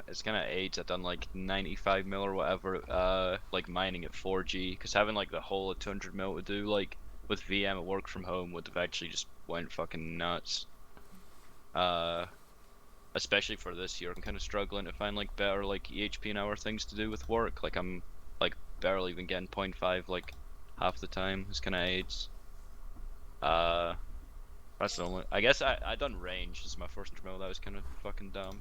it's kind of AIDS. I've done like 95 mil or whatever, like mining at 4G, because having like the whole of 200 mil to do like with VM at work from home would have actually just went fucking nuts. Especially for this year, I'm kind of struggling to find like better like EHP an hour things to do with work. Like I'm like barely even getting 0.5 like half the time. It's kind of AIDS. That's the only. I guess I done range. This is my first mil. That was kind of fucking dumb.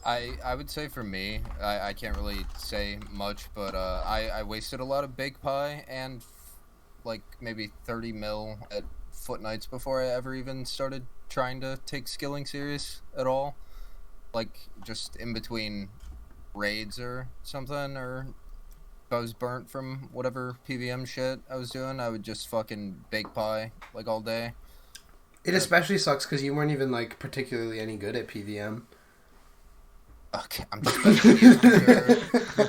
I would say for me, I can't really say much, but I wasted a lot of Big Pie and like maybe 30 mil at Foot Nights before I ever even started trying to take skilling serious at all. Like just in between raids or something, or if I was burnt from whatever PVM shit I was doing, I would just fucking Big Pie like all day. It especially sucks because you weren't even like particularly any good at PVM. Okay, I'm just better than you, sure.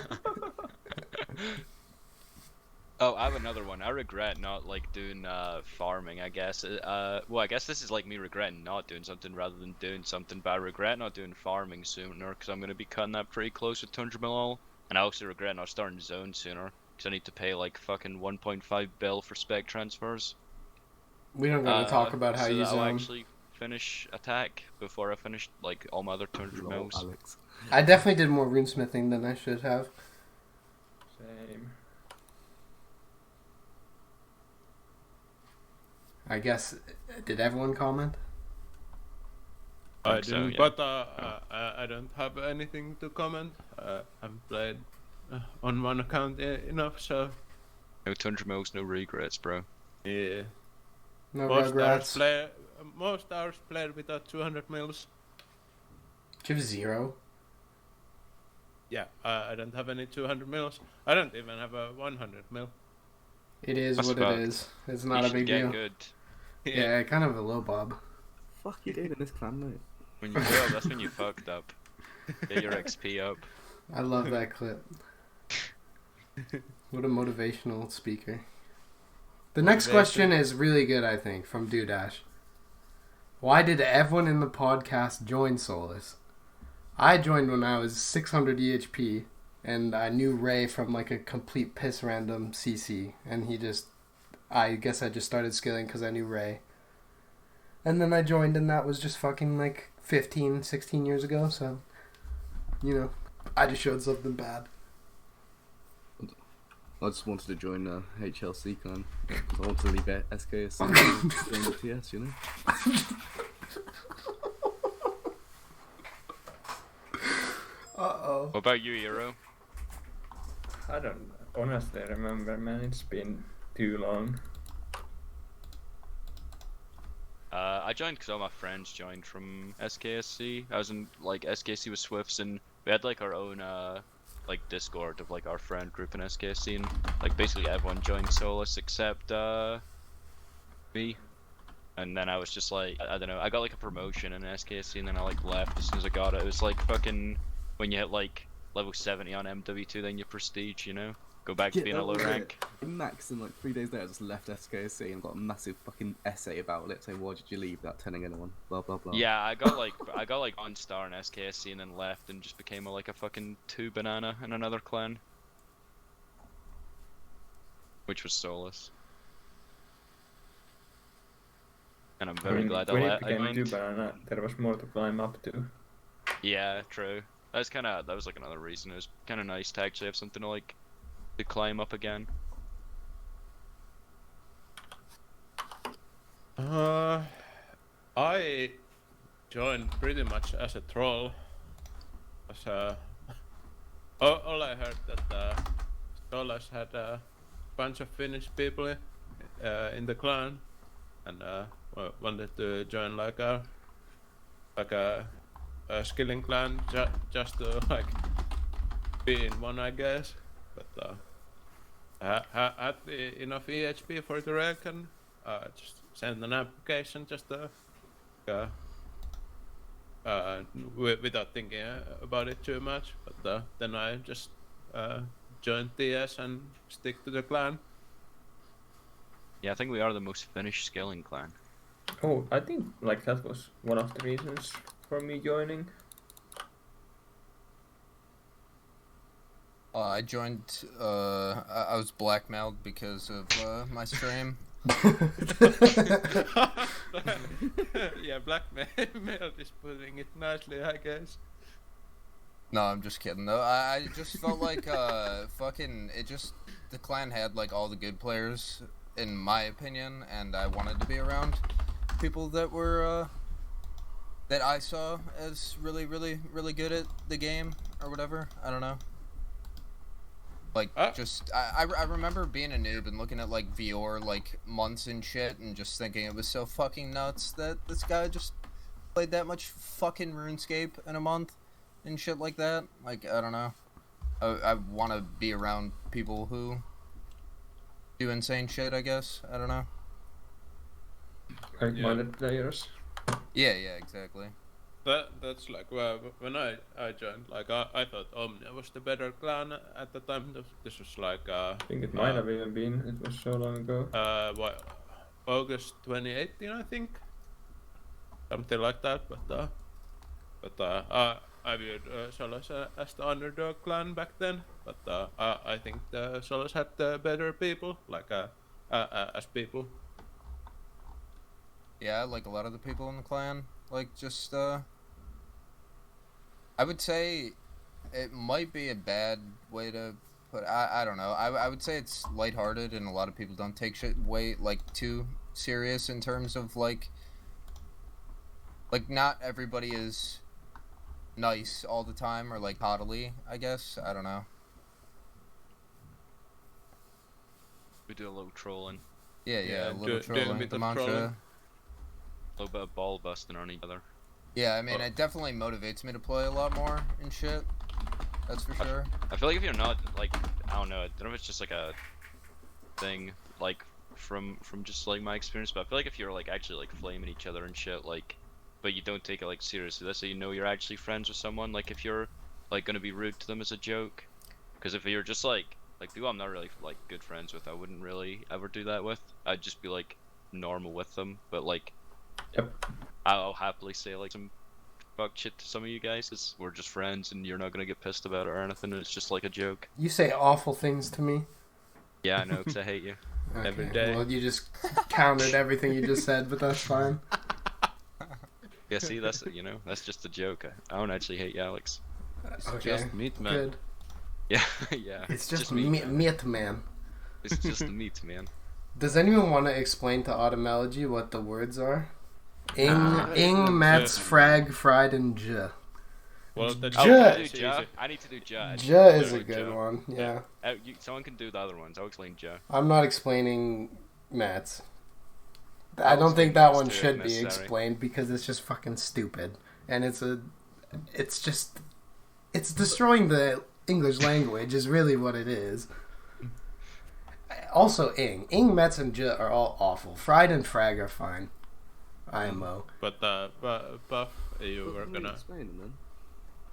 Oh, I have another one. I regret not like doing farming. I guess. Well, I guess this is like me regretting not doing something rather than doing something. But I regret not doing farming sooner because I'm gonna be cutting that pretty close with 200 mil. And I also regret not starting zone sooner because I need to pay like fucking 1.5 bill for spec transfers. We don't gotta talk about how so you that I'll zone. actually finish attack before I finish like all my other 200 Lol, mils. Alex. I definitely did more runesmithing than I should have. Same. I guess. Did everyone comment? I think so, didn't, yeah. but I don't have anything to comment. I've played on one account enough, so No 200 mils, no regrets, bro. yeah. No Most regrets. hours played without 200 mils. Do you have 0? Yeah, I don't have any 200 mils. I don't even have a 100 mil. It is That's what about- it is. It's You not a should big get deal. good. Yeah, kind of a low bob. Fuck you doing in this clan, mate? When you fail, that's when you fucked up. Get your XP up. I love that clip. What a motivational speaker. The next question is really good, I think, from Dudash. Why did everyone in the podcast join Solace? I joined when I was 600 EHP, and I knew Ray from like a complete piss random CC, and I guess I just started skilling because I knew Ray. And then I joined, and that was just fucking like 15, 16 years ago, so, you know, I just showed something bad. I just wanted to join HLC clan. I wanted to leave SKS and join the TS, you know? Uh-oh. What about you, Euro? I don't honestly remember, man. It's been too long. I joined because all my friends joined from SKSC. I was in like SKSC with Swifts, and we had like our own like Discord of like our friend group in SKSC, and like basically everyone joined Solace except me. And then I was just like, I don't know, I got like a promotion in SKSC, and then I like left as soon as I got it. It was like fucking when you hit like level 70 on MW2, then you prestige, you know? Go back to being a low rank. Max, and like 3 days later, I just left SKSC and got a massive fucking essay about it, saying why did you leave without telling anyone, blah blah blah. Yeah, I got like 1 star in SKSC and then left and just became like a fucking 2 banana in another clan. Which was Solace. And I'm very glad when I it became joined. 2 banana, there was more to climb up to. Yeah, true. That was like another reason. It was kind of nice to actually have something to like to climb up again. I joined pretty much as a troll. All I heard that Solace had a bunch of Finnish people in the clan, and wanted to join like a skilling clan just to like be in one, I guess. But had enough EHP for the rec, and just sent an application just to without thinking about it too much. But then I just joined TS and stick to the clan. Yeah, I think we are the most Finnish scaling clan. Oh, I think like that was one of the reasons for me joining. I joined. I was blackmailed because of my stream. Yeah, blackmail is putting it nicely, I guess. No, I'm just kidding though. I just felt like the clan had like all the good players in my opinion, and I wanted to be around people that were that I saw as really good at the game or whatever. I don't know. Like just I remember being a noob and looking at like Vior like months and shit and just thinking it was so fucking nuts that this guy just played that much fucking RuneScape in a month and shit like that. Like I don't know. I want to be around people who do insane shit, I guess. I don't know. Like-minded players. Yeah, exactly. That's like when I joined, like I thought Omnia was the better clan at the time. This was like I think it might have even been. It was so long ago. August 2018, I think, something like that. But I viewed Solace as the underdog clan back then. But I think the Solace had the better people, like as people. Yeah, like a lot of the people in the clan, like just I would say it might be a bad way to put it. I don't know. I would say it's lighthearted and a lot of people don't take shit way like too serious in terms of like not everybody is nice all the time or like coddly, I guess. I don't know. We do a little trolling. Yeah, a little trolling with the mantra. Trolling. A little bit of ball busting on each other. Yeah, I mean, it definitely motivates me to play a lot more and shit. That's for sure. I feel like if you're not, like, I don't know if it's just like a thing, like, from just like my experience, but I feel like if you're like actually like flaming each other and shit, like, but you don't take it like seriously, let's say you know you're actually friends with someone, like if you're like gonna be rude to them as a joke, because if you're just like people I'm not really like good friends with, I wouldn't really ever do that with. I'd just be like normal with them, but like, Yep. I'll happily say like some fuck shit to some of you guys, because we're just friends and you're not gonna get pissed about it or anything. It's just like a joke. You say awful things to me. Yeah, I know, because I hate you. Okay. Every day. Well, you just countered everything you just said, but that's fine. Yeah, see, that's that's just a joke. I don't actually hate you, Alex. Okay. Just meat, man. Good. Yeah, yeah. It's just me, meat, man. It's just the meat, man. Does anyone want to explain to Automology what the words are? Ing, Mats, Frag, Fried, and J. Well, the I need to do J. J is a good one, yeah. Someone can do the other ones. I'll explain J. I'm not explaining Mats. I don't think that one too, should be necessary. explained because it's just fucking stupid. And it's destroying the English language is really what it is. Also, Ing, Mets, and J are all awful. Fried and Frag are fine. IMO. But Buff, you were gonna. Explain then.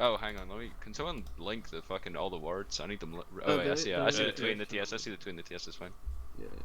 Oh, hang on. Can someone link the fucking all the words? I need them. Oh, Oh, wait, I see it. I see yeah, the tweet in the yeah, TS. I see the tweet in the TS. It's fine. Yeah.